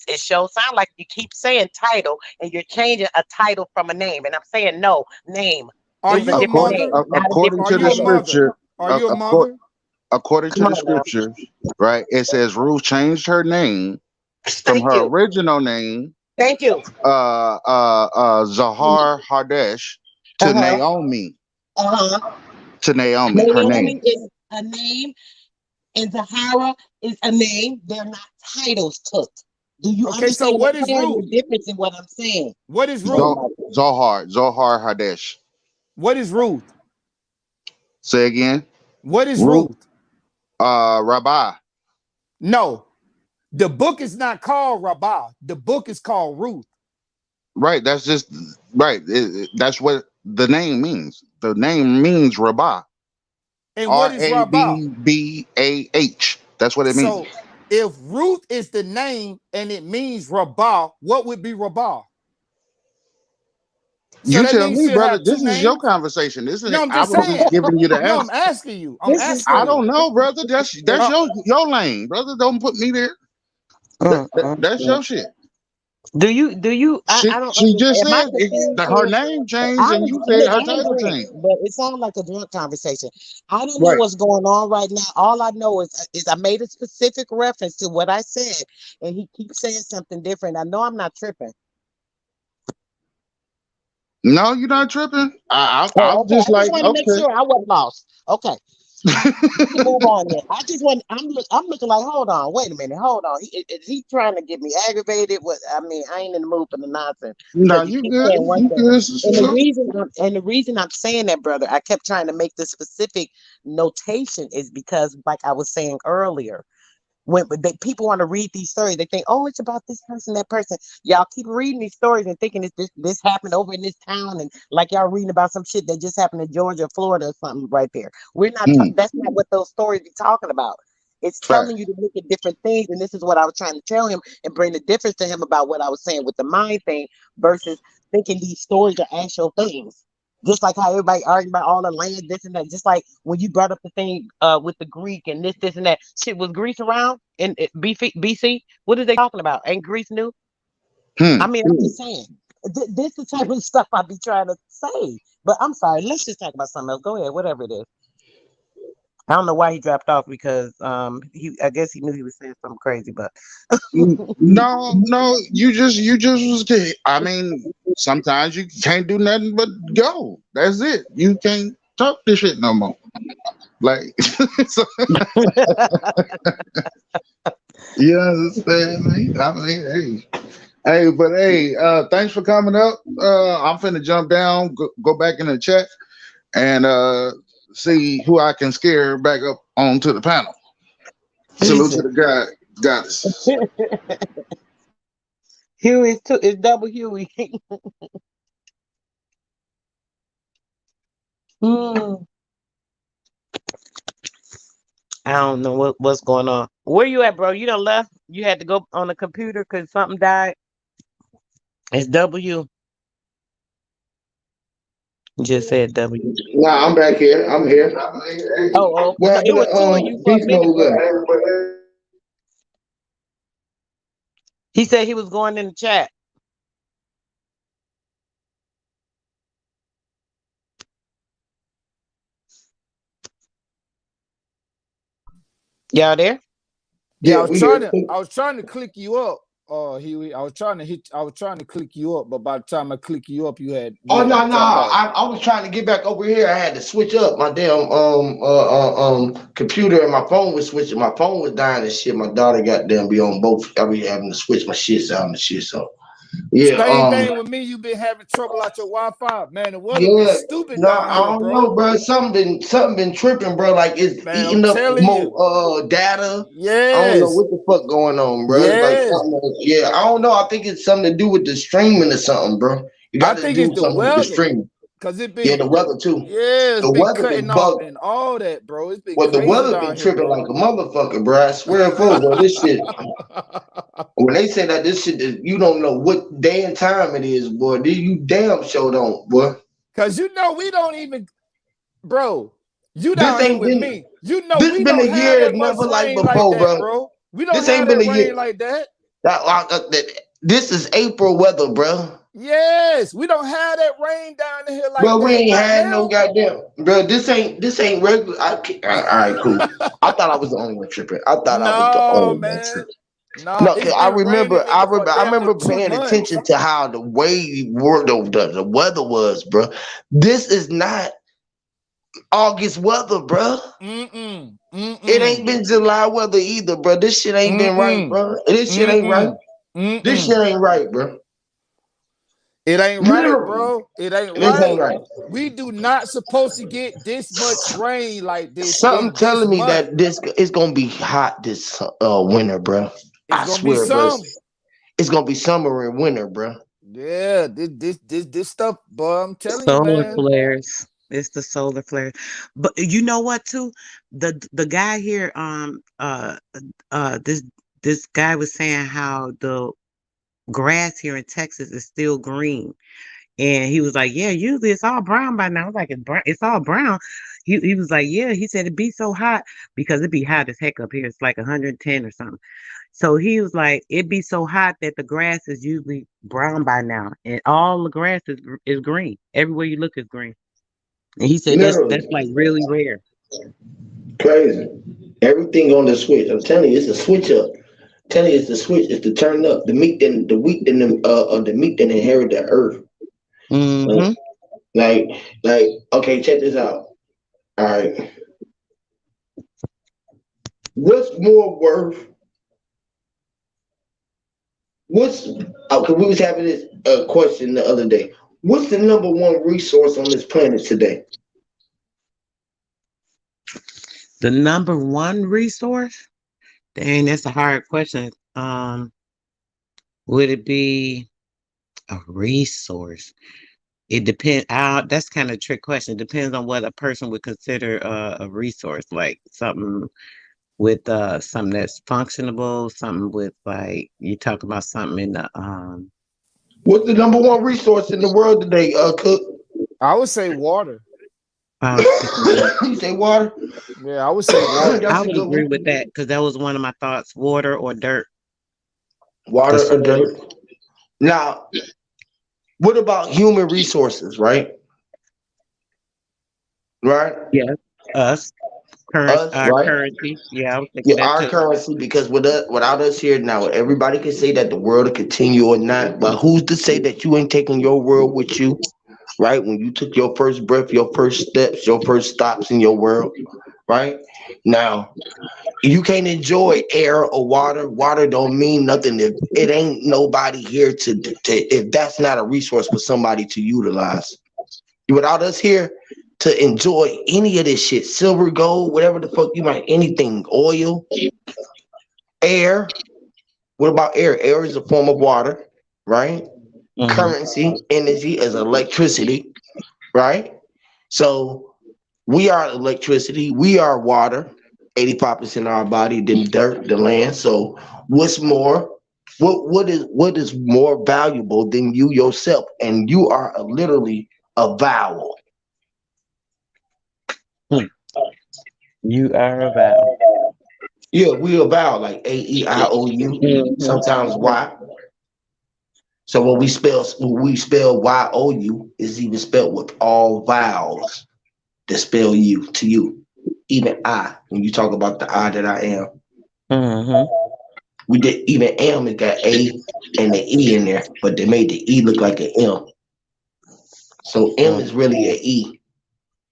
It shows sound like you keep saying title, and you're changing a title from a name. And I'm saying no name. It Are was a you a different According mother? name, not a according different Are to you the a title. mother? scripture, Are uh, you a acco- mother? according Come to the on now. scriptures, right? It says Ruth changed her name from Thank her you. original name, Thank you. Zahar Hardesh, to Uh-huh. Naomi. Uh-huh. To Naomi, her Naomi name. is a name, and Zahara is a name. They're not titles, Cook. Do you Okay, so understand what the is clarity Ruth? of difference in what I'm saying? What is Oh Ruth? my Zohar Hardesh. What is Ruth? Say again. What is Ruth, Ruth? Rabbah. No, the book is not called Rabbah. The book is called Ruth. Right. That's just right. That's what the name means. The name means Rabbah. And what is Rabbah? Rabbah. That's what it means. So if Ruth is the name and it means Rabbah, what would be Rabbah? So You that tell means me, she'll brother. have two This is your names? conversation, isn't No, it? I'm I just was just saying. giving you the No, I'm answer. asking you. I'm This is asking I you. don't know, brother. That's Uh, your lane, brother. Don't put me there. That's mm. your shit. Do you I don't She just understand. Am I said confused her here? name changed, I and was you said look, her I title agree, changed. but it sounds like a drunk conversation. I don't know Right. what's going on right now. All I know is I made a specific reference to what I said, and he keeps saying something different. I know I'm not tripping. No, you're not tripping. I Oh, I'm okay. just I just like, want to make okay. sure I wasn't lost. Okay. Move on then. I just want. I'm looking like. Hold on. Wait a minute. Hold on. Is he trying to get me aggravated? What? I mean, I ain't in the mood for the nonsense No, because you you keep good. saying one You thing, good. and the reason I'm saying that, brother, I kept trying to make the specific notation is because, like I was saying earlier, when people want to read these stories, they think, oh, it's about this person, that person. Y'all keep reading these stories and thinking this happened over in this town, and like y'all reading about some shit that just happened in Georgia, Florida, or something right there. We're not. That's not what those stories be talking about. It's telling you to look at different things, and this is what I was trying to tell him and bring the difference to him about what I was saying with the mind thing versus thinking these stories are actual things. Just like how everybody arguing about all the land, this and that. Just like when you brought up the thing with the Greek and this and that. Shit, was Greece around in BC? What are they talking about? Ain't Greece new? I mean, I'm just saying. This the type of stuff I be trying to say. But I'm sorry. Let's just talk about something else. Go ahead, whatever it is. I don't know why he dropped off because I guess he knew he was saying something crazy, but No, you just was kidding. I mean, sometimes you can't do nothing but go. That's it. You can't talk this shit no more. Like, so, you understand me? I mean, thanks for coming up. I'm finna jump down, go back in the chat, and see who I can scare back up onto the panel. Salute to the goddess. Huey is double Huey. Hmm. I don't know what's going on. Where you at, bro? You done left? You had to go on the computer because something died? It's W. You just said W. Nah, I'm back here. I'm here. Oh, okay. What Because it happened was to two of you for a beast minute, mode? brother. He said he was going in the chat. Y'all there? Yeah, Yeah, we here. I was trying to click you up, Huey. I was trying to click you up, but by the time I click you up, you Oh had no, no! dropped off. I was trying to get back over here. I had to switch up my damn computer, and my phone was switching. My phone was dying and shit. My daughter got them be on both. I be having to switch my shits out and shit. So yeah, Same thing with me. You been having trouble out your Wi-Fi, man. The weather been yeah. stupid No, down I here, don't bro. know, bro. Something been tripping, bro. Like it's Man, I'm eating up telling you. more data. I don't know Yes, what the fuck going on, bro. Like yes. something. Yeah, I don't know. I think it's something to do with the streaming or something, bro. You I got to think do it's the something with the weather, streaming. cause it Yeah, been, the weather too. yeah, it's The been weather cutting been off bug. and all that, bro. It's been Well, the crazy weather been down here, tripping bro. like a motherfucker, bro. I swear for bro. This shit. When they say that this shit, you don't know what day and time it is, boy. You damn sure don't, boy. Cause we don't even, bro. You This down here ain't with been. me. This We been a don't have year that much never like rain like before, that, bro. bro. We don't This have ain't been that a year. rain like that. This is April weather, bro. Yes, we don't have that rain down here like Bro, we that. ain't Not had no now. goddamn. Bro, this ain't regular. All right, cool. I thought I was the only one tripping. I thought I was the No, only one man. tripping. No, No, 'cause it's I been remember, raining, I nigga, for remember, I damn near remember 2 paying months. attention to how the way the weather was, bro. This is not August weather, bro. Mm-mm. It ain't Mm-mm. been July weather either, bro. This shit ain't been right, Mm-mm. bro. This shit ain't right. Mm-mm. This shit Mm-mm. ain't right, bro. It ain't right, Literally, bro. It ain't this ain't right. right. We do not supposed to get this much rain like this Something in this telling me month. that this it's gonna be hot this winter, bro. It's I gonna be swear, bro. some. It's gonna be summer and winter, bro. Yeah, this stuff, boy. I'm telling you, Solar man. flares. It's the solar flare. But you know what too? The guy here, this guy was saying how the grass here in Texas is still green. And he was like, yeah, usually it's all brown by now. I was like, it's all brown. He was like, yeah, he said it'd be so hot because it'd be hot as heck up here. It's like 110 or something. So he was like, it'd be so hot that the grass is usually brown by now. And all the grass is green. Everywhere you look is green. And he said that's Literally like really rare. crazy. Everything on the switch. I'm telling you, it's a switch up. I'm telling you, it's the switch. It's the turn up. The meat that inherit the earth. Like, Mm-hmm. like, okay. Check this out. All right. What's more worth? What's okay? We was having this question the other day. What's the number one resource on this planet today? The number one resource? Dang, that's a hard question. Would it be a resource? It depends. That's kind of a trick question. It depends on what a person would consider a resource, like something with something that's functionable, something with like you talk about something in the What's the number one resource in the world today? Cook. I would say water. You say water? Yeah, I would say water. I That's a would good agree one. with that because that was one of my thoughts: water or dirt. The Water or soil. dirt? Now, what about human resources? Right? Right? Yes, us Us, our right? currency. Yeah, I was thinking Yeah, that our too. currency, because without us here now, everybody can say that the world will continue or not, but who's to say that you ain't taking your world with you, right? When you took your first breath, your first steps, your first stops in your world, right? Now, you can't enjoy air or water. Water don't mean nothing if it ain't nobody here to if that's not a resource for somebody to utilize. Without us here to enjoy any of this shit, silver, gold, whatever the fuck you might, anything, oil, air. What about air? Air is a form of water, right? Hmm. Currency, energy is electricity, right? So we are electricity, we are water, 85% of our body, then dirt, the land. So what's more? What is more valuable than you yourself? And you are literally a vowel. You are a vowel. Yeah, we a vowel like A-E-I-O-U, Hmm. sometimes Y. So when we spell Y-O-U, is even spelled with all vowels that spell you to you. Even I, when you talk about the I that I am, Hmm. we did even M, it got A and the E in there, but they made the E look like an M. So M is really an E.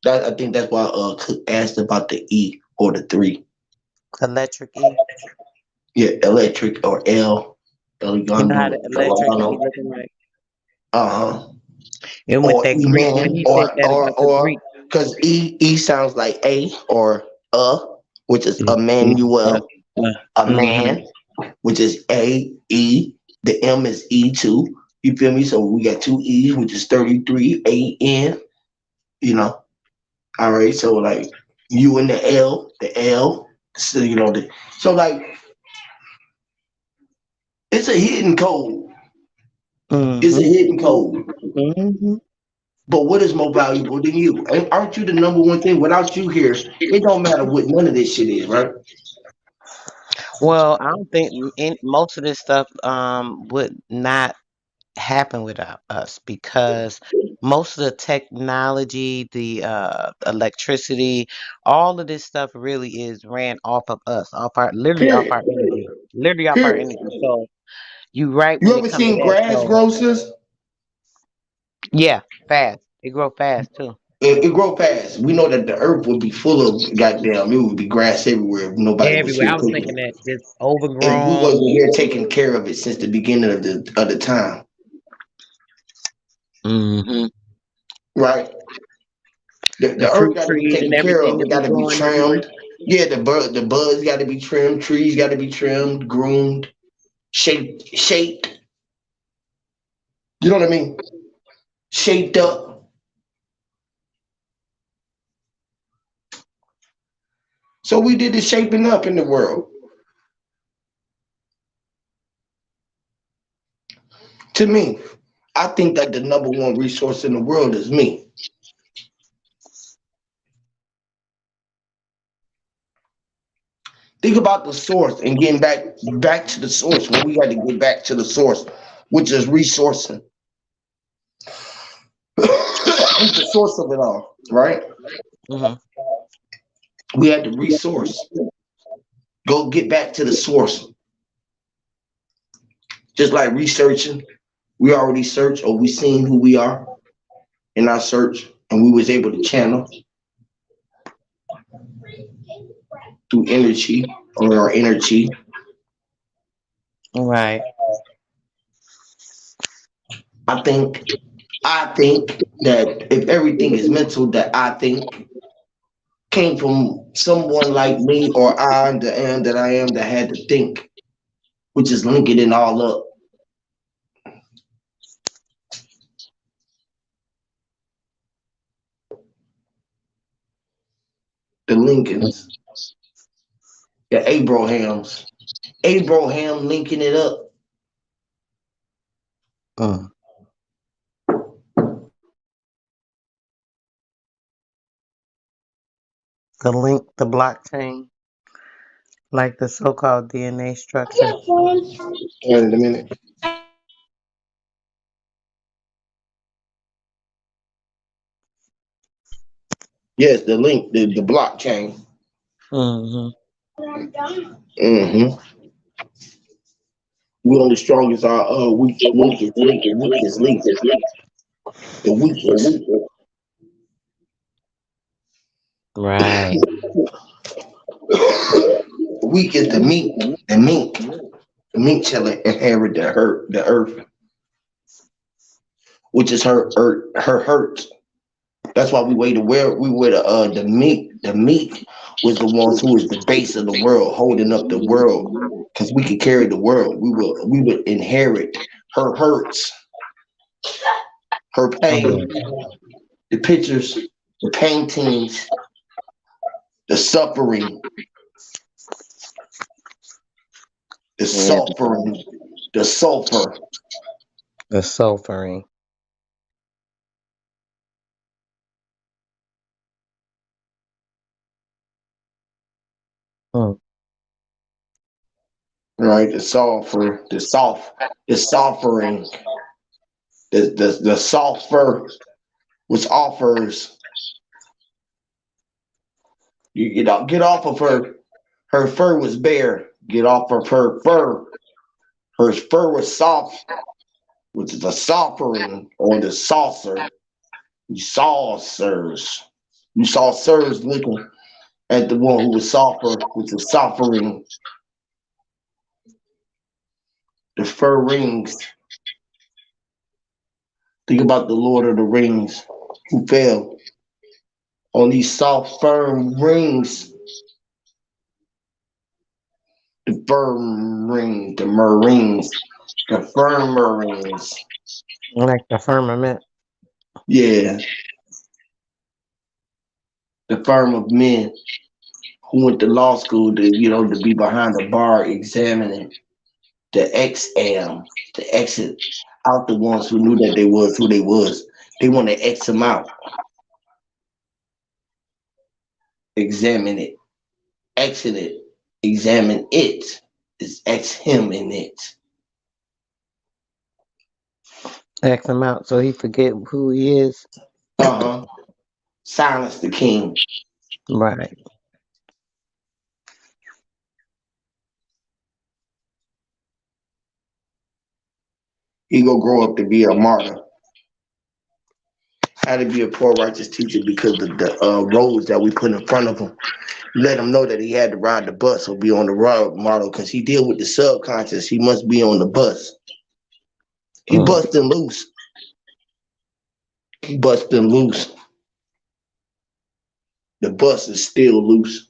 That I think that's why Cook asked about the E or the three. Electric E. Yeah, electric or L, You know how the Eliano, electric E Eliano. looking like? Uh-huh. And with Or that E Greek, when man, he said or that or about the or Greek, because E sounds like a or which is yeah, Emmanuel, a mm-hmm, man, which is A-E. The M is E2. You feel me? So we got two E's, which is 33, A-N, you know. All right. So like you and the L. So so like it's a hidden code. It's a mm-hmm, hidden code. mm-hmm. But what is more valuable than you? Aren't you the number one thing? Without you here, it don't matter what none of this shit is, right? Well, I don't think most of this stuff would not happen without us because most of the technology, the electricity, all of this stuff really is ran off of us, literally off Period. our energy, literally off our Period. energy. So you right You when it ever comes to seen that. grass So grow, sis? yeah, fast. It grow fast too. It grow fast. We know that the earth would be full of goddamn. It would be grass everywhere if nobody was Everywhere. here I was taking thinking it. that just If we overgrown. wasn't here taking care of it since the beginning of the time, Hmm. right? The The earth fruit got to be trees and taken care everything of. to It be got to be growing everywhere. trimmed. Yeah, the buds got to be trimmed. Trees got to be trimmed, groomed, shaped. You know what I mean? Shaped up. So we did the shaping up in the world. To me, I think that the number one resource in the world is me. Think about the source and getting back to the source when we got to get back to the source, which is resourcing. The source of it all, right? Hmm. We had to resource. Go get back to the source. Just like researching, we already searched or we seen who we are in our search, and we was able to channel. through energy or energy. Right. I think that if everything is mental, that I think came from someone like me or I, the am that I am, that had to think, which is linking it all up. The Lincolns, the Abraham linking it up. Mm. The link, the blockchain, like the so-called DNA structure. Wait a minute. Yes, the link, the blockchain. Mm-hmm. Mm-hmm. We only strong as our weakest link, the weakest link, the weakest. Right. Weak is the mink. The mink. The mink shall inherit the earth, which is her hurt. That's why we waited where we were the meek. The meek was the ones who was the base of the world, holding up the world. Because we could carry the world. We would inherit her hurts, her pain, the pictures, the paintings, the suffering, the Yeah. suffering, the sulfur. The suffering. Mm. Right, the sulfur, the suffering, the sulfur, which offers you know, get off of her. Her fur was bare. Get off of her fur. Her fur was soft, which is a suffering or the saucer. You saw sirs. You saw sirs looking at the one who was softer, which was suffering. The fur rings. Think about the Lord of the Rings who fell on these soft, firm rings. The firm ring, the Marines, the firm Marines. Like the firmament. Yeah, the firm of men who went to law school to, to be behind the bar examining the exam, to exit out the ones who knew that they was who they was. They want to X them out, examine it, exit it, examine it. It's X him in it. X him out so he forget who he is. Uh-huh. Silence the king. Right. He gonna grow up to be a martyr. How to be a poor righteous teacher because of the roads that we put in front of him. Let him know that he had to ride the bus or be on the road model because he deal with the subconscious. He must be on the bus. He Mm. busting loose. He busting loose. The bus is still loose.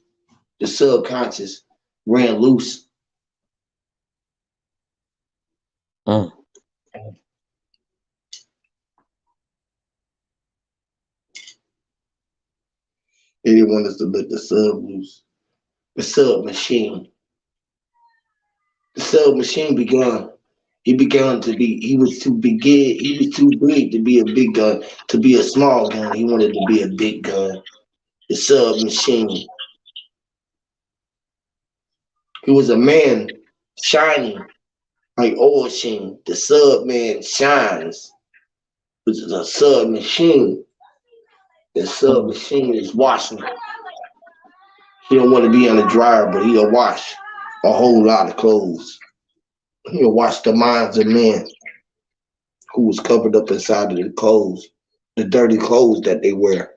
The subconscious ran loose. Mm. They didn't want us to let the sub loose. The sub machine. The sub machine began. He began to be. He was too big. He was too big to be a big gun. To be a small gun, he wanted to be a big gun. The sub machine. He was a man shining like oil sheen. The sub man shines, which is a sub machine. The sub Mm. machine is washing. He don't want to be on the dryer, but he'll wash a whole lot of clothes. He'll wash the minds of men who was covered up inside of the clothes, the dirty clothes that they wear.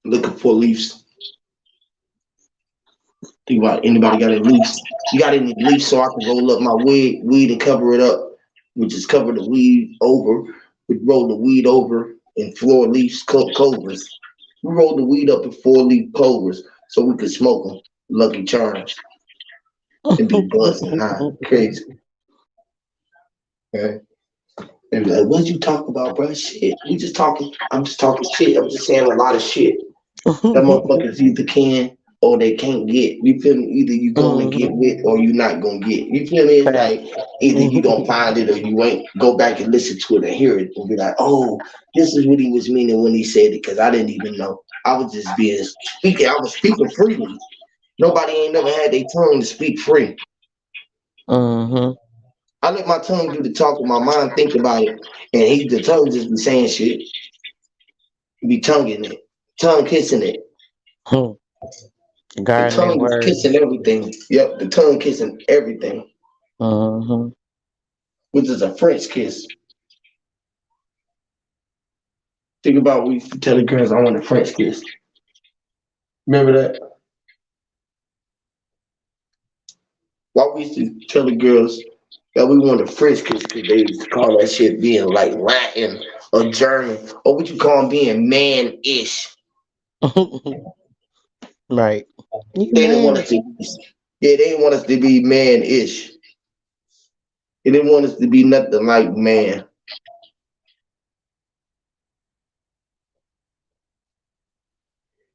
looking for leaves. Think about it. Anybody got any leaves? You got any leaves so I can roll up my weed and cover it up? We just cover the weed over. We roll the weed over in floor leaves, clovers. We roll the weed up in 4-leaf clovers so we could smoke them. Lucky Charms and be buzzing high. Crazy. Okay. And be like, what did you talk about, bro? Shit. We just talking. I'm just talking shit. I'm just saying a lot of shit. That motherfuckers either can or they can't get. You feel me? Either you gonna get with or you not gonna get. You feel me? It's like either you gonna find it or you ain't. Go back and listen to it and hear it and be like, oh, this is what he was meaning when he said it, because I didn't even know. I was just being speaking. I was speaking freely. Nobody ain't never had their tongue to speak free. I let my tongue do the talking, my mind think about it, and the tongue just be saying shit. Be tonguing it, tongue kissing it. The Gardening tongue is words. kissing everything. Yep, the tongue kissing everything, which is a French kiss. Think about we used to tell the girls, I want a French kiss. Remember that? Why we used to tell the girls that we want a French kiss because they used to call that shit being like Latin or German, or what you call them being man-ish. Right. You They didn't want man. us to be, yeah, they didn't want us to be man-ish. They didn't want us to be nothing like man.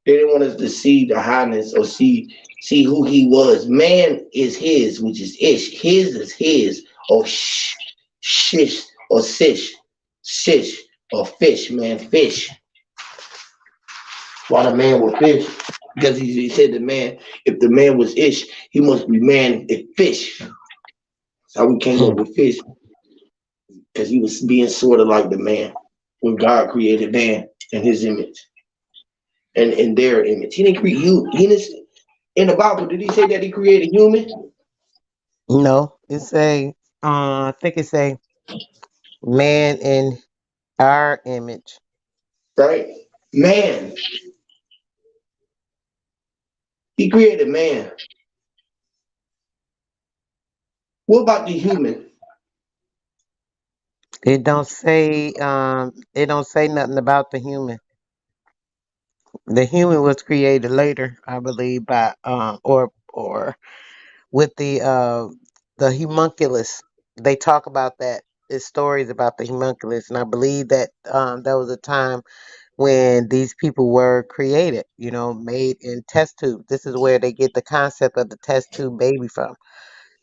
They didn't want us to see the highness or see who he was. Man is his, which is ish. His is his, or shish, or sish, or fish, man, fish. Why the man was fish? Because he said the man, if the man was ish, he must be man if fish. That's how we came up with fish. Because he was being sort of like the man when God created man in his image and in their image. He didn't create you. He didn't, in the Bible, did he say that he created human? No, it say, I think it say, man in our image. Right? Man. He created man. What about the human? It don't say nothing about the human. The human was created later, I believe, by or with the homunculus. They talk about that. There's stories about the homunculus, and I believe that there was a time when these people were created, made in test tube. This is where they get the concept of the test tube baby from.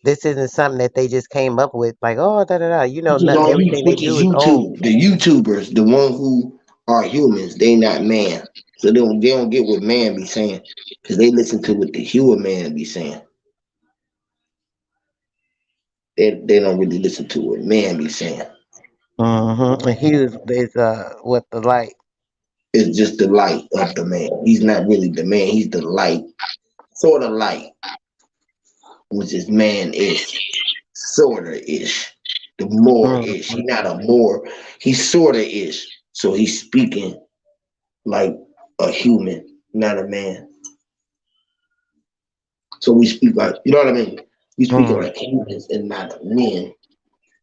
This isn't something that they just came up with, like, oh, da da da. Which is Nothing. on you, Everything they which is do is old. YouTube. The YouTubers, the one who are humans, they not man. So they don't get what man be saying. Because they listen to what the human man be saying. They don't really listen to what man be saying. And he is what the light. It's just the light of the man. He's not really the man. He's the light. Sort of light, which is man-ish. Sorta ish. The more ish. He not a more. He's sorta ish. So he's speaking like a human, not a man. So we speak like, you know what I mean? We speaking like humans and not men.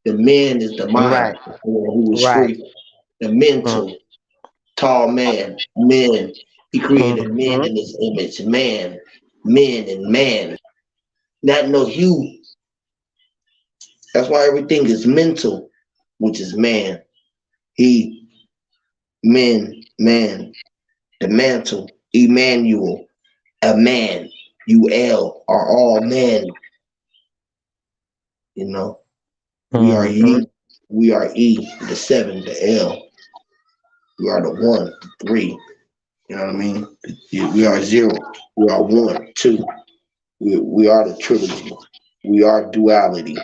The man is the mind, Right, the one who is right. free. The mental, tall man, men. He created men in his image. Man, men and man. Not no hue. That's why everything is mental, which is man. He, men, man. The mantle, Emmanuel, a man, UL are all men. You know, we are Mm-hmm. ye, we are E, the 7, the L. We are the 1, the 3. You know what I mean? We are 0. We are 1, 2. We are the trilogy. We are duality.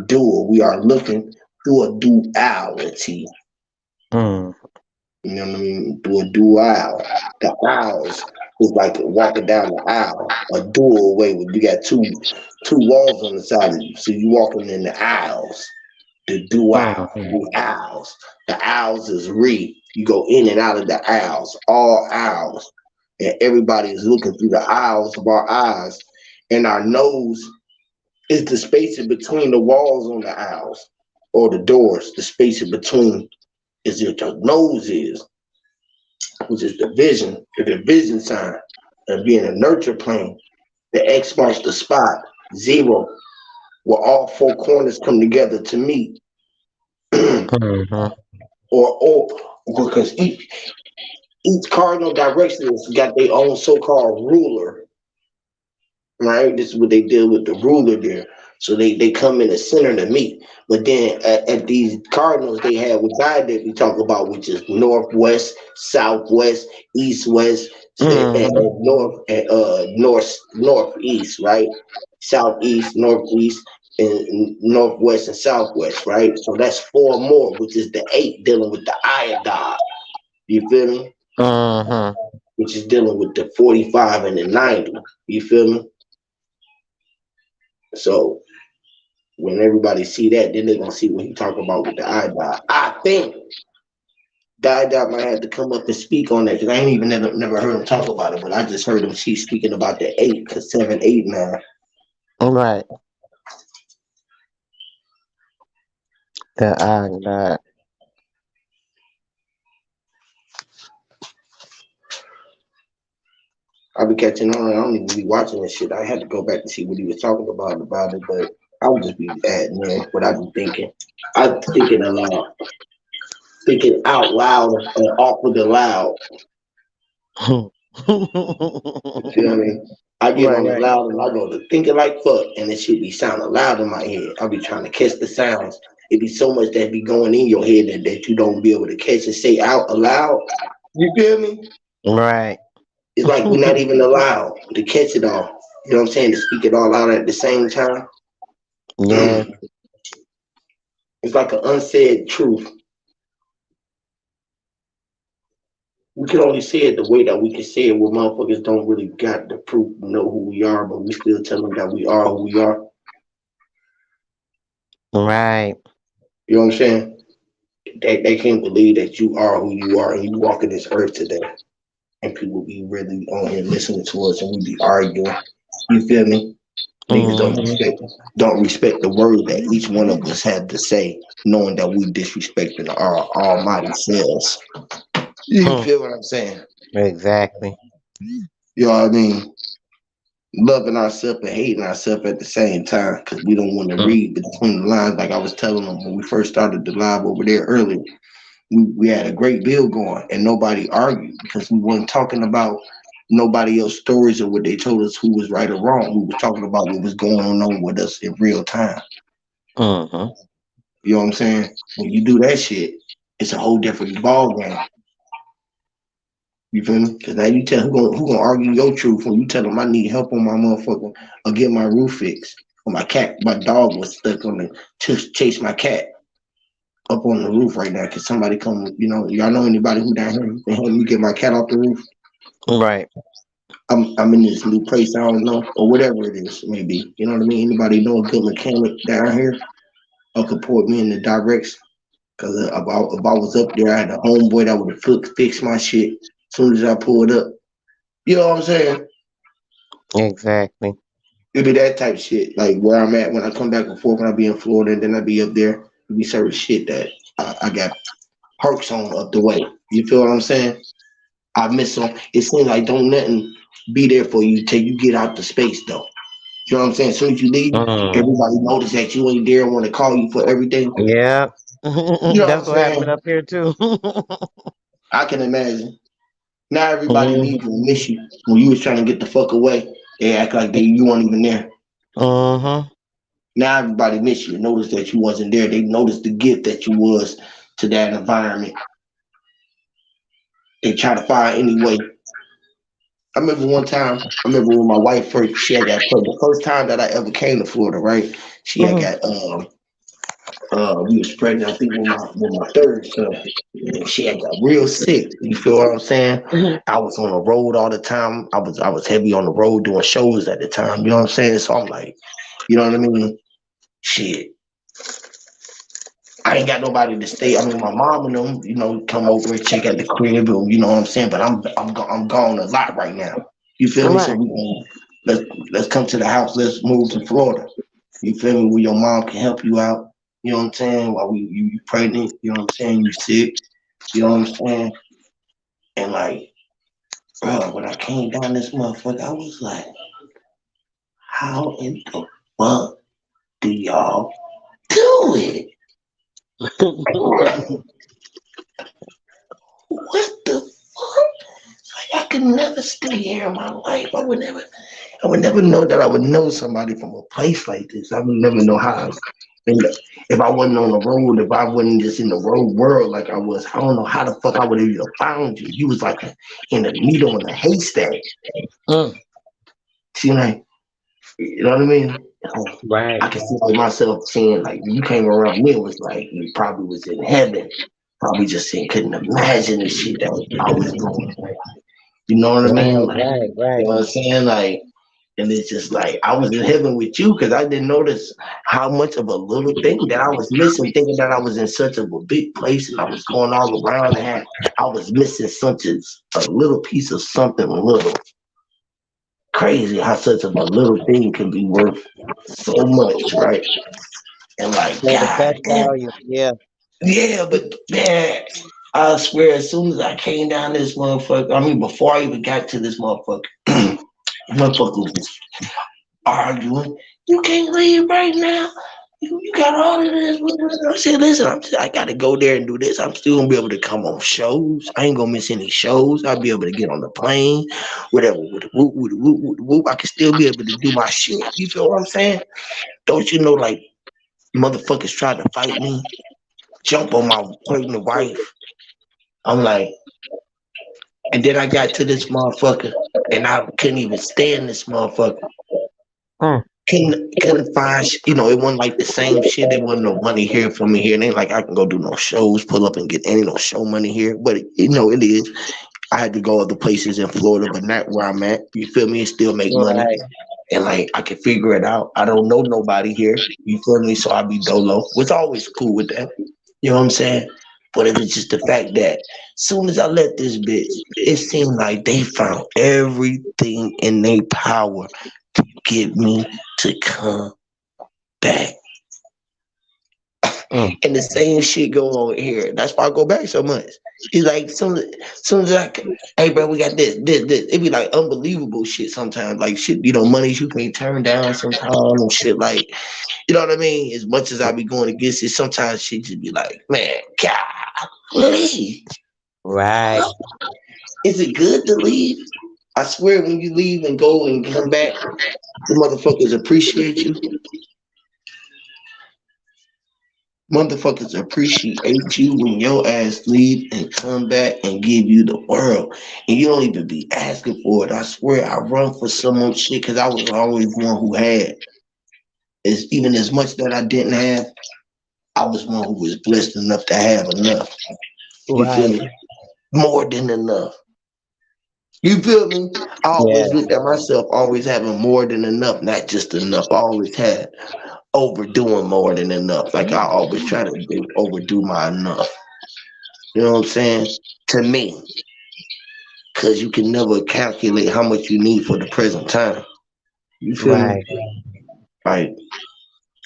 Dual. We are looking through a duality. Mm. You know what I mean? Through a dual. The aisles is like walking down the aisle, a dual way where you got two walls on the side of you. So you walking in the aisles. The dual, the aisles. The aisles is re. You go in and out of the aisles, all aisles. and everybody is looking through the aisles of our eyes, and our nose is the space in between the walls on the aisles or the doors. The space in between is what your nose is, which is the vision sign, and being a nurture plane. The X marks the spot, 0, where all four corners come together to meet. Mm-hmm. or because each cardinal direction has got their own so-called ruler, right? This is what they deal with the ruler there. So they come in the center to meet. But then at these cardinals they have with God that we talk about, which is northwest, southwest, east, west, and Mm-hmm. northeast, right? Southeast, northeast, and northwest and southwest, right? So that's 4 more, which is the 8 dealing with the iodine. You feel me? Mm-hmm. Which is dealing with the 45 and the 90. You feel me? So when everybody see that, then they're gonna see what he talking about with the iodine. I think Dot might have to come up and speak on that because I ain't even never heard him talk about it, but I just heard him speaking about the 8, cause 7, 8, 9. Right. That. I be catching on. I don't even be watching this shit. I had to go back to see what he was talking about it, but I would just be adding in what I be thinking. I'm thinking aloud, thinking out loud and off with the loud. You feel me? I get on the Right. loud and I go to thinking like fuck, and it should be sounding loud in my head. I be trying to catch the sounds. It be so much that be going in your head that you don't be able to catch and say out aloud. You feel me? Right. It's like we're not even allowed to catch it all. You know what I'm saying? To speak it all out at the same time. Yeah. It's like an unsaid truth. We can only say it the way that we can say it where motherfuckers don't really got the proof to know who we are, but we still tell them that we are who we are. Right. You know what I'm saying? They can't believe that you are who you are and you walking this earth today. And people be really on here listening to us and we be arguing. You feel me? Niggas Mm-hmm. don't respect the words that each one of us had to say, knowing that we disrespecting our almighty selves. You feel what I'm saying? Exactly. You know what I mean? Loving ourselves and hating ourselves at the same time because we don't want to read between the lines. Like I was telling them when we first started the live over there earlier, we had a great bill going and nobody argued because we weren't talking about nobody else's stories or what they told us who was right or wrong. We was talking about what was going on with us in real time. Mm-hmm. You know what I'm saying? When you do that shit, it's a whole different ball game. You feel me? Because now you tell who gonna argue your truth when you tell them I need help on my motherfucker or get my roof fixed. Or my dog was stuck on the chase my cat up on the roof right now. Cause somebody come, y'all know anybody who down here can help me get my cat off the roof? Right. I'm in this new place I don't know or whatever it is maybe. You know what I mean? Anybody know a good mechanic down here or could point me in the direction? Cause if I was up there, I had a homeboy that would have fixed my shit as soon as I pulled up. You know what I'm saying? Exactly. It'd be that type of shit. Like where I'm at when I come back and forth when I be in Florida and then I be up there. It'd be certain shit that I got perks on up the way. You feel what I'm saying? I miss them. It seems like don't nothing be there for you till you get out the space though. You know what I'm saying? As soon as you leave, Mm. everybody notice that you ain't there and want to call you for everything. Yeah. You know what I'm That's what happened saying? up here too. I can imagine. Now everybody Mm-hmm. needs you and miss you. When you was trying to get the fuck away, they act like you weren't even there. Mm-hmm. Now everybody miss you. Notice that you wasn't there. They noticed the gift that you was to that environment. They try to find any way. I remember one time, I remember when my wife first, she had got pregnant. The first time that I ever came to Florida, right? She had got, we was pregnant, I think, with my third son. And she had got real sick. You feel what I'm saying? I was on the road all the time. I was heavy on the road doing shows at the time. You know what I'm saying? So I'm like, you know what I mean? Shit. I ain't got nobody to stay. I mean, my mom and them, come over and check at the crib, or, you know what I'm saying. But I'm gone a lot right now. You feel me? So Right. we can let's come to the house. Let's move to Florida. You feel me? Where your mom can help you out. You know what I'm saying? While you pregnant. You know what I'm saying? You sick. You know what I'm saying? And like, bro, when I came down this motherfucker, I was like, how in the fuck do y'all do it? What the fuck? Like, I could never stay here in my life. I would never know that I would know somebody from a place like this. I would never know how. And if I wasn't on the road, if I wasn't just in the road world like I was, I don't know how the fuck I would have even found you. You was like in a needle in a haystack. Mm, See, like, you know what I mean? right. I can see like myself saying, like, when you came around me, it was like you probably was in heaven. Probably just saying, couldn't imagine the shit that I was going through. You know what I mean? Right. Like, Right. you Right. know what I'm saying? Like, and it's just like I was in heaven with you because I didn't notice how much of a little thing that I was missing, thinking that I was in such of a big place and I was going all around and I was missing such a little piece of something little. Crazy how such of a little thing can be worth so much, right? And like, So the God best damn, value. Yeah. yeah, but man, I swear, as soon as I came down this motherfucker, I mean, before I even got to this motherfucker, motherfucker was just arguing. You can't leave right now. You got all of this. I said, listen, I got to go there and do this. I'm still gonna be able to come on shows. I ain't gonna miss any shows. I'll be able to get on the plane, whatever. With the whoop, with the whoop, with the whoop. I can still be able to do my shit. You feel what I'm saying? Don't you know, like motherfuckers tried to fight me, jump on my pregnant wife. I'm like, and then I got to this motherfucker, and I couldn't even stand this motherfucker. Mm, Couldn't find, it wasn't like the same shit. There wasn't no money here for me here. It ain't like I can go do no shows, pull up and get any no show money here. But it is. I had to go other places in Florida, but not where I'm at. You feel me? And still make money. right. And like I can figure it out. I don't know nobody here. You feel me? So I be dolo, which always cool with that. You know what I'm saying? But it was just the fact that soon as I let this bitch, it seemed like they found everything in their power to get me to come back. Mm, And the same shit go on here. That's why I go back so much. It's like soon as hey bro, we got this. It be like unbelievable shit sometimes. Like shit, monies you can't turn down sometimes and shit like, you know what I mean? As much as I be going against it, sometimes shit just be like, man, God, leave. right. Is it good to leave? I swear when you leave and go and come back, the motherfuckers appreciate you. Motherfuckers appreciate you when your ass leave and come back and give you the world. And you don't even be asking for it. I swear I run for so much shit because I was always one who had. Even as much that I didn't have, I was one who was blessed enough to have enough. You feel Right. me? More than enough. You feel me? I Yeah. always looked at myself always having more than enough, not just enough. I always had overdoing more than enough. Like I always try to overdo my enough. You know what I'm saying? To me, because you can never calculate how much you need for the present time. You feel me? Right. Like,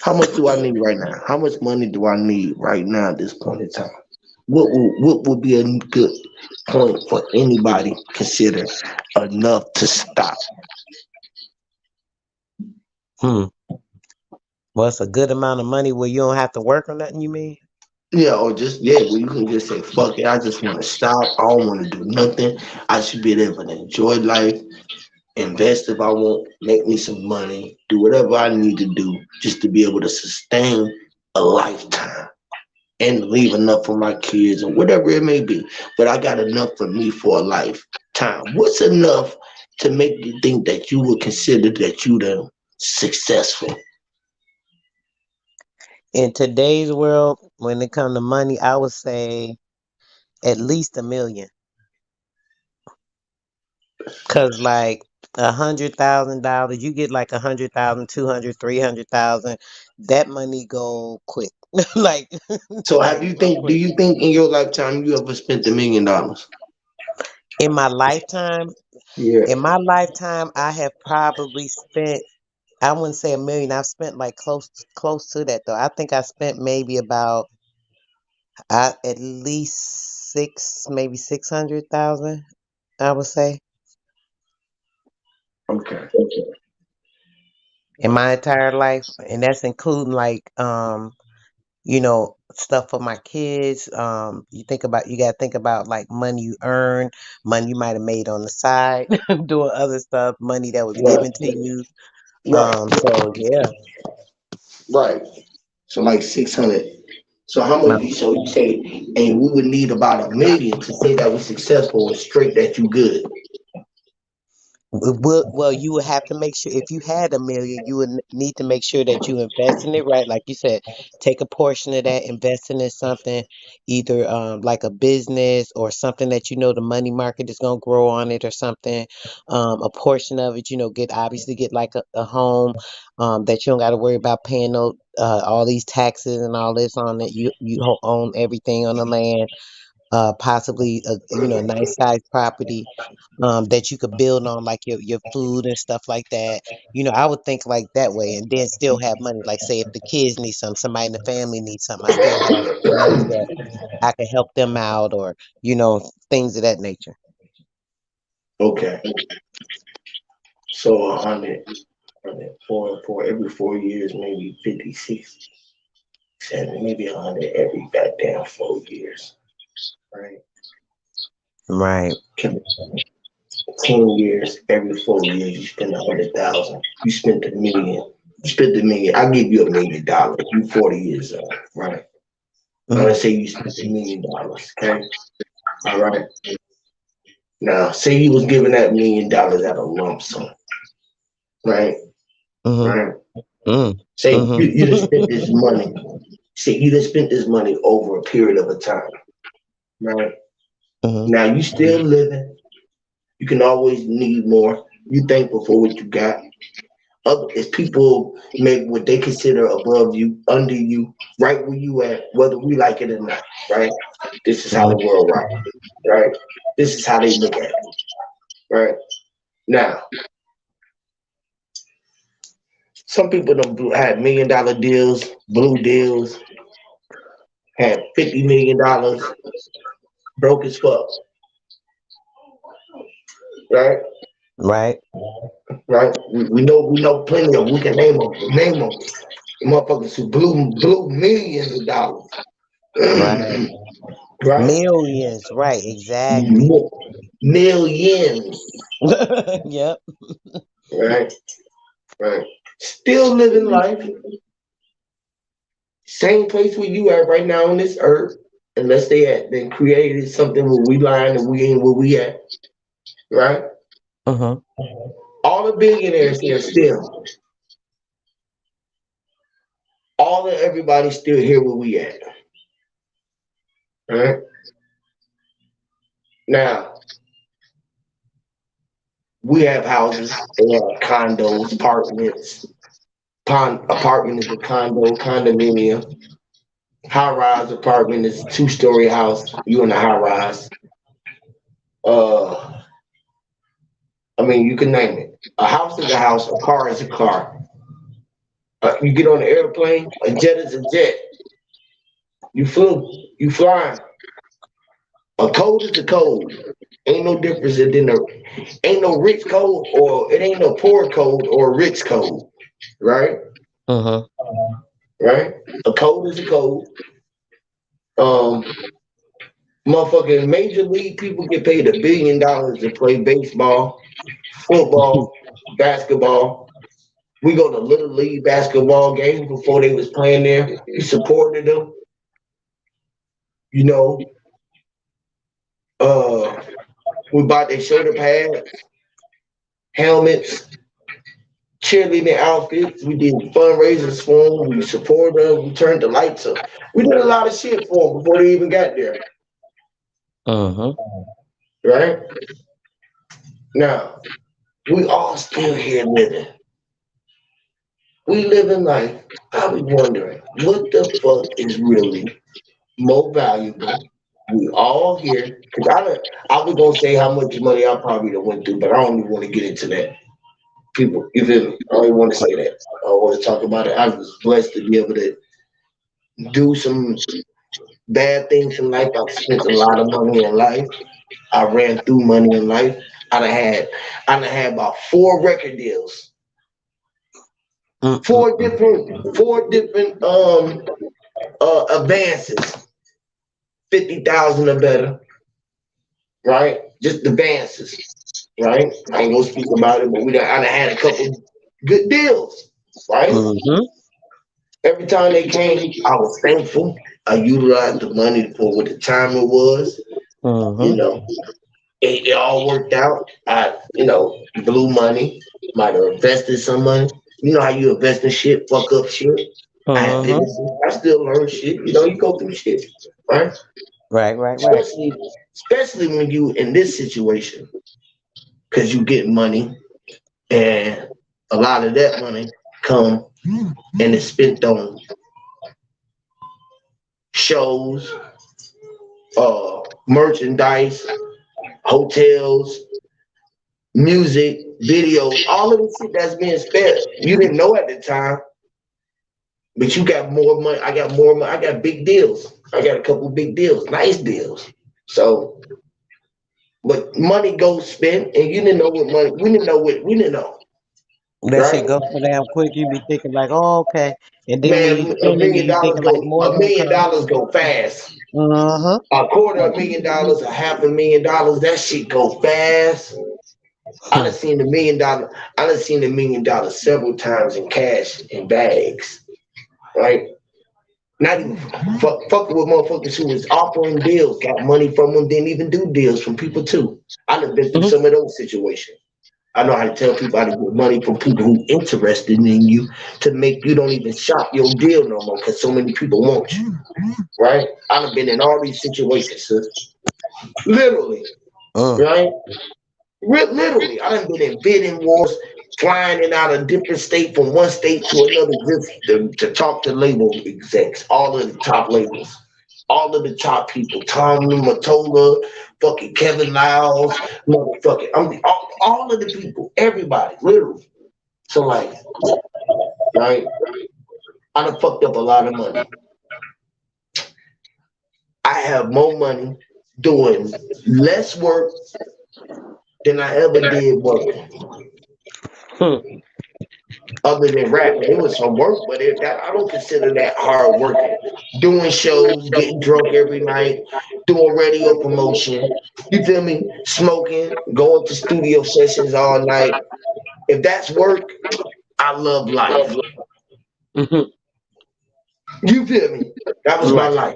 how much do I need right now? How much money do I need right now at this point in time? What would be a good point for anybody consider enough to stop? Hmm. What's a good amount of money where you don't have to work or nothing, you mean? Yeah, or just yeah, where you can just say, fuck it, I just want to stop. I don't want to do nothing. I should be able to enjoy life, invest if I want, make me some money, do whatever I need to do just to be able to sustain a lifetime and leave enough for my kids or whatever it may be. But I got enough for me for a lifetime. What's enough to make you think that you would consider that you the successful? In today's world, when it comes to money, I would say at least 1 million. Cause like $100,000, you get like 100,000, 200, 300,000. That money go quick. Like, So like real do quick. you think in your lifetime you ever spent $1 million? In my lifetime, Yeah. I have probably spent. I wouldn't say 1 million. I've spent like close to that though. I think I spent maybe about at least maybe 600,000. I would say Okay. in my entire life, and that's including like stuff for my kids. You gotta think about like money you earn, money you might have made on the side, doing other stuff, money that was Right. given to you. Right. So yeah, Right. So like 600. So how my much so you say, and we would need about 1 million to say that we're successful and straight that you good. Well, you would have to make sure if you had 1 million, you would need to make sure that you invest in it right. Like you said, take a portion of that, invest in something, either like a business or something that you know the money market is gonna grow on it or something. A portion of it, obviously get like a home that you don't got to worry about paying no all these taxes and all this on it. You own everything on the land, possibly a nice sized property that you could build on, like your food and stuff like that. I would think like that way, and then still have money. Like say if the kids need something, somebody in the family needs something, I still have money that I can help them out, or things of that nature. Okay. So 100, for every 4 years, maybe 56, 7, maybe 100 every goddamn 4 years. Right. Right. 10 years, every 4 years, you spend 100,000. You spent 1 million. You spent 1 million. I give you $1 million. You 40 years old, right? I'm Mm-hmm. gonna say you spent $1 million. Okay. All right. Now, say you was given that $1 million at a lump sum, right? Mm-hmm. Right. Say Mm-hmm. you just spent this money. Say you just spent this money over a period of a time, right? Mm-hmm. Now you still living. You can always need more. You thankful for what you got. Other is people make what they consider above you, under you, right where you at, whether we like it or not, right? This is how the world works, right? This is how they look at it, right? Now, some people don't had $1 million deals, blue deals, had $50 million, broke as fuck, right? Right. Right? We know plenty of them. We can name them. Motherfuckers who blew millions of dollars. Right. Right? Millions. Right. Exactly. Millions. Yep. Right? Right. Still living life. Same place where you at right now on this earth. Unless they created something where we lying and we ain't where we at. Right? Mm-hmm. All the billionaires here still. All of everybody still here where we at. Right? Now, we have houses, they have condos, apartments. Apartment is a condominium. High rise apartment is a 2-story house. You in a high rise. Uh, I mean, you can name it. A house is a house. A car is a car. You get on an airplane. A jet is a jet. You flew. You flying. A code is a code. Ain't no difference than ain't no rich code or it ain't no poor code or rich code, right? Mm-hmm. Right? A code is a code. Um, Motherfucking major league people get paid $1 billion to play baseball, football, basketball. We go to little league basketball games before they was playing there. We supported them. You know, uh, we bought their shoulder pads, helmets, cheerleading outfits. We did fundraisers for them. We supported them. We turned the lights up. We did a lot of shit for them before they even got there. Mm-hmm. Right now, we all still here living. We living life. I was wondering, what the fuck is really more valuable? We all here, because I was gonna say how much money I probably done went through, but I don't even want to get into that. People, you feel me? I don't even want to say that. I don't want to talk about it. I was blessed to be able to do some bad things in life. I've spent a lot of money in life. I ran through money in life. I done had about 4 record deals, four different advances, 50,000 or better, right? Just advances, right? I ain't gonna speak about it, but I done had a couple good deals, right? Mm-hmm. Every time they came, I was thankful. I utilized the money for what the time it was. You Mm-hmm. know, it all worked out. I, blew money. Might have invested some money. You know how you invest in shit, fuck up shit. I had Mm-hmm. businesses. I still learn shit. You go through shit, right? Right, right, right. Especially when you in this situation, because you get money and a lot of that money come and it's spent on shows, merchandise, hotels, music, videos, all of the shit that's being spent. You didn't know at the time, but you got more money. I got more money. I got big deals. I got a couple big deals, nice deals. So, but money goes spent, and you didn't know what money. We didn't know, That right? shit go so damn quick. You be thinking like, oh, okay, and then when you Man, a spending it, million you dollars thinking like go. more A gonna million come. dollars go fast. Uh huh. A quarter of $1 million, a $500,000. That shit go fast. I done seen $1 million. I done seen $1 million several times in cash in bags, right? Not even fucking with motherfuckers who was offering deals, got money from them, didn't even do deals from people too. I done been through some of those situations. I know how to tell people how to get money from people who interested in you to make you don't even shop your deal no more because so many people want you, right? I done been in all these situations, sis. Literally, Mm. right? Literally, I done been in bidding wars, flying in out of different state from one state to another just to talk to label execs, all of the top labels, all of the top people, Tom Matola, fucking Kevin Lyles, motherfucking, all of the people, everybody, literally. So like, right, I done fucked up a lot of money. I have more money doing less work than I ever did working. Hmm. Other than rapping. It was some work, but I don't consider that hard working. Doing shows, getting drunk every night, doing radio promotion. You feel me? Smoking, going to studio sessions all night. If that's work, I love life. Mhm. You feel me? That was my Right. life.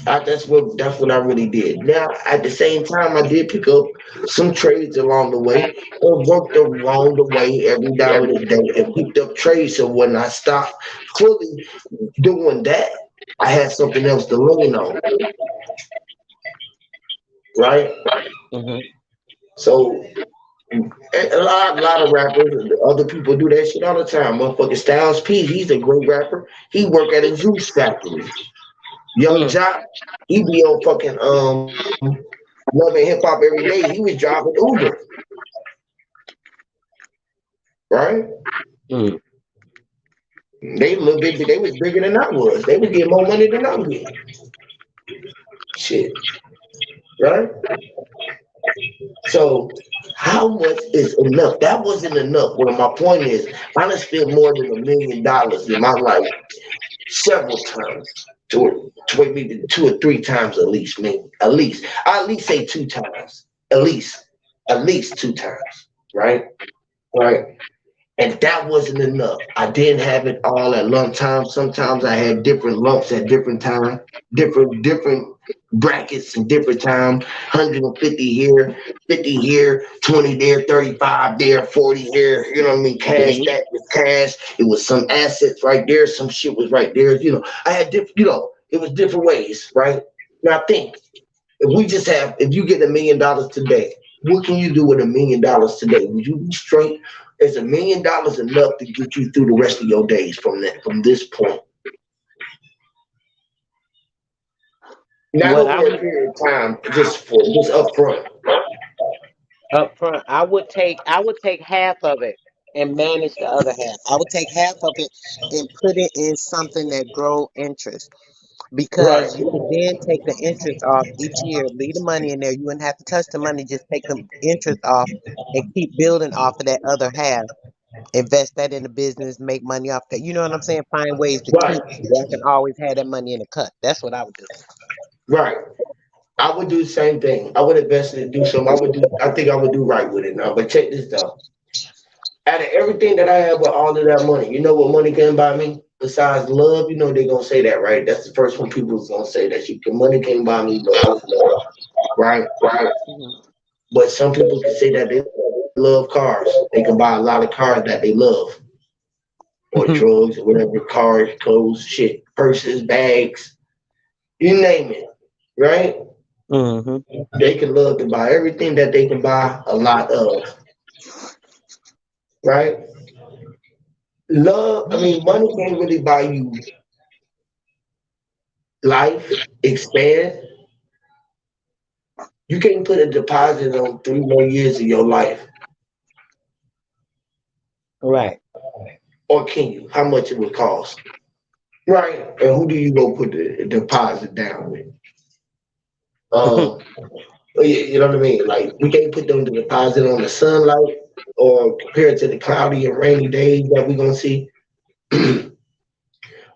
That's what I really did. Now, at the same time, I did pick up some trades along the way and worked along the way every now and then and picked up trades. So when I stopped fully doing that, I had something else to lean on, right? Mhm. So a lot of rappers, other people do that shit all the time. Motherfucking Styles P, he's a great rapper. He work at a juice factory. Young Mm. Jock, he be on fucking Love and Hip Hop every day. He was driving Uber, right? Mm. They a little bit, they was bigger than I was. They was getting more money than I'm getting. Shit, right? So how much is enough? That wasn't enough. What my point is, I done spent more than $1 million in my life several times. To maybe 2 or 3 times at least, maybe. I at least say 2 times. At least 2 times. Right? Right? And that wasn't enough. I didn't have it all at one time. Sometimes I had different lumps at different time, different brackets and different time. 150 here, 50 here, 20 there, 35 there, 40 here. You know what I mean? Cash Mhm. that was cash. It was some assets right there. Some shit was right there. I had different. It was different ways, right? Now think, if you get $1 million today, what can you do with $1 million today? Would you be straight? Is $1 million enough to get you through the rest of your days from this point? Not What I over a would period of time, just up front. up front, I would take half of it and manage the other half. I would take half of it and put it in something that grow interest. Right, Because you could then take the interest off each year, leave the money in there. You wouldn't have to touch the money, just take the interest off and keep building off of that other half. Invest that in the business, make money off that. You know what I'm saying? Find ways to keep right, where I can always have that money in the cut. That's what I would do. right. I would do the same thing. I would invest in it, do some. I think I would do right with it now. But check this out. Out of everything that I have with all of that money, you know what money can buy me? Besides love, you know they're gonna say that, right? That's the first one people's gonna say that money can't buy me love, right? Mhm. But some people can say that they love cars. They can buy a lot of cars that they love, or drugs, or whatever, cars, clothes, shit, purses, bags, you name it, right? Mhm. They can love to buy everything that they can buy a lot of, right? Love, I mean, money can't really buy you life, expand. You can't put a deposit on 3 more years of your life, Right. or can you? How much it would cost, right? And who do you go put the deposit down with? Um, you know what I mean? Like we can't put them the deposit on the sunlight, or compared to the cloudy and rainy days that we're gonna see.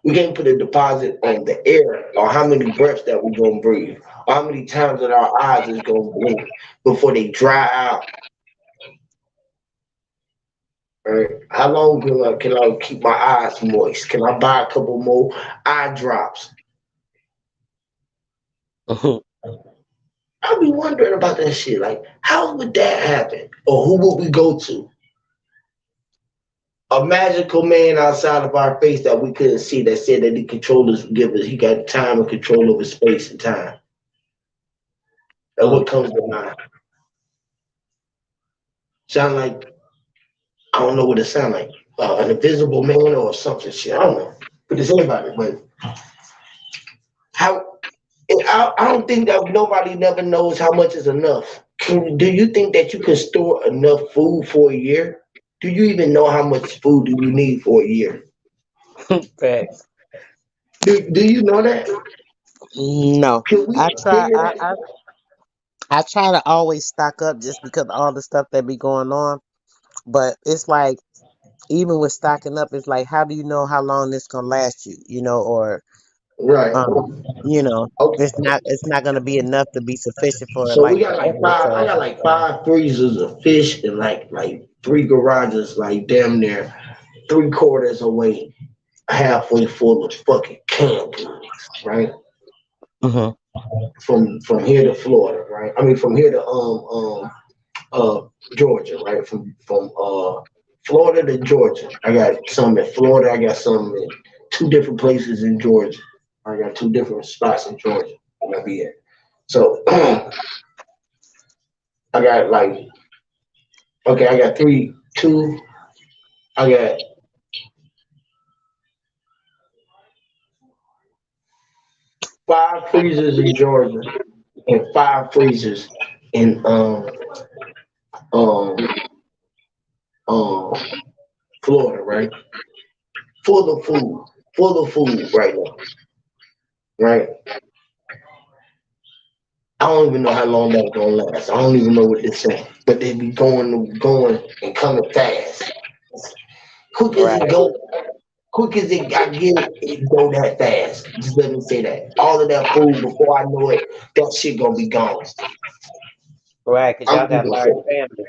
We can't put a deposit on the air, or how many breaths that we're gonna breathe, or how many times that our eyes is gonna blink before they dry out. Right? How long can I keep my eyes moist? Can I buy a couple more eye drops? I'll be wondering about that shit. Like, how would that happen? Or who would we go to? A magical man outside of our face that we couldn't see, that said that he got time and control over space and time. And what comes to mind? Sound like, I don't know what it sound like. An invisible man or something shit. I don't know. But it's anybody. But how? I don't think that nobody never knows how much is enough. Do you think that you can store enough food for a year? Do you even know how much food do you need for a year? Facts. Do you know that? No. Can we I try figure that? I try to always stock up just because of all the stuff that be going on. But it's like even with stocking up, it's like how do you know how long this gonna last you? Or Right. you know, Okay. it's not gonna be enough to be sufficient for So we like got like forever. five. I So got like 5 freezers of fish and like 3 garages, like damn near 3/4 away, halfway full of fucking canned goods. Right. mhm. From here to Florida. Right. I mean, from here to uh Georgia, right? From Florida to Georgia. I got some in Florida. I got some in 2 different places in Georgia. I got 2 different spots in Georgia. I'm gonna be at. So I got like, okay, I got three, two. I got 5 freezers in Georgia and 5 freezers in um um Florida, right? Full of food right now, right? I don't even know how long that's gonna last. I don't even know what they're saying, but they be going and coming fast. Quick as it Right. go, quick as I get it, it go that fast. Just let me say that. All of that food, before I know it, that shit gonna be gone. Right, because I'm y'all got even large saying. families.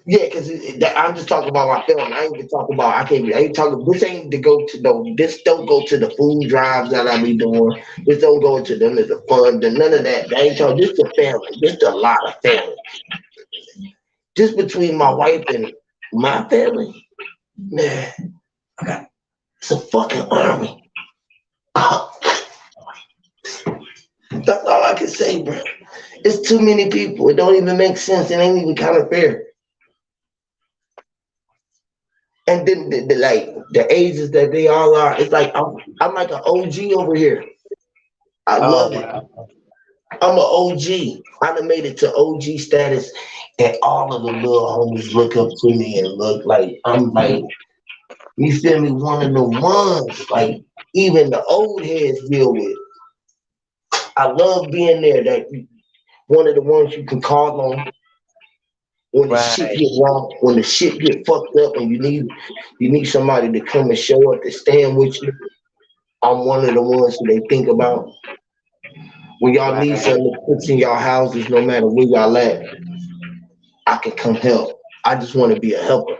Yeah, because I'm just talking about my family. I ain't even talking about. I ain't talking. This ain't to go to no. This don't go to the food drives that I be doing. This don't go to none of the fun. None of that. They ain't talking. This the family. This a lot of family. Just between my wife and my family, man, it's a fucking army. That's all I can say, bro. It's too many people. It don't even make sense. It ain't even kind of fair. And then like the ages that they all are, it's like I'm like an OG over here. I Oh love it. wow. I'm an OG. I done made it to OG status, and all of the little homies look up to me and look like I'm like, you feel me, one of the ones like even the old heads deal with. I love being there. That one of the ones you can call on when the shit Right. get wrong, when the shit get fucked up, and you need somebody to come and show up to stand with you. I'm one of the ones who they think about when y'all need Right. something to fix in y'all houses, no matter where y'all at. I can come help. I just want to be a helper.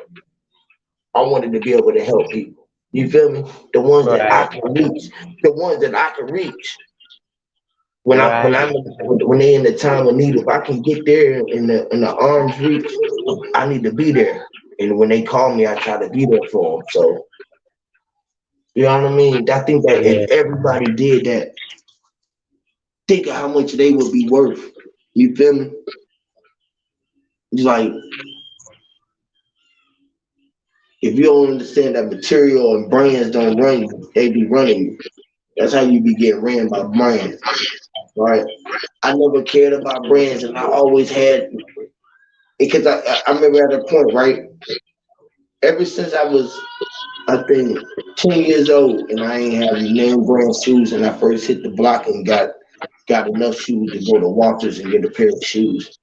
I wanted to be able to help people. You feel me? The ones that I Right. can reach. The ones that I can reach. Right. When they in the time of need, if I can get there in the arms reach, I need to be there. And when they call me, I try to be there for them. So you know what I mean? I think that Yeah. if everybody did that, think of how much they would be worth. You feel me? It's like if you don't understand that material and brands don't run you, they be running you. That's how you be getting ran by brands, right? I never cared about brands, and I always had because I remember at a point, right? Ever since I was, I think, 10 years old, and I ain't have name brand shoes, and I first hit the block and got enough shoes to go to Walters and get a pair of shoes.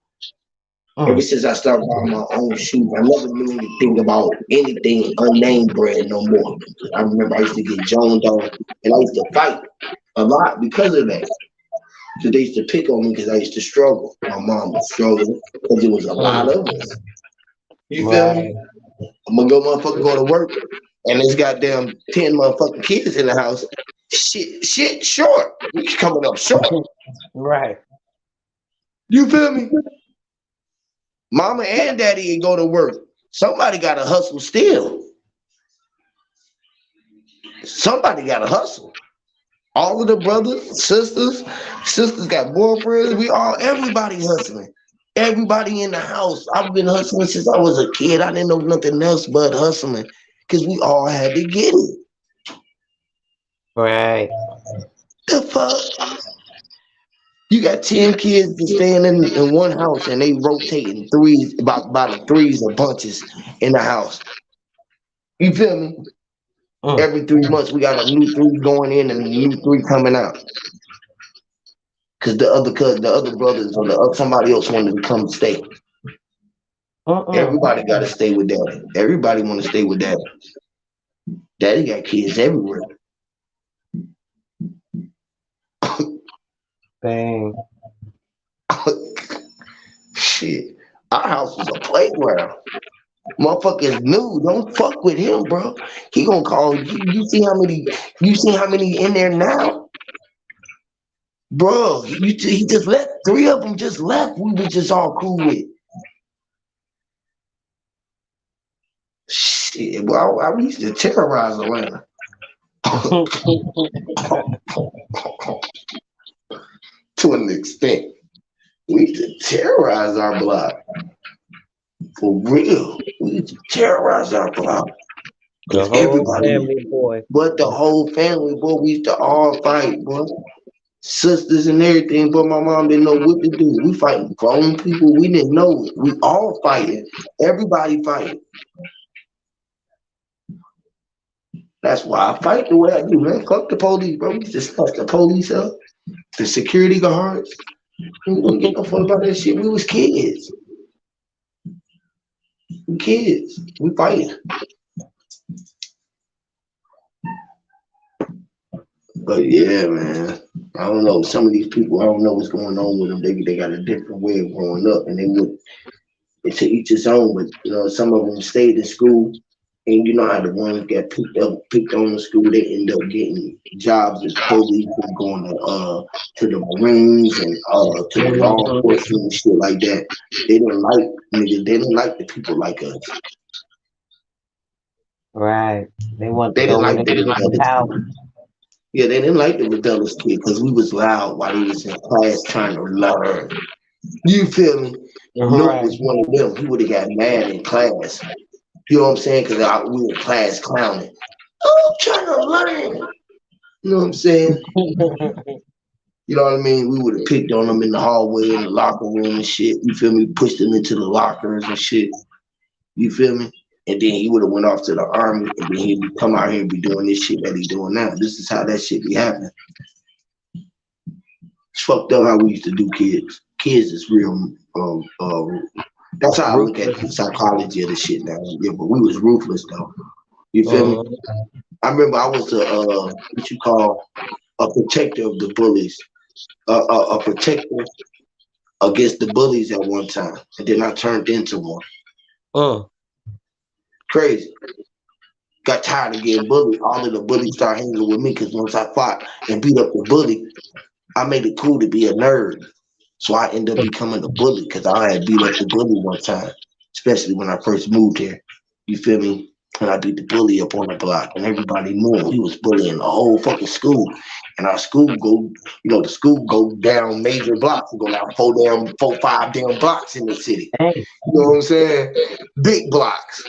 Ever Mm. since I started buying my own shoes, I never knew anything about anything unnamed brand no more. I remember I used to get Jones on, and I used to fight a lot because of that. So they used to pick on me because I used to struggle. My mom was struggling because there was a lot Mm. of us. You feel me? Right. I'm gonna go motherfucker go to work and there's goddamn 10 motherfucking kids in the house. Shit, short. We coming up short. Right. You feel me? Mama and daddy ain't go to work. Somebody gotta hustle still. Somebody gotta hustle. All of the brothers, sisters got boyfriends. Everybody hustling. Everybody in the house. I've been hustling since I was a kid. I didn't know nothing else but hustling because we all had to get it. Right. The fuck? You got 10 kids just staying in one house and they rotating threes, about the threes or bunches in the house. You feel me? Mm. Every 3 months we got a new three going in and a new three coming out. Cause the other brothers or somebody else wanted to come stay. Mm-mm. Everybody got to stay with daddy. Everybody want to stay with daddy. Daddy got kids everywhere. Dang. Shit, our house was a playground. Motherfuckers knew. Don't fuck with him, bro. He gonna call you. You see how many? You see how many in there now, bro? He just left. 3 of them just left. We was just all cool with. Shit, bro. I used to terrorize Atlanta to an extent. We used to terrorize our block for real. We used to terrorize our block The because whole everybody, family, boy. but the whole family, boy, we used to all fight, boy. Sisters and everything, but my mom didn't know what to do. We fighting grown people. We didn't know it. We all fighting. Everybody fighting. That's why I fight the way I do, man. Fuck the police, bro. We just snatch the police up, the security guards. We don't get no fuck about that shit. We was kids. We kids. We fighting. But yeah, man. I don't know. Some of these people, I don't know what's going on with them. They got a different way of growing up, and they would. To each his own. But some of them stayed in school, and you know how the ones get picked on in school, they end up getting jobs as police and going to the Marines and to the law Mhm. enforcement and shit like that. They didn't like niggas. They didn't like the people like us. Right. They want to They didn't go in like and the get the rebellious power. kid. Yeah, they didn't like the rebellious kid because we was loud while they was in class trying to learn. You feel me? Nope Right. was one of them. He would have got mad in class. You know what I'm saying? Because we in class clowning. Oh, I'm trying to learn. You know what I'm saying? You know what I mean? We would have picked on them in the hallway, in the locker room and shit. You feel me? Pushed them into the lockers and shit. You feel me? And then he would have went off to the army, and then he'd come out here and be doing this shit that he doing now. This is how that shit be happening. It's fucked up how we used to do kids. Kids is real. That's how I look at the psychology of the shit now. Yeah, but we was ruthless though. You feel me? I remember I was what you call a protector of the bullies, a protector against the bullies at one time, and then I turned into one. Crazy. Got tired of getting bullied. All of the bullies started hanging with me because once I fought and beat up the bully, I made it cool to be a nerd. So I ended up becoming a bully because I had beat up the bully one time, especially when I first moved here. You feel me? And I beat the bully up on the block, and everybody knew him. He was bullying the whole fucking school. And our school the school go down major blocks. We go down four, five damn blocks in the city. You know what I'm saying? Big blocks.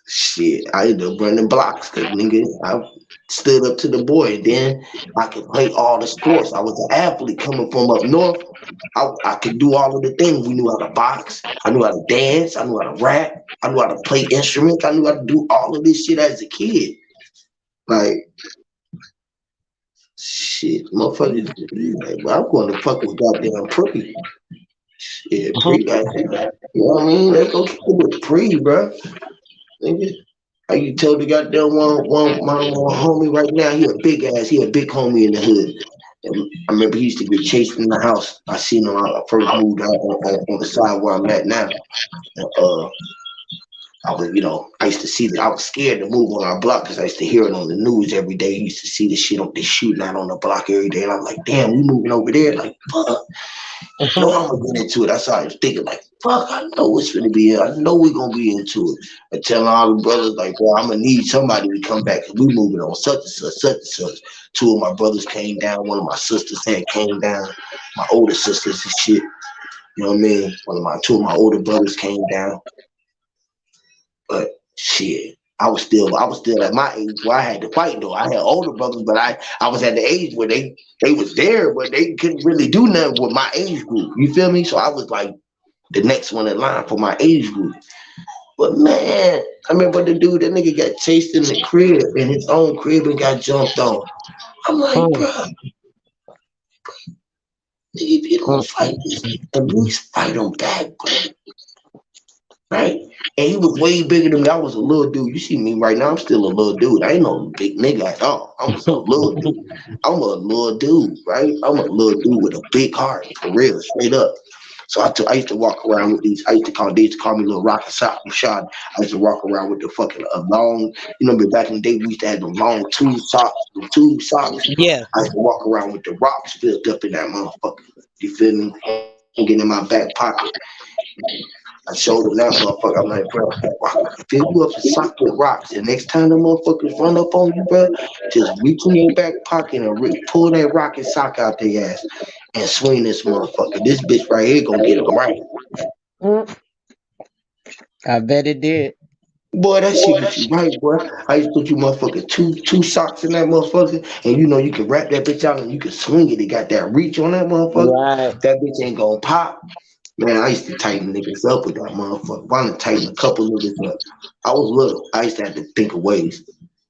Shit, I ended up running blocks because nigga, I stood up to the boy. And then I could play all the sports. I was an athlete coming from up north. I could do all of the things. We knew how to box. I knew how to dance. I knew how to rap. I knew how to play instruments. I knew how to do all of this shit as a kid. Like, shit, motherfuckers, like, I'm going to fuck with goddamn Pre. Shit, Pre, goddamn. You know what I mean? Let's go kick it with Pre, bro. Nigga. How you told the goddamn my homie right now, he a big homie in the hood. And I remember he used to get chased in the house. I seen him when I first moved out on the side where I'm at now. And, I used to see that. I was scared to move on our block because I used to hear it on the news every day. You used to see the shit on the shooting out on the block every day. And I'm like, damn, we moving over there? Like, fuck. I know I'm gonna get into it. That's how I was thinking, like, fuck, I know it's gonna be. I know we're gonna be into it. I telling all the brothers, like, well, I'm gonna need somebody to come back because we moving on such and such, such and such. Two of my brothers came down. One of my sisters had came down. My older sisters and shit. You know what I mean? Two of my older brothers came down. But shit, I was still at my age where I had to fight though. I had older brothers, but I was at the age where they was there, but they couldn't really do nothing with my age group. You feel me? So I was like the next one in line for my age group. But man, I remember that nigga got chased in the crib, in his own crib, and got jumped on. I'm like, bro, if you don't fight this, at least fight him back, bro. Right? And he was way bigger than me. I was a little dude. You see me right now, I'm still a little dude. I ain't no big nigga at all. I was a little dude. I'm a little dude, right? I'm a little dude with a big heart, for real, straight up. So I used to walk around with these. They used to call me Little Rocket Sock Rashad. I used to walk around with the fucking long. Back in the day we used to have the long tube socks. Yeah. I used to walk around with the rocks filled up in that motherfucker. You feel me? Hanging in my back pocket. I showed him that motherfucker. I'm like, bro, fill you up a sock with rocks. And next time the motherfuckers run up on you, bro, just reach in your back pocket and pull that rocket sock out their ass and swing this motherfucker. This bitch right here gonna get him right. I bet it did. Boy, that shit get you right, boy. I used to put you motherfucker two socks in that motherfucker, and you can wrap that bitch out and you can swing it. It got that reach on that motherfucker. Right. That bitch ain't gonna pop. Man, I used to tighten niggas up with that motherfucker. I done tighten a couple niggas up. I was little. I used to have to think of ways.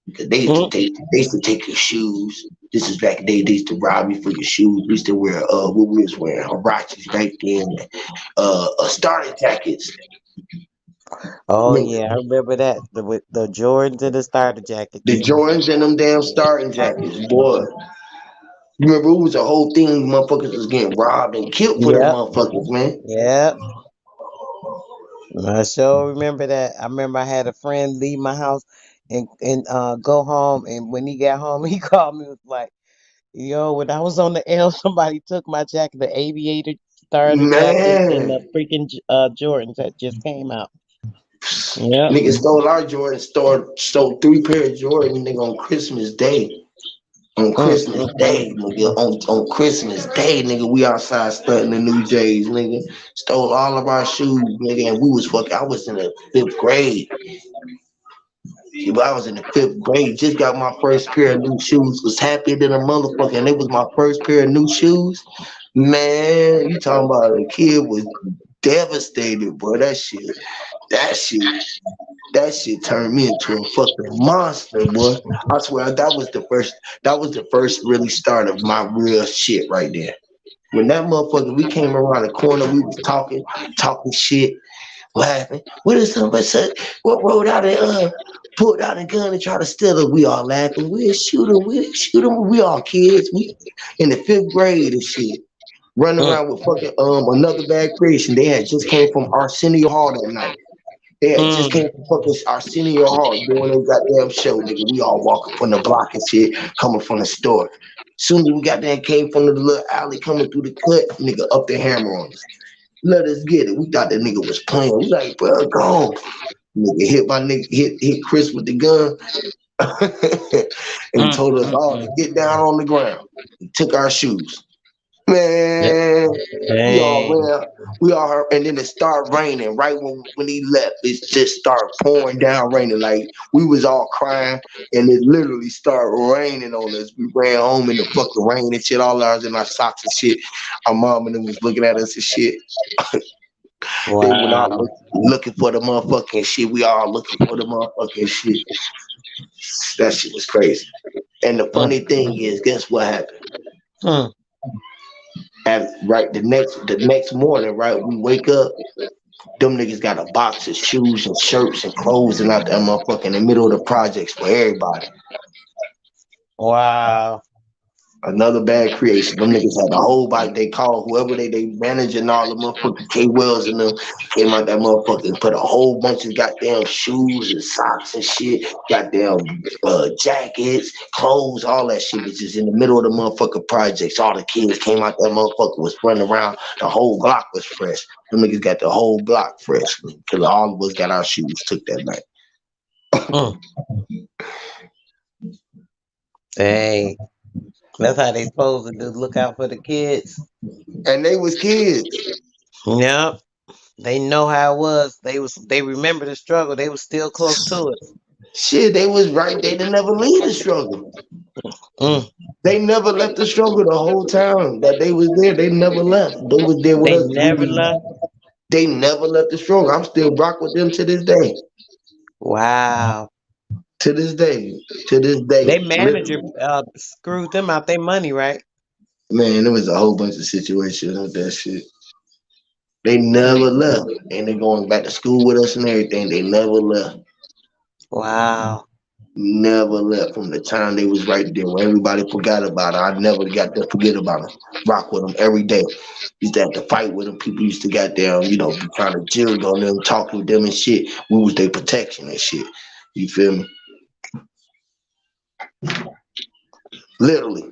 Because they used to take your shoes. This is back then. They used to rob you for your shoes. We used to wear what we was wearing, Harachis back then, starter jackets. Oh yeah, I remember that. The Jordans and the starter jackets. The Jordans and them damn starting jackets, boy. You remember it was a whole thing, motherfuckers was getting robbed and killed for them motherfuckers, man. Yep. I sure remember that. I remember I had a friend leave my house and go home, and when he got home, he called me, was like, "Yo, when I was on the L, somebody took my jacket, the aviator starter jacket, and Man. the freaking Jordans that just came out." Yep. Niggas stole our Jordans, stole 3 pair of Jordans, nigga, on Christmas Day. On Christmas Day, nigga. On Christmas Day, nigga, we outside stunting the new J's, nigga. Stole all of our shoes, nigga, and we was fucking. I was in the 5th grade. I was in the 5th grade. Just got my first pair of new shoes. Was happy than a motherfucker, and it was my first pair of new shoes. Man, you talking about a kid was devastated, boy. That shit turned me into a fucking monster, boy. I swear that was the first really start of my real shit right there. When that motherfucker, we came around the corner, we was talking shit, laughing. What is somebody said? What rolled out and pulled out a gun and tried to steal it? We all laughing. We'll shoot him. We all kids. We in the 5th grade and shit. Running around with fucking another bad creation. They had just came from Arsenio Hall that night. They had just came from fucking Arsenio Hall doing their goddamn show, nigga. We all walking from the block and shit, coming from the store. Soon as we got there, came from the little alley coming through the cut, nigga, up the hammer on us. Let us get it. We thought that nigga was playing. We like, bro, go. Nigga hit Chris with the gun and told us all to get down on the ground. He took our shoes. Man, we all heard, and then it started raining right when he left. It just started pouring down, raining like we was all crying, and it literally started raining on us. We ran home in the fucking rain and shit, all ours in our socks and shit. Our mom and them was looking at us and shit. They went out looking for the motherfucking shit. We all looking for the motherfucking shit. That shit was crazy. And the funny thing is, guess what happened? And right the next morning, right, we wake up, them niggas got a box of shoes and shirts and clothes and out that motherfucker in the middle of the projects for everybody. Wow. Another bad creation. Them niggas had the whole body. They called whoever they managing all the motherfucking K Wells and them came out that motherfucker and put a whole bunch of goddamn shoes and socks and shit, goddamn jackets, clothes, all that shit was just in the middle of the motherfucking projects. All the kids came out that motherfucker was running around. The whole block was fresh. Them niggas got the whole block fresh because all of us got our shoes took that night. Hey. That's how they supposed to do. Look out for the kids. And they was kids. Yep. They know how it was. They remember the struggle. They was still close to it. Shit, they was right. They didn't never leave the struggle. They never left the struggle the whole time that they was there. They never left. They was there with us. They never left. They never left the struggle. I'm still rock with them to this day. Wow. To this day. To this day. They manager screwed them out their money, right? Man, there was a whole bunch of situations with that shit. They never left. And they going back to school with us and everything. They never left. Wow. Never left from the time they was right there when everybody forgot about it. I never got to forget about them. Rock with them every day. Used to have to fight with them. People used to goddamn, be trying to jill on them, talking with them and shit. We was their protection and shit. You feel me? Literally.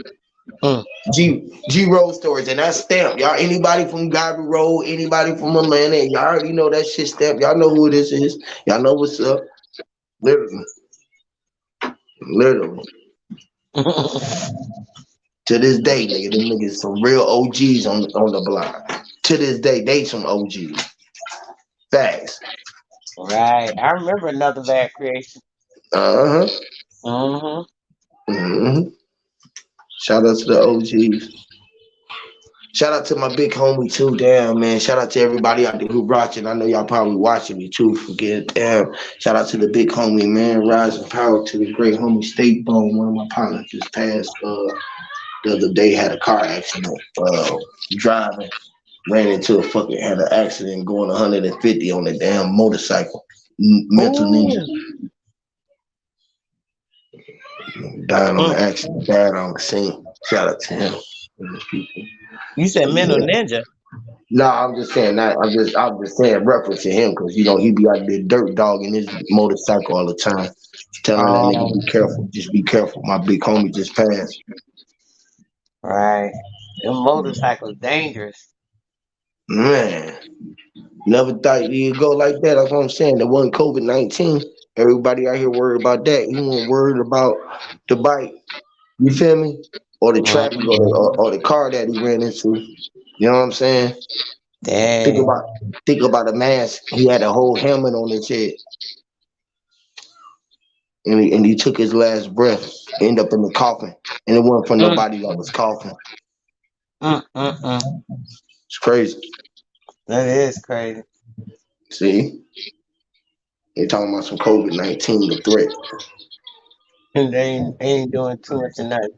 G Road stories, and that's stamped. Y'all, anybody from Garbage Road, anybody from Atlanta, y'all already know that shit stamped. Y'all know who this is. Y'all know what's up. Literally. To this day, nigga, them niggas some real OGs on the block. To this day, they some OGs. Facts. Right. I remember another bad creation. Shout out to the OGs. Shout out to my big homie too. Damn, man. Shout out to everybody out there who watching. I know y'all probably watching me too. Forget. Damn. Shout out to the big homie, man. Rising power to the great homie State Bone. One of my partners just passed the other day. Had a car accident. Driving. Ran into had an accident going 150 on a damn motorcycle. Mental ninja. Died on the accident. Died on the scene. Shout out to him. You said mental ninja? No, I'm just saying that. I'm just saying referencing him because he be out there dirt dogging his motorcycle all the time. Telling that nigga be careful. Just be careful. My big homie just passed. Right. Them motorcycles dangerous. Man. Never thought you'd go like that. That's what I'm saying. The one COVID-19. Everybody out here worried about that. You weren't worried about the bike. You feel me? Or the traffic, or the car that he ran into. You know what I'm saying? Think Dang. about a mask. He had a whole helmet on his head, and he took his last breath. End up in the coffin, and it wasn't for Mm, nobody that was coughing. mm. It's crazy. That is crazy. See, they talking about some COVID-19, the threat. And they ain't doing too much of nothing.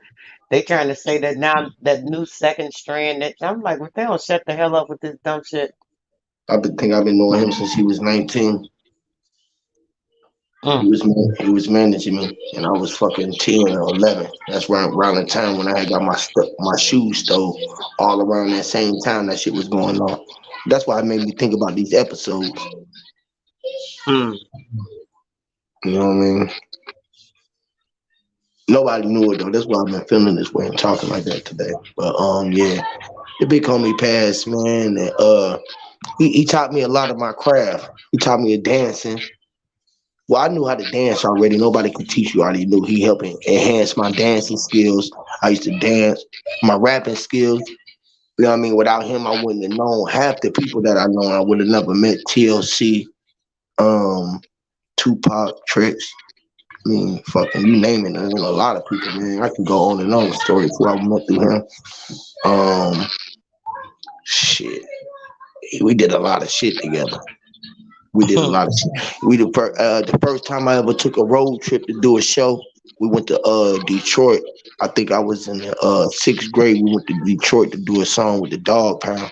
They trying to say that now that new second strand that I'm like, well, they don't shut the hell up with this dumb shit. I've been knowing him since he was 19. Mm. He was managing me, and I was fucking 10 or 11. That's around the time when I had got my shoes stole. All around that same time that shit was going on. That's why it made me think about these episodes. Mm. You know what I mean? Nobody knew it though. That's why I've been feeling this way and talking like that today. But yeah, the big homie passed, man. And, he taught me a lot of my craft. He taught me dancing. Well, I knew how to dance already. Nobody could teach you. I already knew. He helped enhance my dancing skills. I used to dance, my rapping skills. You know what I mean? Without him, I wouldn't have known half the people that I know. I would have never met TLC, Tupac, Tricks. I mean, fucking you name it. I mean, a lot of people, man. I can go on and on with stories before I went through him. Shit. We did a lot of shit together. We did a lot of shit. The first time I ever took a road trip to do a show, we went to Detroit. I think I was in the 6th grade. We went to Detroit to do a song with the Dog Pound.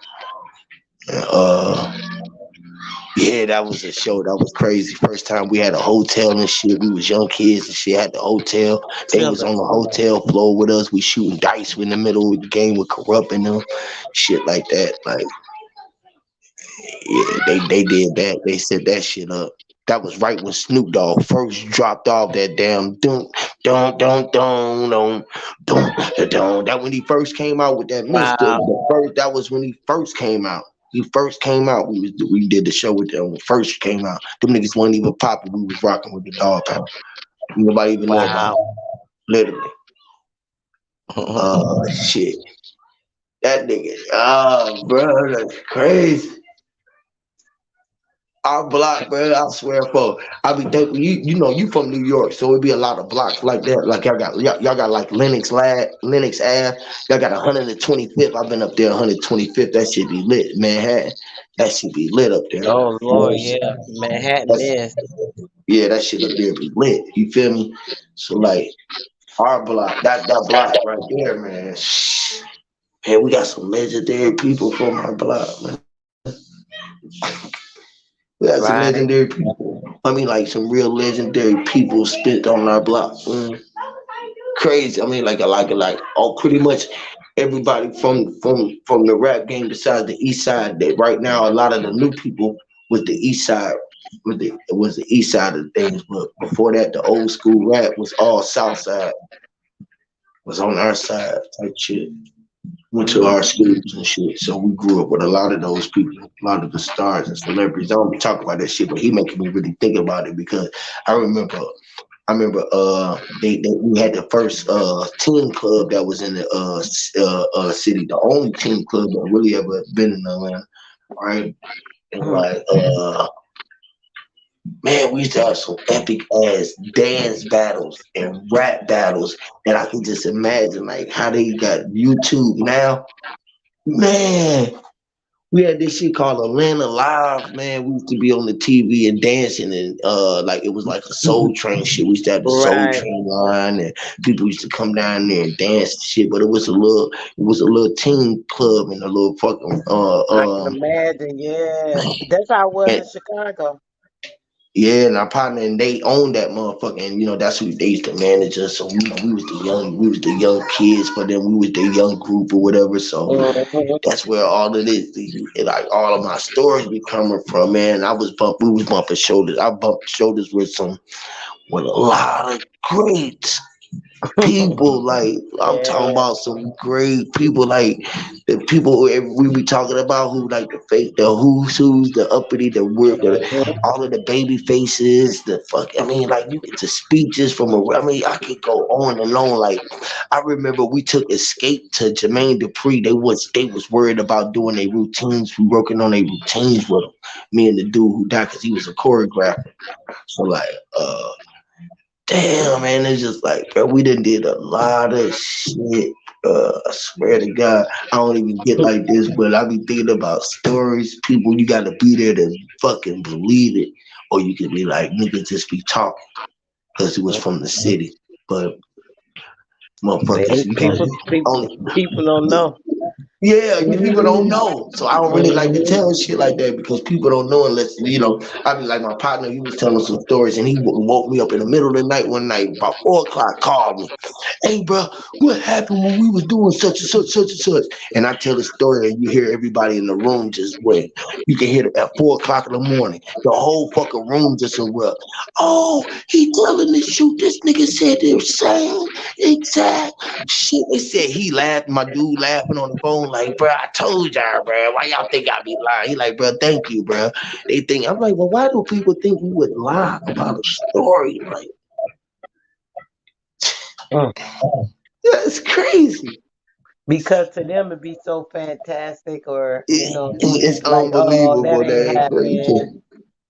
Yeah, that was a show. That was crazy. First time we had a hotel and shit. We was young kids and shit. Had the hotel. They was on the hotel floor with us. We shooting dice in the middle of the game with Corrupt and them. Shit like that. Like, yeah, they did that. They set that shit up. That was right when Snoop Dogg first dropped off that damn dun dun dun dun dun dun dun. That when he first came out with that mixtape. That was when he first came out. He first came out. We did the show with them when first came out. Them niggas weren't even popping. We was rocking with the Dog Pound. Nobody even know about it. Literally. Shit. That nigga. Bro, that's crazy. Our block, bro, I swear, for I be thinking you know you from New York, so it be a lot of blocks like that. Like y'all got like Lennox Ave, y'all got 125th. I've been up there 125th. That shit be lit, Manhattan. That shit be lit up there. Oh Lord, yeah, Manhattan is. Yeah, that shit up there be lit. You feel me? So like our block, that block right there, man. Man, we got some legendary people from our block, man. We got some legendary people. I mean, like some real legendary people spent on our block. Crazy. I mean, pretty much everybody from the rap game besides the East Side. That right now, a lot of the new people with the East Side, was the East Side of things. But before that, the old school rap was all South Side. Was on our side type shit. Went to our schools and shit. So we grew up with a lot of those people, a lot of the stars and celebrities. I don't be talking about that shit, but he making me really think about it because I remember we had the first team club that was in the city, the only team club that really ever been in Atlanta, right? And like man, we used to have some epic ass dance battles and rap battles that I can just imagine like how they got YouTube now. Man, we had this shit called Atlanta Live, man. We used to be on the TV and dancing and like it was like a Soul Train shit. We used to have the Soul Train line and people used to come down there and dance and shit, but it was a little teen club and a little fucking I can imagine, yeah. That's how it was in Chicago. yeah, and our partner and they owned that motherfucker, and you know that's who they used to manage us. So we was the young kids, but then we was the young group or whatever. So that's where all of this, like all of my stories be coming from, man. We was bumping shoulders. I bumped shoulders with a lot of greats. People like I'm talking Yeah. about some great people like the people who we be talking about who like the fake the who's the uppity the weird the Mhm. all of the baby faces the fuck I mean like you get the speeches from a I mean I could go on and on like I remember we took Escape to Jermaine Dupri they was worried about doing their routines we working on their routines with them me and the dude who died because he was a choreographer so like damn, man, it's just like, bro, we done did a lot of shit. I swear to God, I don't even get like this, but I be thinking about stories. People, you got to be there to fucking believe it, or you could be like, niggas just be talking because it was from the city. But motherfuckers, See, you got people, only people don't know. yeah, you people don't know. So I don't really like to Mhm. tell shit like that because people don't know unless I be like my partner, he was telling some stories and he woke me up in the middle of the night one night about 4 o'clock, called me. Hey bro, what happened when we was doing such and such, such and such? And I tell the story and you hear everybody in the room just wait. You can hear it at 4 o'clock in the morning. The whole fucking room just erupt. Oh, he telling the shoot. This nigga said the same exact shit. They said he laughed. My dude laughing on the phone like, bro, I told y'all, bro. Why y'all think I be lying? He like, bro, thank you, bro. They think I'm like, well, why do people think we would lie about a story? Like, Mm. that's crazy. Because to them it'd be so fantastic, or It's like, oh, that unbelievable ain't that happening.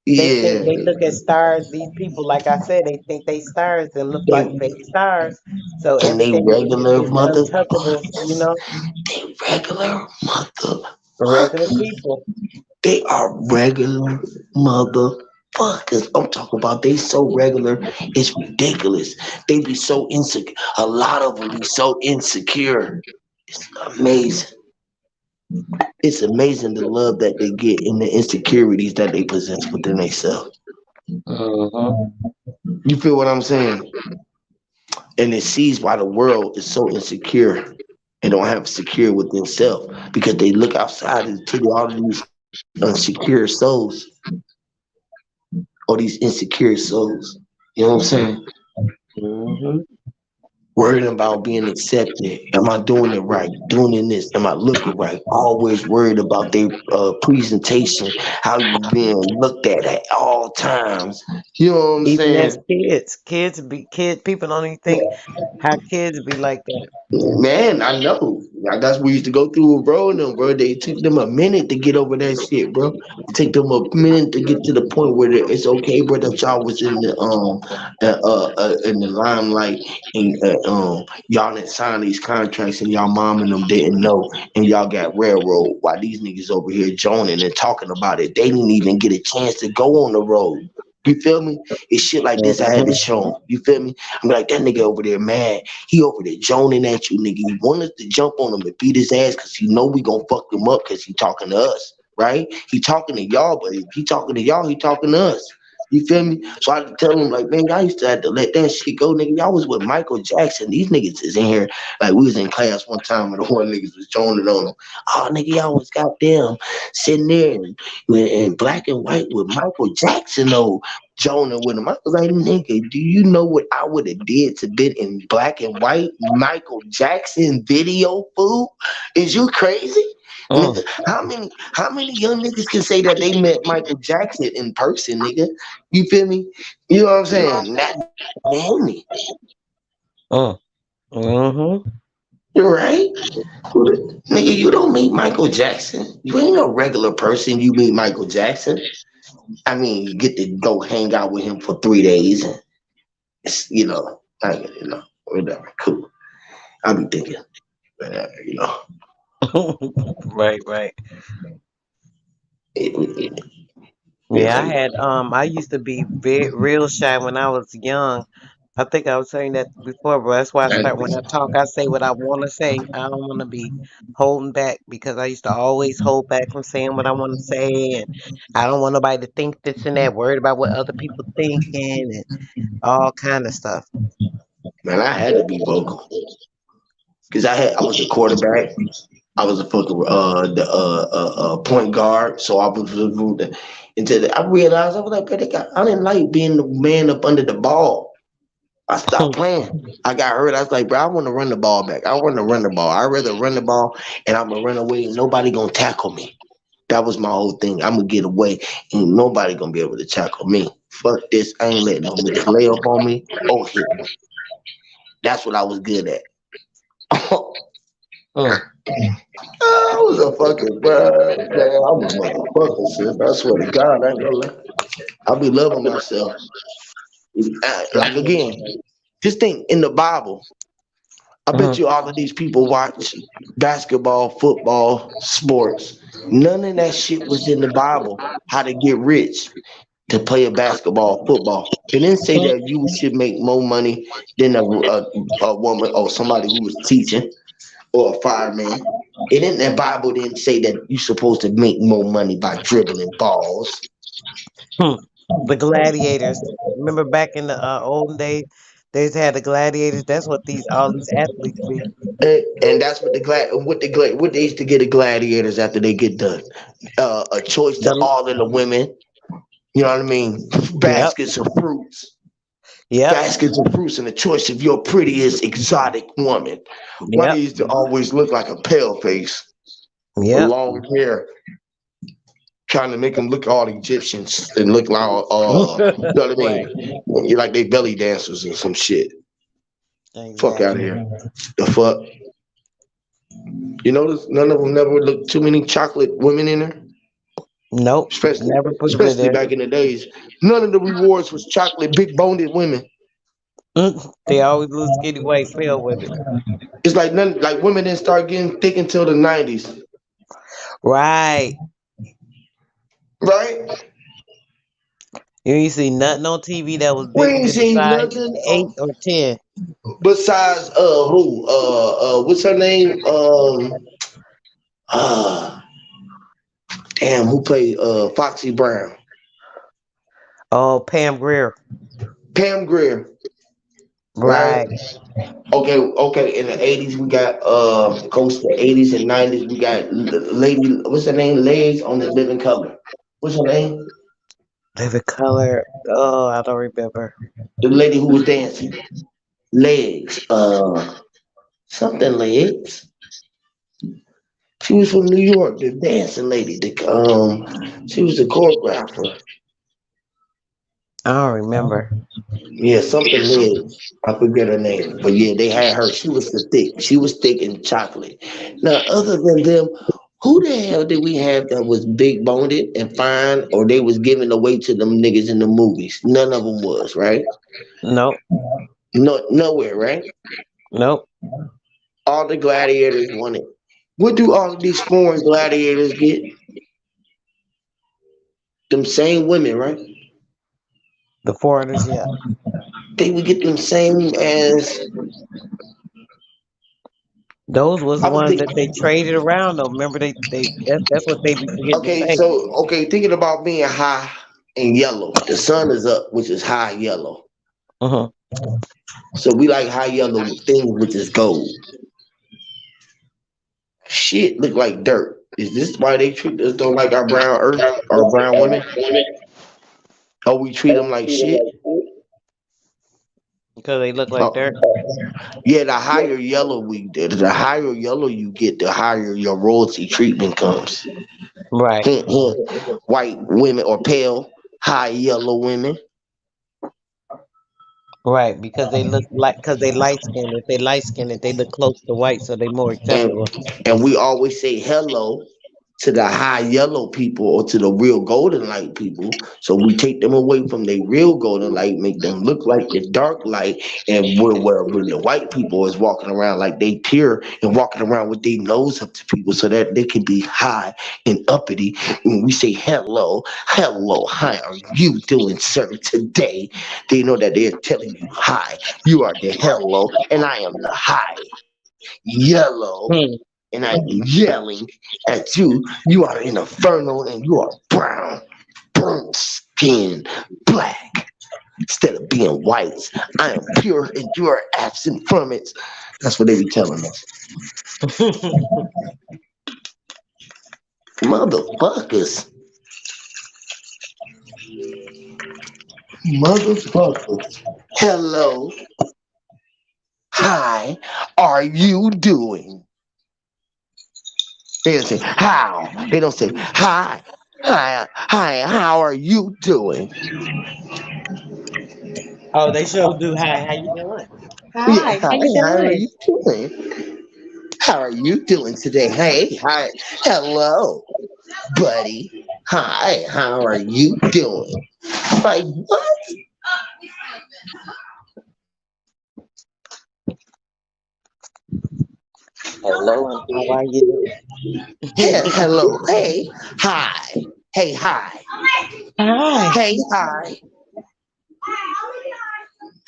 They think yeah, they look at stars. These people, like I said, they think they stars and look like and, fake stars. So and they everything regular is mother, untouchable. they regular Regular motherfuckers. people. They are regular motherfuckers. I'm talking about they so regular, it's ridiculous. They be so insecure. A lot of them be so insecure. It's amazing. It's amazing the love that they get and the insecurities that they possess within themselves. Hmm. You feel what I'm saying? And it sees why the world is so insecure and don't have secure with themselves because they look outside and to all of these unsecure souls or these insecure souls. You know what I'm saying? Hmm. Worrying about being accepted. Am I doing it right? Doing in this? Am I looking right? Always worried about their presentation, how you being looked at all times. You know what I'm Even as saying? kids. People don't even think how kids be like that. Man, I know. Like, that's what we used to go through with bro and them, bro. They took them a minute to get over that shit, bro. It take them a minute to get to the point where it's okay, bro, that y'all was in the limelight and y'all didn't sign these contracts and y'all mom and them didn't know and y'all got railroad while these niggas over here joning and talking about it. They didn't even get a chance to go on the road. You feel me? It's shit like this I had to Hmm. show 'em. You feel me? I'm like, that nigga over there mad. He over there joning at you, nigga. You want us to jump on him and beat his ass because you know we gonna fuck him up because he talking to us, right? He talking to y'all, but if he talking to y'all, he talking to us. You feel me? So I had to tell him, like, man, y'all used to have to let that shit go, nigga. Y'all was with Michael Jackson. These niggas is in here. Like, we was in class one time and the one niggas was joning on him. Oh, nigga, y'all was goddamn sitting there in black and white with Michael Jackson, though. Jonah with him. I was like, nigga, do you know what I would have did to been in black and white Michael Jackson video fool? Is you crazy? Mm. Nigga, how many young niggas can say that they met Michael Jackson in person, nigga? You feel me? You know what I'm saying? Not many. Mm. Hmm. You're right. Nigga, you don't meet Michael Jackson. You ain't no regular person. You meet Michael Jackson. I mean, you get to go hang out with him for 3 days. And it's, whatever, cool. I be thinking, whatever, Right, right. it, it, Yeah, like, I used to be real shy when I was young. I think I was saying that before, but that's why I start when I talk, I say what I want to say. I don't want to be holding back because I used to always hold back from saying what I want to say, and I don't want nobody to think this and that, worried about what other people thinking and all kind of stuff. man, I had to be vocal because I was a quarterback. I was a fucking point guard, so I was until I realized I was like, man, I didn't like being the man up under the ball. I stopped playing. I got hurt. I was like, bro, I want to run the ball back. I want to run the ball. I'd rather run the ball and I'm gonna run away and nobody gonna tackle me. That was my whole thing. I'm gonna get away and nobody gonna be able to tackle me. Fuck this. I ain't letting no niggas lay up on me or hit me. That's what I was good at. I was a fucking bro, man. I'm a motherfucker, sis. I swear to God, I ain't gonna lie. I be loving myself. Like again, this thing in the Bible. I bet you all of these people watch basketball, football, sports. None of that shit was in the Bible. How to get rich to play a basketball, football. It didn't say that you should make more money than a woman or somebody who was teaching or a fireman. It in the Bible didn't say that you're supposed to make more money by dribbling balls. The gladiators. Remember back in the olden days, they had the gladiators. That's what all these athletes be. And that's what what they used to get the gladiators after they get done. A choice to The, all of the women. You know what I mean? yep, Baskets of fruits. yep, Baskets of fruits and the choice of your prettiest exotic woman. Why they yep, used to always look like a pale face with yep. long hair, trying to make them look all Egyptians and look like you know what I Right. mean? You like they belly dancers or some shit. Fuck out of Exactly. here. The fuck? You notice none of them never looked too many chocolate women in there? Nope. Especially Never put them in especially there. back in the days. None of the rewards was chocolate big boned women. They always little skinny white pale women. It's like none like women didn't start getting thick until the 90s. Right. Right? You ain't see nothing on TV that was We bigger ain't than a seen size nothing 8 or 10. besides who? What's her name? Uh damn, who played Foxy Brown? Oh, Pam Grier. Pam Grier, right? Right. Okay. In the 80s, we got coast the 80s and 90s. We got lady. What's her name? Legs on the Living Color. What's her name? Living color. Oh, I don't remember. The lady who was dancing. Legs. Something legs. She was from New York. The dancing lady. She was a choreographer. I don't remember. Yeah, something legs. I forget her name, but yeah, they had her. She was the thick. She was thick and chocolate. Now, other than them, who the hell did we have that was big boned and fine, or they was giving away to them niggas in the movies? None of them was right. Nope. No, nowhere, right? Nope. All the gladiators wanted. What do all of these foreign gladiators get? Them same women, right? The foreigners, yeah. They would get them same as. Those was I would ones think. that they traded around though. Remember that's what they be forgetting to Okay, say. so thinking about being high and yellow. The sun is up, which is high yellow. Uh-huh. So we like high yellow things, which is gold. Shit look like dirt. Is this why they treat us don't like our brown earth or brown women? Or we treat them like shit? Because they look like Oh, dirt. yeah, the higher yellow you get, the higher your royalty treatment comes. Right. White women or pale, high yellow women. Right. Because they look like because they light skinned. If they light skinned, they look close to white, so they more And acceptable. we always say hello to the high yellow people or to the real golden light people. So we take them away from their real golden light, make them look like the dark light, and where the white people is walking around like they pure and walking around with their nose up to people so that they can be high and uppity. When we say hello, how are you doing, sir, today? They know that they're telling you hi, you are the hello, and I am the high yellow Hmm. and I'm yelling at you. You are an inferno and you are brown, burnt skin, black. Instead of being white, I am pure and you are absent from it. That's what they be telling us. Motherfuckers. Motherfuckers. hello, hi, are you doing? They don't say how. They don't say hi, hi, how are you doing? Oh, they sure do. Hi, how you doing? Yeah, Hi, hi, how you how are doing? you doing? How are you doing today? Hey, hi, hello, buddy. Hi, how are you doing? Like what? Hello, and how are you Hey, doing? hello, hey, hi, hey, hi, Hi. hey, hi,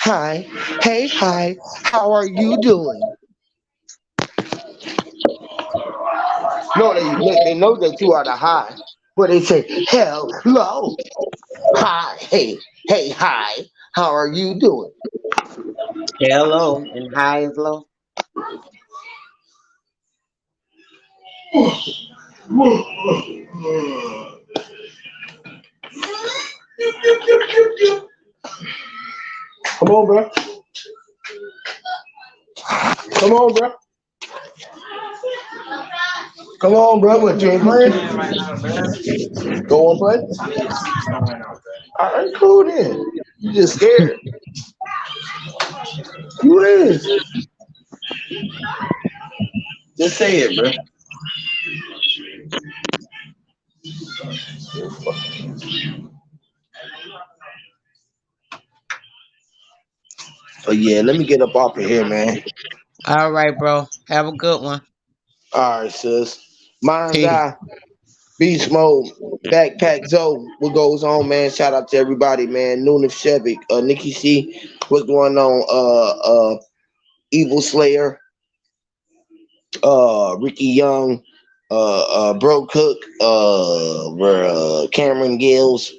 hi, hey, hi. How are you doing? No, they know that you are the hi, but they say hello, hi, hey, hi. How are you doing? Hello, and hi is low. Come on, bro. Come on, bro. Come on, bro. What you ain't playing? Go on, play. All right, cool then. You just scared. You is. Just say it, bro. But yeah, let me get up off of here, man. All right, bro. Have a good one. All right, sis. Mind's Peace. eye, beast mode, backpack Zoe. What goes on, man? Shout out to everybody, man. Nuna Shevik, Nikki C. What's going on? Evil Slayer, Ricky Young, Bro Cook, Cameron Gills,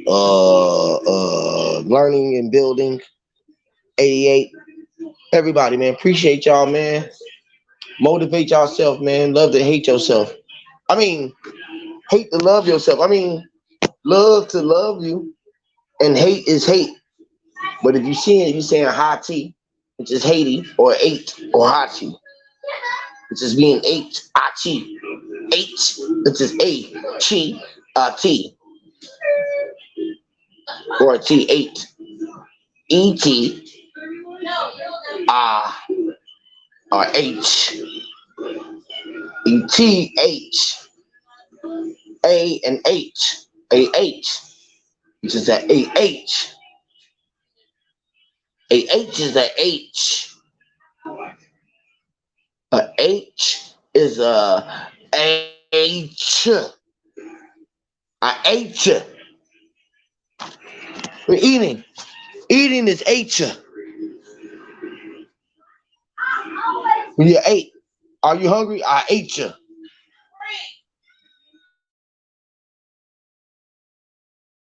Learning and Building, 88. Everybody, man. Appreciate y'all, man. Motivate yourself, man. Love to hate yourself. I mean, hate to love yourself. I mean, love to love you, and hate is hate. But if you see it, you saying hati, which is Haiti, or eight, or hachi, which is being eight, achi, eight, which is a, chi, t, or t, eight, et, ah, or h, et, h, a, and h, a, h, which is that a, h. A H is a H. A H is a H. A H. We're eating. Eating is H. When you ate. Are you hungry? I ate you.